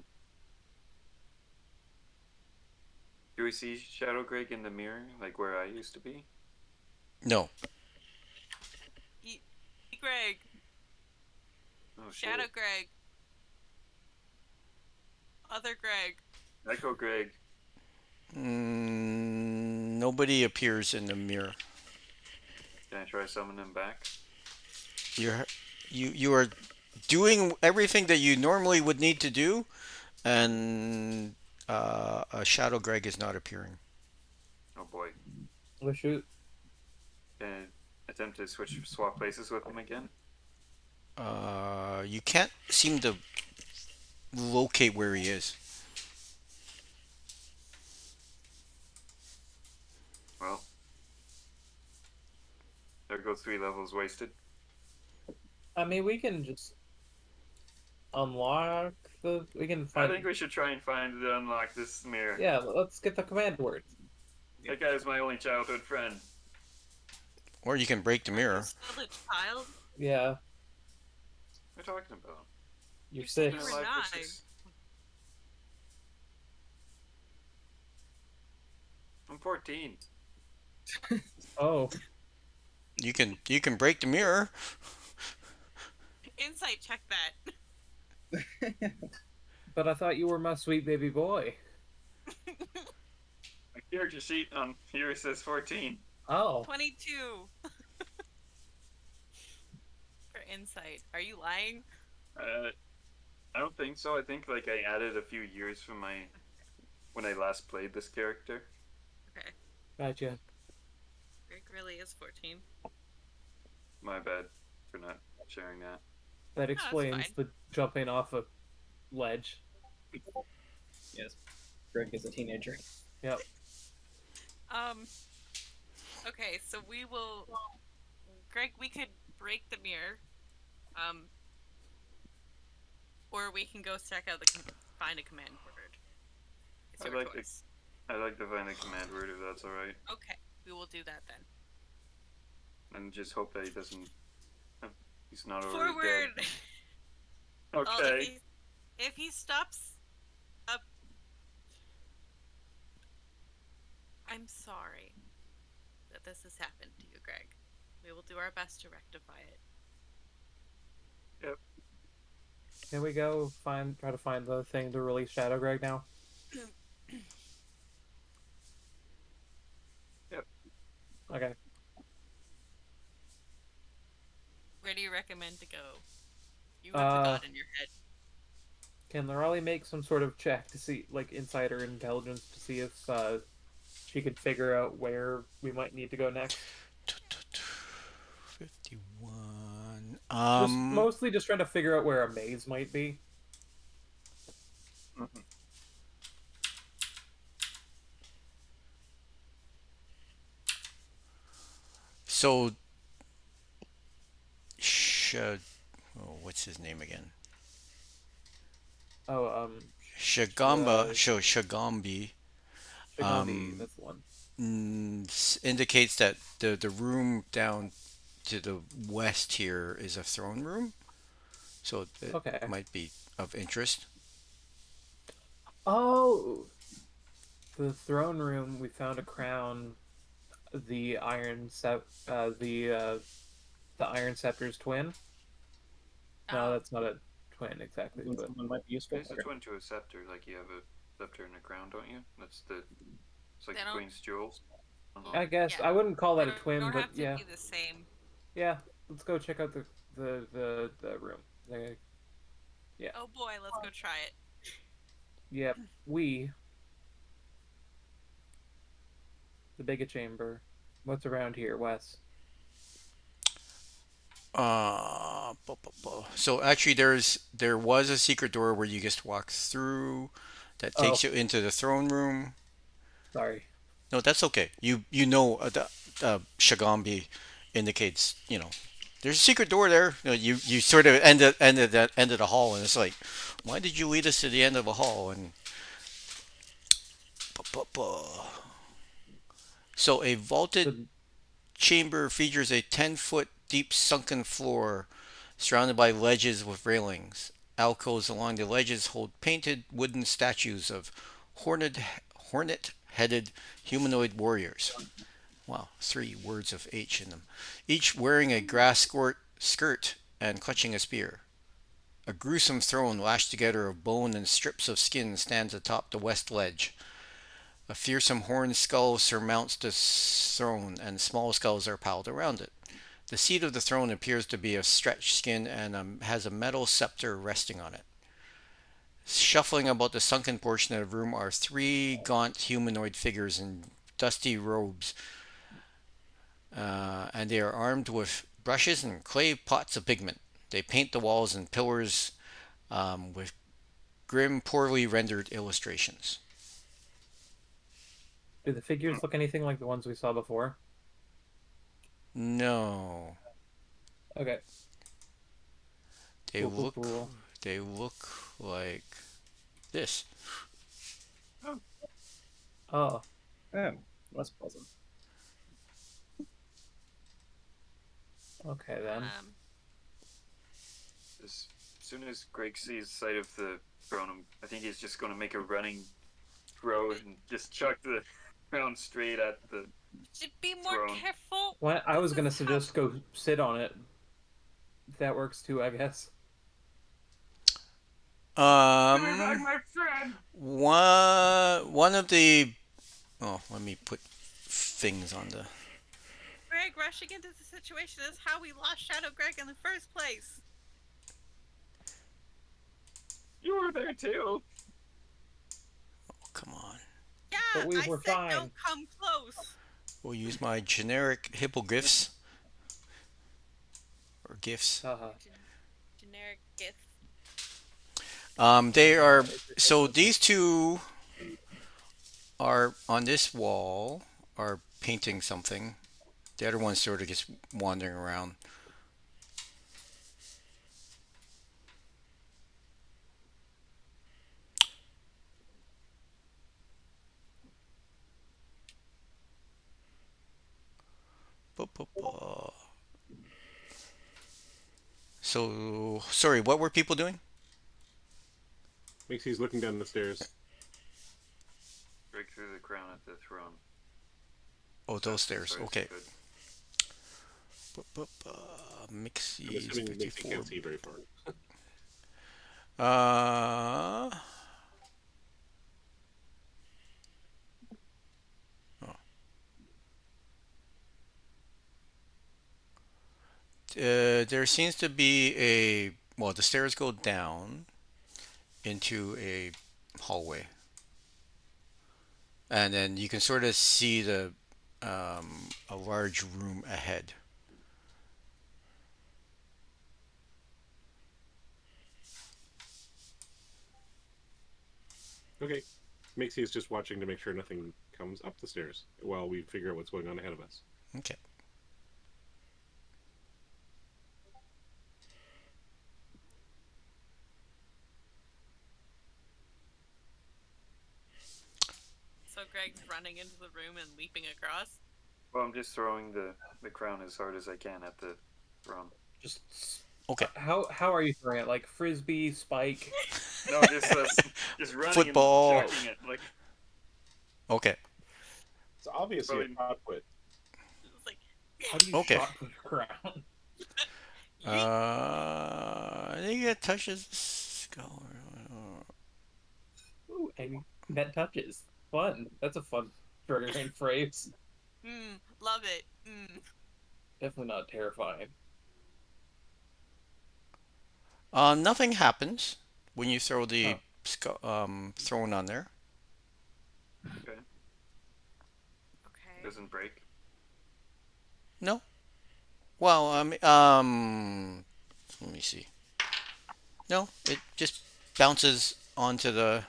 Do we see Shadow Greg in the mirror, like where I used to be? No, Greg, Oh, Shadow shit. Greg, other Greg. Echo Greg. nobody appears in the mirror. Can I try summoning him back? You are doing everything that you normally would need to do, and a Shadow Greg is not appearing. Oh boy. Oh shoot. Can I attempt to swap places with him again? You can't seem to locate where he is. Well, there go 3 levels wasted. I mean, we can just unlock the. We can I find. think we should try and unlock this mirror. Yeah, let's get the command word. That guy is my only childhood friend. Or you can break the mirror. Still a child? Yeah, What are you talking about? you're Been 6. were alive for 9. 6. I'm 14. Oh, You can break the mirror. Insight check that. but I thought you were my sweet baby boy. My character sheet on here says 14. Oh, 22. For insight. Are you lying? I don't think so. I think like I added a few years from when I last played this character. Okay. gotcha. Greg really is 14. My bad for not sharing that. That that's explains fine. the jumping off a ledge. Yes, Greg is a teenager. Yep. Okay, so we will. Greg, we could break the mirror. Or we can go check out find a command word. It's I'd your like to- choice. I'd like to find a command word if that's alright. Okay, we will do that then. And just hope that he doesn't. He's not already Forward. dead. Well, Okay. if he stops up, I'm sorry that this has happened to you, Greg. We will do our best to rectify it. Can we go try to find the thing to release Shadow Greg now? Yep. Okay. Where do you recommend to go? You have the god in your head. Can Lorelli make some sort of check to see, like, insider intelligence to see if she could figure out where we might need to go next? 51. Just mostly just trying to figure out where a maze might be. Mhm. So, what's his name again? Oh, Shagambi Shigambi, that's the one. indicates that the room down to the west here is a throne room, so it Okay. might be of interest. Oh, the throne room. We found a crown. The the Iron Scepter's twin. No, Oh. that's not a twin exactly, Think but someone might be useful. It's a twin to a scepter. Like you have a scepter and a crown, don't you? It's like They the don't- Queen's jewels. I guess Yeah. I wouldn't call that They a twin, don't but have to yeah, be the same. yeah. Let's go check out the room. Oh boy, let's go try it. Yep, the Biga Chamber. What's around here, Wes? So actually, there was a secret door where you just walk through that takes Oh. you into the throne room. Sorry. No, that's okay. You know the Shagambi indicates there's a secret door there. You sort of end of the hall, and it's like, why did you lead us to the end of a hall? And so a vaulted The, chamber features a 10-foot deep sunken floor surrounded by ledges with railings. Alcoves along the ledges hold painted wooden statues of hornet-headed humanoid warriors. Wow, 3 words of H in them. Each wearing a grass skirt and clutching a spear. A gruesome throne lashed together of bone and strips of skin stands atop the west ledge. A fearsome horned skull surmounts the throne, and small skulls are piled around it. The seat of the throne appears to be of stretched skin and has a metal scepter resting on it. Shuffling about the sunken portion of the room are 3 gaunt humanoid figures in dusty robes, and they are armed with brushes and clay pots of pigment. They paint the walls and pillars with grim, poorly rendered illustrations. do the figures look anything like the ones we saw before? No, Okay. they Cool, cool, look cool. they look like this. Oh, Oh, that's pleasant. okay then. As soon as Greg sees sight of the throne, I think he's just going to make a running throw and just chuck the crown straight at the. Should be more Throne. careful. Well, I was This gonna is how- suggest go sit on it. If that works too, I guess. My friend. One of the let me put things on the. Greg rushing into the situation is how we lost Shadow Greg in the first place. You were there too. Oh, come on. Yeah, But we I were said fine. don't come close. We'll use my generic hippogriffs or gifs. Haha. Generic gift. They are so these two are on this wall are painting something. The other one's sort of just wandering around. So sorry, what were people doing? Makes he's looking down the stairs. Greg threw the crown at the throne. Oh, those stairs. Sorry, Okay. good. I'm Mixie assuming Mixie 54. can't see very far. Uh, there seems to be a, well, the stairs go down into a hallway, and then you can sort of see the a large room ahead. Okay. Mixie is just watching to make sure nothing comes up the stairs while we figure out what's going on ahead of us. Okay. So Greg's running into the room and leaping across. Well, I'm just throwing the crown as hard as I can at the throne. Just Okay. how are you throwing it? Like frisbee, spike? No, just running Football. and chucking it like. Okay. It's obviously Probably- a shot put. It's like, How do you Okay. shot from the ground? I think it touches the skull. Ooh, and that touches. Fun. That's a fun triggering phrase. love it. Definitely not terrifying. Nothing happens when you throw the Oh. throne on there. Okay. Okay. Doesn't break. No. Well, let me see. No, it just bounces onto the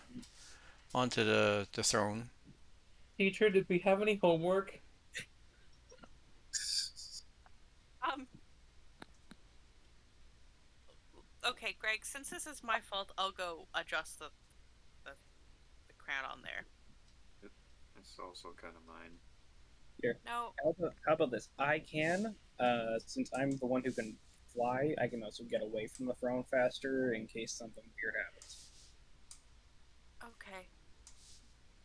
throne. Teacher, did we have any homework? Um. Okay, Greg. Since this is my fault, I'll go adjust the crown on there. It's also kind of mine. No. How about this? I can, since I'm the one who can fly, I can also get away from the throne faster in case something weird happens. Okay.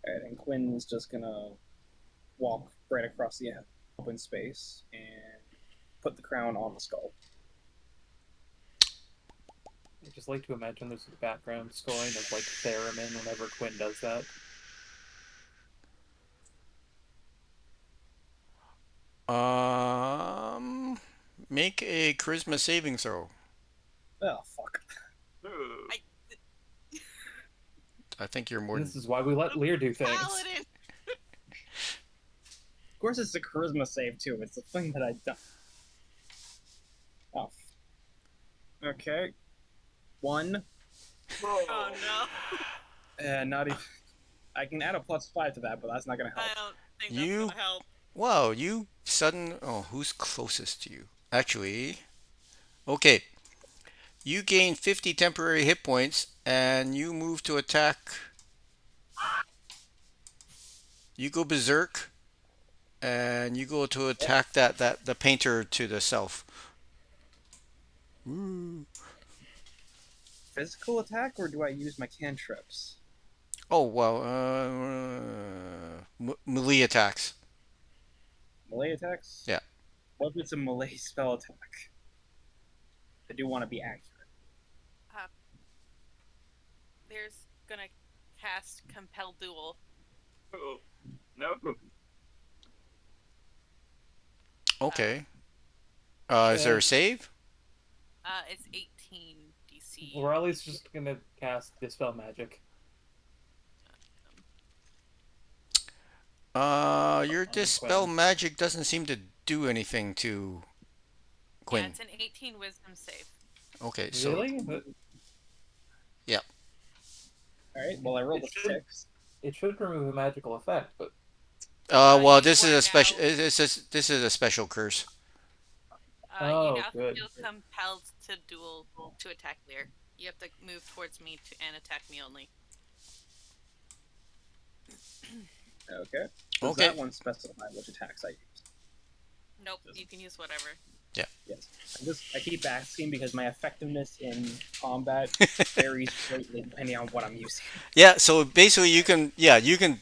Alright, and Quinn's just gonna walk right across the open space and put the crown on the skull. I just like to imagine there's a background scoring of like theremin whenever Quinn does that. Make a charisma saving throw. Oh, fuck. Ugh. I think you're more. This is why we let Lear do things. Paladin. Of course, it's a charisma save, too. It's the thing that I done. Oh. Okay. 1. Oh no. Not even. I can add a +5 to that, but that's not gonna help. I don't think You- that's gonna help. Wow, you sudden. Oh, who's closest to you? Actually, okay. You gain 50 temporary hit points, and you move to attack. You go berserk, and you go to attack that the painter to the south. Woo. Physical attack, or do I use my cantrips? Oh well, melee attacks. Melee attacks? Yeah. What if it's a melee spell attack? I do want to be accurate. There's gonna cast Compel Duel. Oh, no. Okay. Is there a save? It's 18 DC. Loralei's just gonna cast Dispel Magic. Your dispel magic doesn't seem to do anything to Yeah, Quinn. it's an 18 Wisdom save. Okay, so Really? Alright, well, I rolled a It should- 6. It should remove a magical effect, but well, you this is were a special. now- This is a special curse. Oh, You now good. feel compelled to duel to attack Lear. You have to move towards me and attack me only. Okay. Does Okay. that one specify which attacks I use? Nope, you can use whatever. Yes. I keep asking because my effectiveness in combat varies greatly depending on what I'm using. Yeah. So basically, you can. Yeah, you can.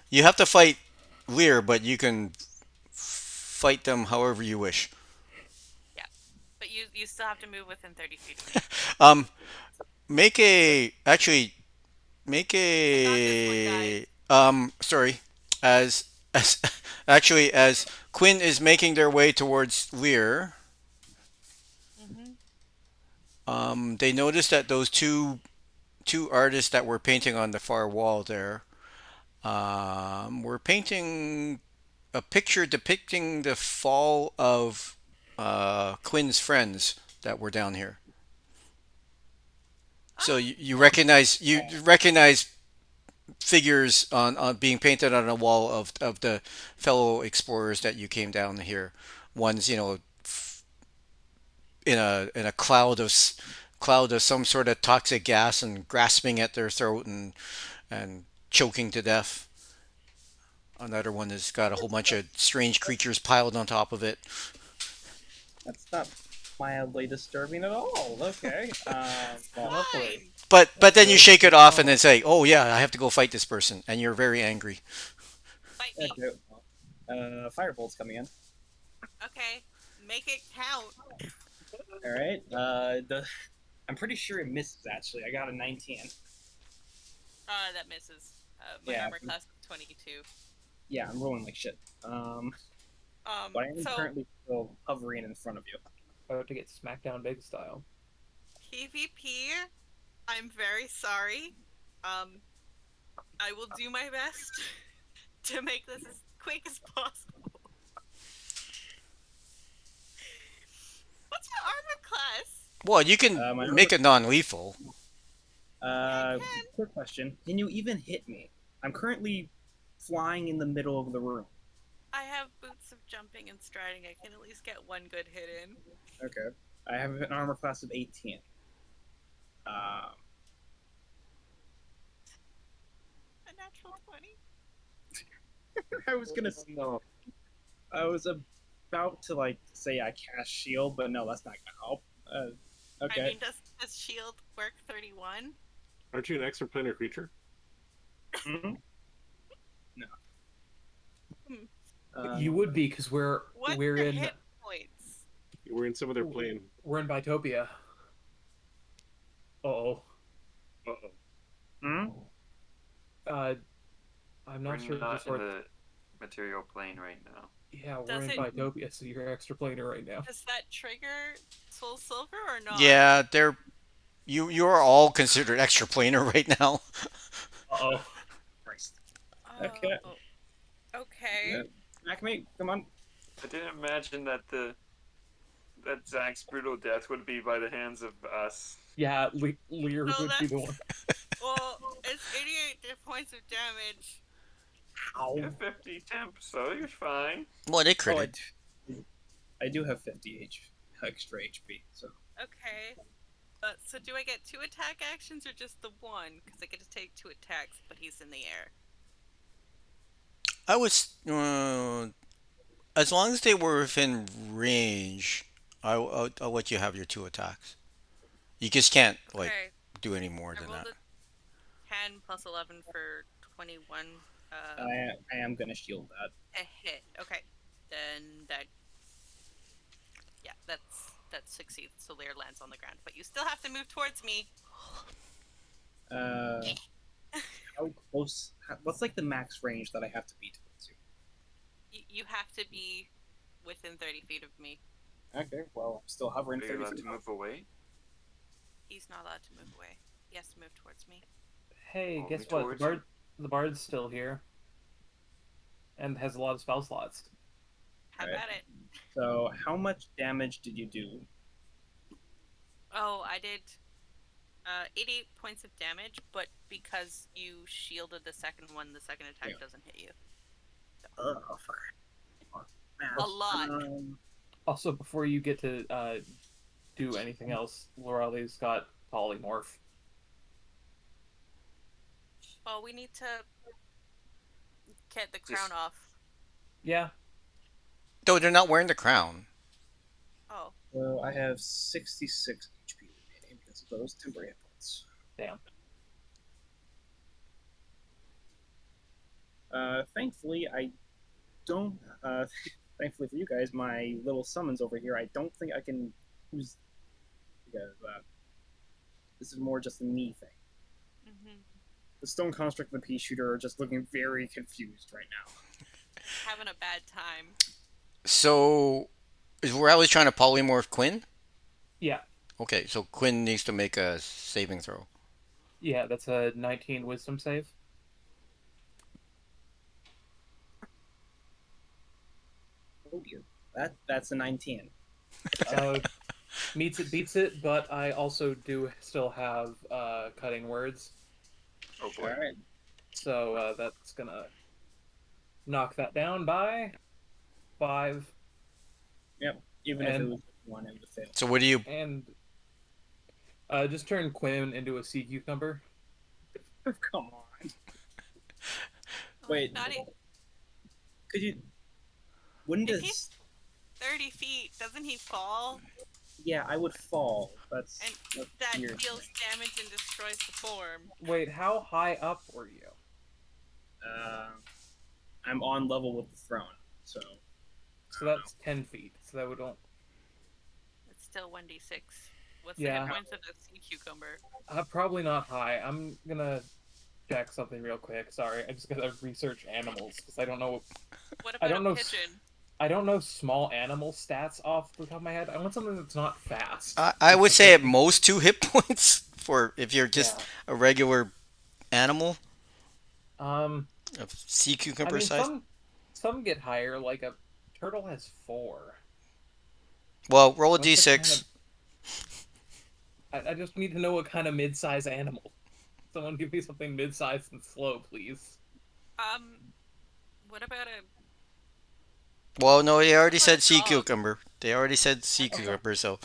You have to fight Lear, but you can fight them however you wish. But you still have to move within 30 feet of me. make a actually make I got this one, guys. a sorry, as actually as Quinn is making their way towards Lear, Hmm. they notice that those two artists that were painting on the far wall there were painting a picture depicting the fall of Quinn's friends that were down here. So Oh, you recognize figures on being painted on a wall of the fellow explorers that you came down here. One's in a cloud of some sort of toxic gas and grasping at their throat and choking to death. Another one has got a whole bunch of strange creatures piled on top of it. That's not mildly disturbing at all. Okay. Well, Lovely. fine. But then you Good. shake it off and then say, "Oh yeah, I have to go fight this person," and you're very angry. Fight me. okay. Firebolt's coming in. Okay. Make it count. All right. I'm pretty sure it misses. Actually, I got a 19. That misses. My Yeah. armor class is 22. Yeah, I'm rolling like shit. But I am So currently still hovering in front of you. About to get SmackDown Big style. PvP, I'm very sorry. I will do my best to make this as quick as possible. What's your armor class? Well, you can My make it non-lethal. I can. Quick question: can you even hit me? I'm currently flying in the middle of the room. I have boots of jumping and striding. I can at least get one good hit in. Okay. I have an armor class of 18. Um, A natural 20. I was gonna. No. I was about to say I cast shield, but no, that's not gonna help. Okay. I mean, does shield work 31? Aren't you an extraplanar creature? Mhm. No. Hmm. You would be because What's we're your in hit points? We're in some other plane. we're in Bitopia. Oh. Uh-oh. Hmm? I'm We're not sure. not Just in what, the material plane right now. yeah, we're Does in it- Bitopia, so you're extraplanar right now. Does that trigger Soul Silver or not? Yeah, they're you are all considered extraplanar right now. Oh. Christ. Oh, Okay. okay. Yeah. Acme, come on. I didn't imagine that Zach's brutal death would be by the hands of us. Yeah, Lear No, would be the one. Well, it's 88 points of damage. You have 50 temp, so you're fine. Well, they Oh, critted. I do have 50 extra HP, so. Okay. So do I get 2 attack actions or just the one? Because I get to take 2 attacks, but he's in the air. I was as long as they were within range, I'll let you have your two attacks. You just can't Okay. do any more I than rolled that. a 10 plus 11 for 21. I am gonna shield that. A hit. Okay. Then that. Yeah, that succeeds. So Lear lands on the ground, but you still have to move towards me. How close? What's the max range that I have to be towards you? You have to be within 30 feet of me. Okay, well, I'm still hovering Are you 30 allowed feet. to move away? He's not allowed to move away. He has to move towards me. Hey, Pull guess me what? towards you. The bard's still here, and has a lot of spell slots. Have Right. at it. So, how much damage did you do? Oh, I did 88 points of damage, but because you shielded the second one, the second attack Yeah. doesn't hit you. Oh, fuck. A lot. Also, before you get to do anything else, Lorelai's got polymorph. Well, we need to get the Just- crown off. Yeah, Though they're not wearing the crown. Oh, So, I have 66 HP remaining because of those temporary hit points. damn. Thankfully, I don't. Thankfully for you guys, my little summons over here, I don't think I can use because This is more just a me thing. Hmm. The stone construct and the pea shooter are just looking very confused right now. Having a bad time. So is Rowley trying to polymorph Quinn? Yeah, Okay, so Quinn needs to make a saving throw. yeah, that's a 19 Wisdom save. Oh dear. That's a 19. Uh, meets it, beats it, but I also do still have cutting words, Oh All boy. right. so that's gonna knock that down by 5. Yep. Even if it And was one, it would fail. So what do you? and just turn Quinn into a sea cucumber. Come on. Wait. Not e- Could you? Wouldn't If this? he's 30 feet, doesn't he fall? Yeah, I would fall. That's And that weird. deals damage and destroys the form. Wait, how high up were you? I'm on level with the throne, so So that's 10 feet. So that would don't. It's still 1d6. What's Yeah. the hit points of the sea cucumber? Probably not high. I'm gonna check something real quick. Sorry, I just gotta research animals because I don't know. What I about don't a know pigeon? I don't know small animal stats off the top of my head. I want something that's not fast. I would say at most 2 hit points for if you're just Yeah. a regular animal Um, of sea I cucumber mean size. some get higher. Like a turtle has 4. Well, roll a What's the d6. I just need to know what kind of mid-size animal. Someone give me something mid-sized and slow, please. What about a Well, no, they already What said a sea dog. cucumber. They already said sea Okay. cucumber, so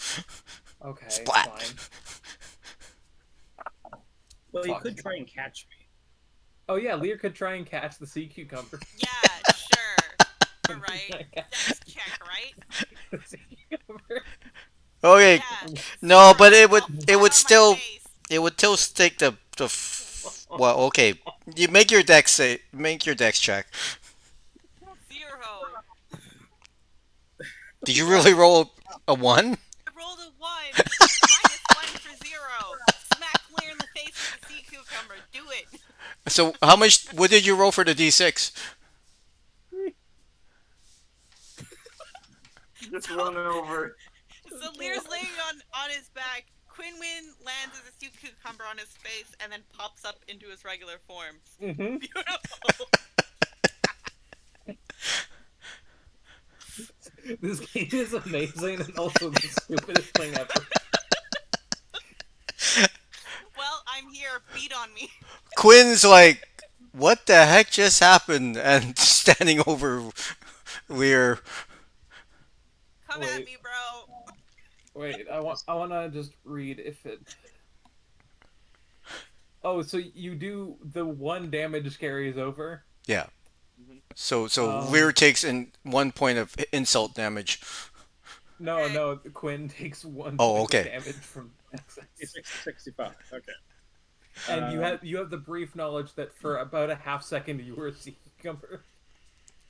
Okay, Splat. fine. well, you Fuck. could try and catch me. Oh yeah, Lear could try and catch the sea cucumber. Yeah, sure. Alright. Dex check, right? The sea cucumber. okay. Yeah. No, but it would Fall it flat would on my still face. it would still take well, okay. You make your dex check. 0. Did you really roll a 1? I rolled a 1. -1 for 0. Smack Lear in the face with the sea cucumber. Do it. So how much? What did you roll for the d6? Just run over. So Lear's laying on his back. Quinwin lands as a sea cucumber on his face and then pops up into his regular form. Mm-hmm. Beautiful. This game is amazing and also the stupidest thing ever. Well, I'm here. Beat on me. Quinn's like, what the heck just happened? And standing over Lear. Come Wait. at me, bro. Wait, I want to just read if it. Oh, so you do the 1 damage carries over? Yeah. So Um, Lear takes in 1 point of insult damage. No, Okay. no. Quinn takes 1 Oh, point okay. of damage from excess. It's 65. Okay. And you have the brief knowledge that for about a half second you were a sea cucumber.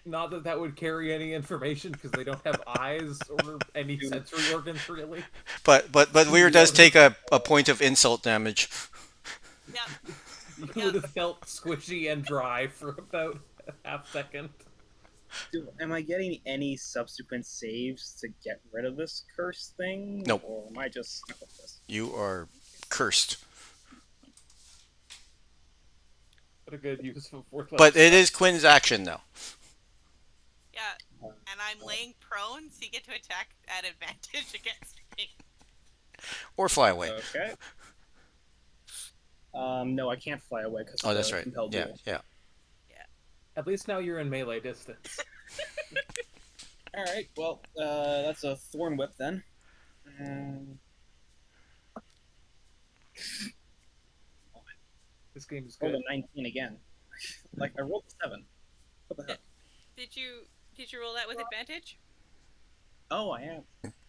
Not that that would carry any information because they don't have eyes or any sensory organs really. But Lear does take a point of insult damage. Yep. You Yeah. would have felt squishy and dry for about a half second. Am I getting any subsequent saves to get rid of this curse thing? Nope. Or am I just stuck with this? You are cursed. What a good use of 4 But it is Quinn's action now. Yeah. And I'm laying prone, so you get to attack at advantage against me. Or fly away. Okay. No, I can't fly away because Oh, that's right. compelled Yeah, duel. yeah. At least now you're in melee distance. All right. Well, that's a thorn whip then. This game is Rolled good. a 19 again. Like I rolled a 7. What the heck? Did you roll that with advantage? Oh, I am.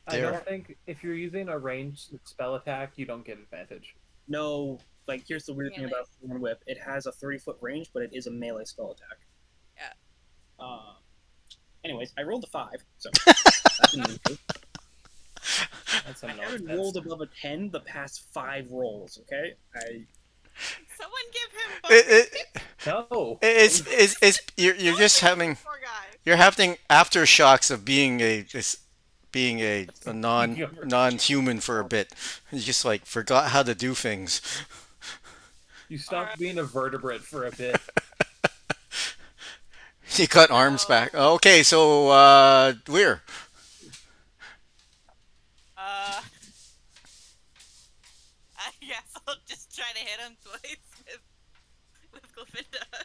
I There. don't think if you're using a ranged spell attack, you don't get advantage. No. Like here's the weird thing Melee. about thorn whip. It has a 30-foot range, but it is a melee spell attack. Yeah. Anyways, I rolled a 5, so that didn't improve. That's I some haven't nonsense. rolled above a 10 the past 5 rolls, okay? Someone give him It, bonus. it, No. it's you're just having Poor guy. you're having aftershocks of being a non-human for a bit. You just like forgot how to do things. You All stopped right. being a vertebrate for a bit. You got arms So, back. Okay, so Weir. uh, I guess I'll just try to hit him twice with Glyfinda.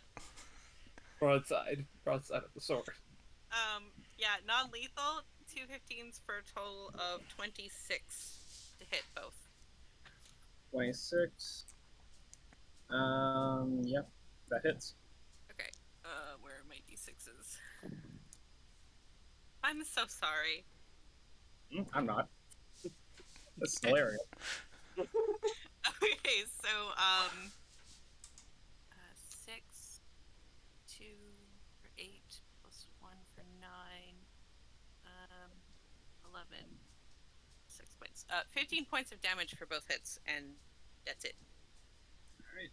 Broadside of the sword. Yeah, non-lethal. 2 15s for a total of 26 to hit both. 26. Yep, that hits. Okay. Where are my d6s? I'm so sorry. I'm not. That's hilarious. Okay, so 6, 2 for 8 plus 1 for 9, 11, 6 points. 15 points of damage for both hits, and that's it. Alright,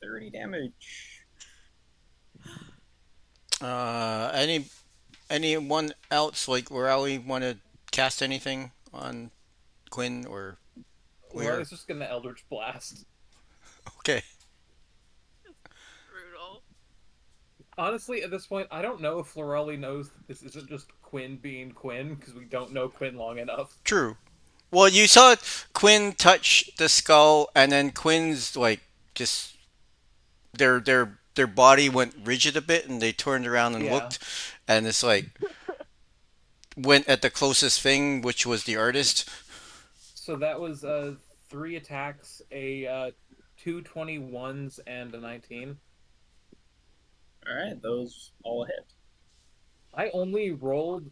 30 damage. Anyone else like Raleigh want to cast anything on Quinn or Well, Weir? it's just gonna Eldritch Blast. Okay. Brutal. Honestly, at this point, I don't know if Lorelli knows that this isn't just Quinn being Quinn, because we don't know Quinn long enough. True. Well, you saw Quinn touch the skull, and then Quinn's like just their body went rigid a bit, and they turned around and Yeah. looked, and it's like went at the closest thing, which was the artist. So that was 3 attacks, a 2 21s, and a 19. Alright, those all hit. I only rolled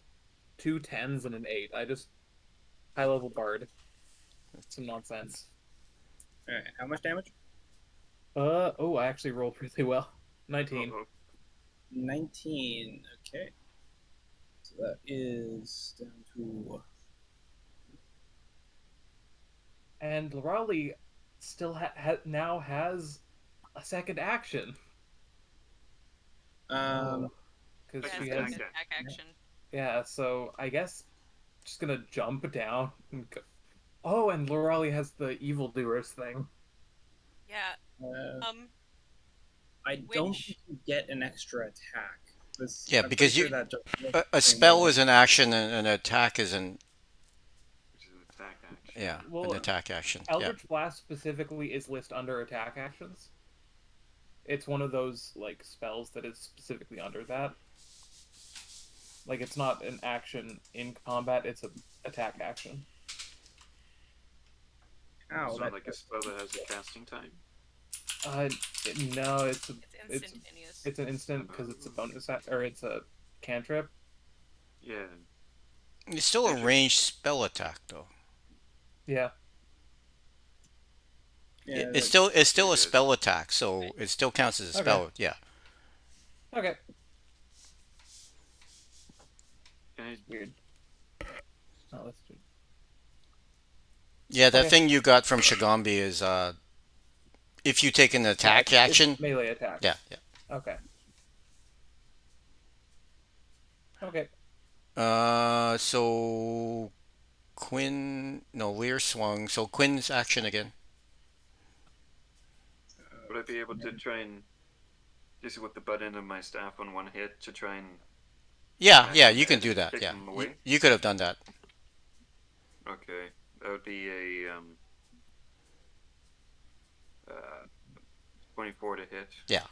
2 10s and an 8. I just high level bard. Some nonsense. Alright, how much damage? Oh, I actually rolled really well. 19. Uh-oh. 19. Okay. So that is down to. And Lorelli still now has a second action. Um, Because Yeah, she so has. it's an attack action. Yeah, so I guess just gonna jump down and go. Oh, and Lorelli has the evildoers thing. Yeah. I don't Which- think you get an extra attack. Yeah, I'm because pretty you- sure that just works A the same spell way. is an action, and an attack is an Which is an attack action. yeah, Well, an attack action. Yeah. Eldritch Blast specifically is listed under attack actions. It's one of those like spells that is specifically under that. Like it's not an action in combat; it's an attack action. Ow, It's that, not like a spell that has a casting time. No, it's It's instantaneous. an instant because it's a bonus or it's a cantrip. Yeah. It's still a ranged spell attack, though. Yeah. yeah, It's still a It is. spell attack, so it still counts as a Okay. spell. Yeah. Okay. Can I, Weird. Oh, that's true. Yeah, that Okay. thing you got from Shigambi is if you take an attack Yeah, it's action. melee attack. Yeah, yeah. Okay. Okay. So Quinn, no, Lear swung. So Quinn's action again. would I be able to try and just with the butt end of my staff on one hit to try and Yeah, smash yeah, him you can and do that. kick Yeah, him away? you could have done that. Okay, that would be a 24 to hit. Yeah.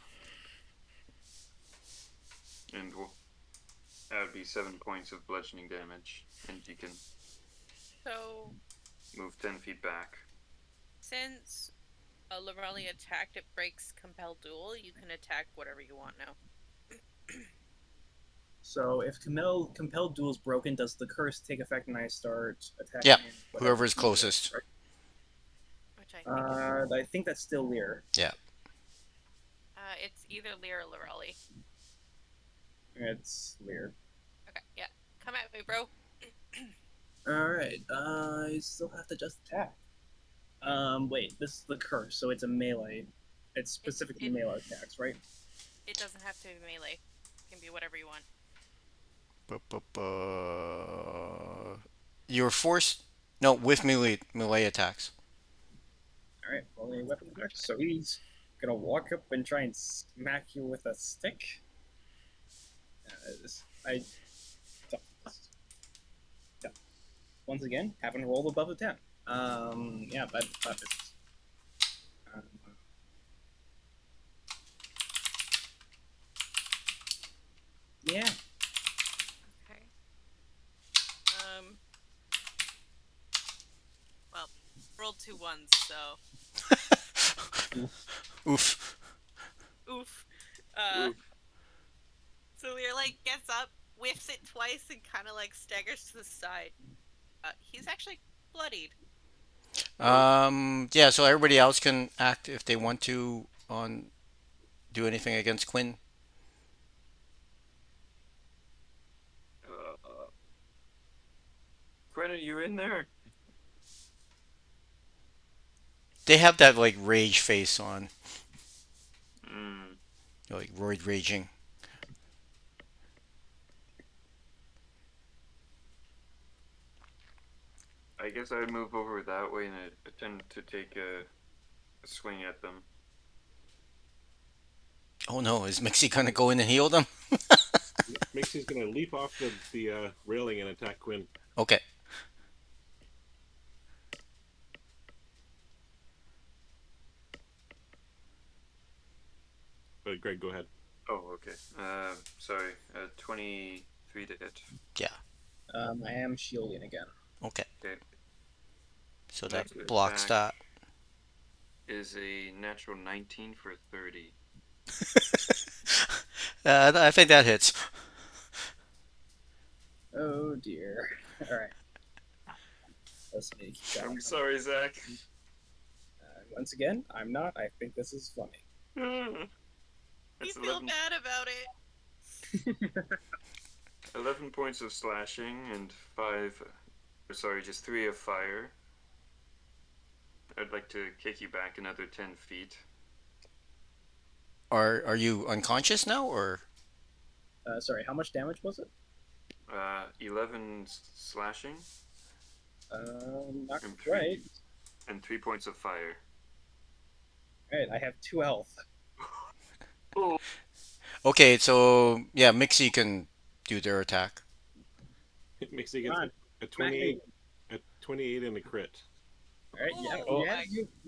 And that would be 7 points of bludgeoning damage, and you can So, move 10 feet back. since Lorelli attacked, it breaks Compel Duel. You can attack whatever you want now. So if compelled duel is broken, does the curse take effect and I start attacking? Yeah, whatever whoever is you do, closest. right? Which I think I think that's still Lear. it's either Lear or Lorelli. It's Lear. Okay, yeah. Come at me, bro. Alright, you still have to just attack. Wait, this is the curse, so it's a melee. It's specifically it- melee attacks, right? It doesn't have to be melee. It can be whatever you want. You're forced. No, with melee attacks. Alright, only weapon attacks. So he's gonna walk up and try and smack you with a stick. I. Yeah. Once again, haven't rolled above a 10. Yeah, that is. Um, yeah. Okay. Well, rolled 2 ones, so Oof. oof. Oof. So Lear like gets up, whiffs it twice, and kind of like staggers to the side. He's actually bloodied. Yeah, so everybody else can act if they want to on do anything against Quinn. Quinn, are you in there? They have that like rage face on, Mm. like roid raging. I guess I'd move over that way and attempt to take a swing at them. Oh no, is Mixie gonna go in and heal them? Mixie's gonna leap off the railing and attack Quinn. Okay. But Greg, go ahead. Oh, okay. Sorry. 23 to hit. I am shielding again. Okay. Okay. So that Next blocks attack that. is a natural 19 for 30. I think that hits. Oh dear. Alright. Let's make keep track. I'm sorry, Zach. Once again, I'm not. I think this is funny. You That's feel 11, bad about it. 11 points of slashing and 3 of fire. I'd like to kick you back another 10 feet. Are you unconscious now or? Sorry, how much damage was it? 11 slashing Not and right. and 3 points of fire. Alright, I have 2 health. Oh. Okay, so yeah, Mixie can do their attack. Mixie gets Come on, a smack me. 28 and a crit. Alright, yeah, Oh yeah,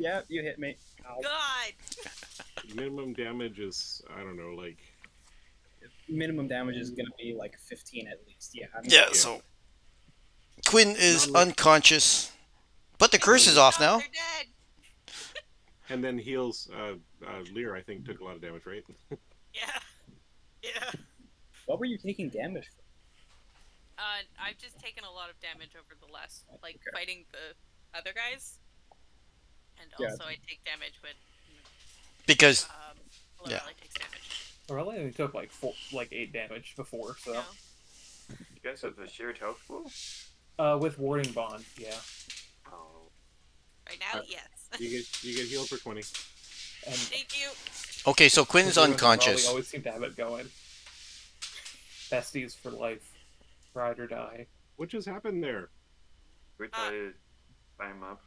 my- you hit me. Ow. God. Minimum damage is, I don't know, like Minimum damage is gonna be like 15 at least. Yeah. Yeah, Yeah. so Quinn is Non- unconscious, but the curse is off now. They're dead. and then heals. Lear, I think, took a lot of damage, right? Yeah. Yeah. What were you taking damage from? I've just taken a lot of damage over the last, like, Okay. fighting the other guys. And Yeah. also I take damage when, Because Lorelei Yeah. takes damage. Lorelei only took like 8 damage before, so No? You guys have a shared health pool? with warding bond, yeah. Oh. Right now, Uh, yes. You get healed for 20. And Thank you. okay, so Quinn's Lorelei and Raleigh unconscious. always seem to have it going. Besties for life, ride or die. What just happened there? We're trying to climb up.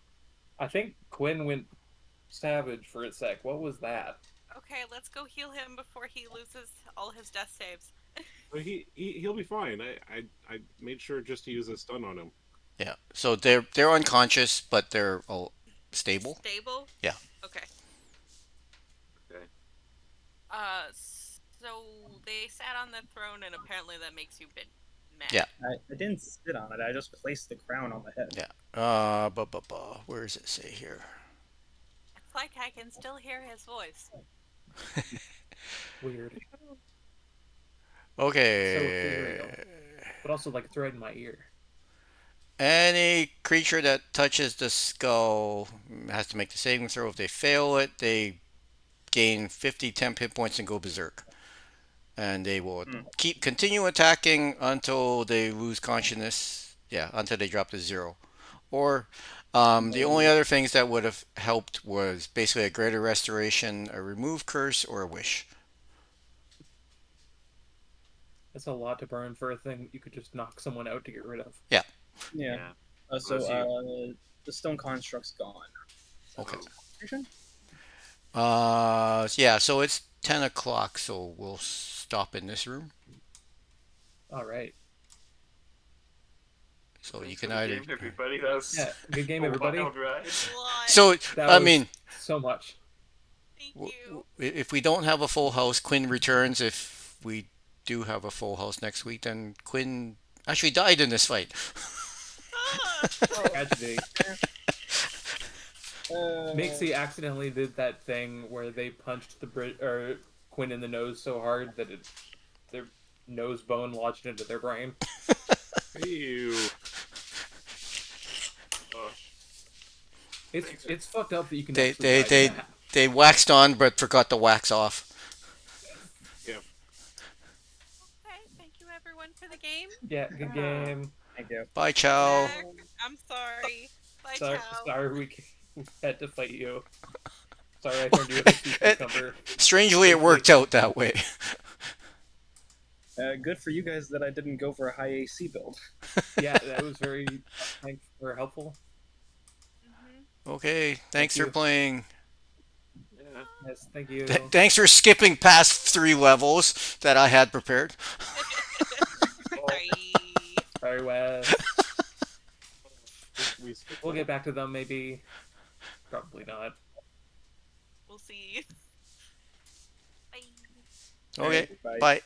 I think Quinn went savage for a sec. What was that? Okay, let's go heal him before he loses all his death saves. Well, he'll be fine. I made sure just to use a stun on him. Yeah, so they're unconscious, but they're all stable. Stable? Yeah. Okay. Okay. So they sat on the throne, and apparently that makes you a bit mad. Yeah. I didn't sit on it. I just placed the crown on the head. Yeah. Where does it say here? It's like I can still hear his voice. Weird. Okay. But also like a thread in my ear. Any creature that touches the skull has to make the saving throw. If they fail it, they gain 50 temp hit points and go berserk. And they will continue attacking until they lose consciousness. Yeah, until they drop to 0. Or the only other things that would have helped was basically a greater restoration, a remove curse, or a wish. That's a lot to burn for a thing you could just knock someone out to get rid of. Yeah. Yeah. So Unless you- the stone construct's gone. Okay. Concentration? Yeah, so it's 10 o'clock, so we'll stop in this room. All right. So you Thanks can for the either. game, everybody. That was Yeah. Good game, a everybody. wild ride. Lot. So, That I was mean, so much. Thank w- you. if we don't have a full house, Quinn returns. If we do have a full house next week, then Quinn actually died in this fight. Ah, Tragedy. Uh, Mixie accidentally did that thing where they punched the or Quinn in the nose so hard that their nose bone lodged into their brain. Ew. Oh, It's fucked up that you can. They actually they die they from that. they waxed on but forgot to wax off. Yeah. okay, thank you everyone for the game. Yeah, good game. Thank you. Bye, ciao. Zach, I'm sorry. Bye, Sorry, ciao. sorry we had to fight you. Sorry I turned you into a It- cucumber. Strangely, it worked out that way. Good for you guys that I didn't go for a high AC build. Yeah, that was very thanks for helpful. Mhm. Okay, thanks Thank for you. playing. yeah. Yes, thank you. Thanks for skipping past 3 levels that I had prepared. Sorry. Sorry, Wes. We We'll get back to them maybe. Probably not. We'll see. Bye. Okay, Bye. bye.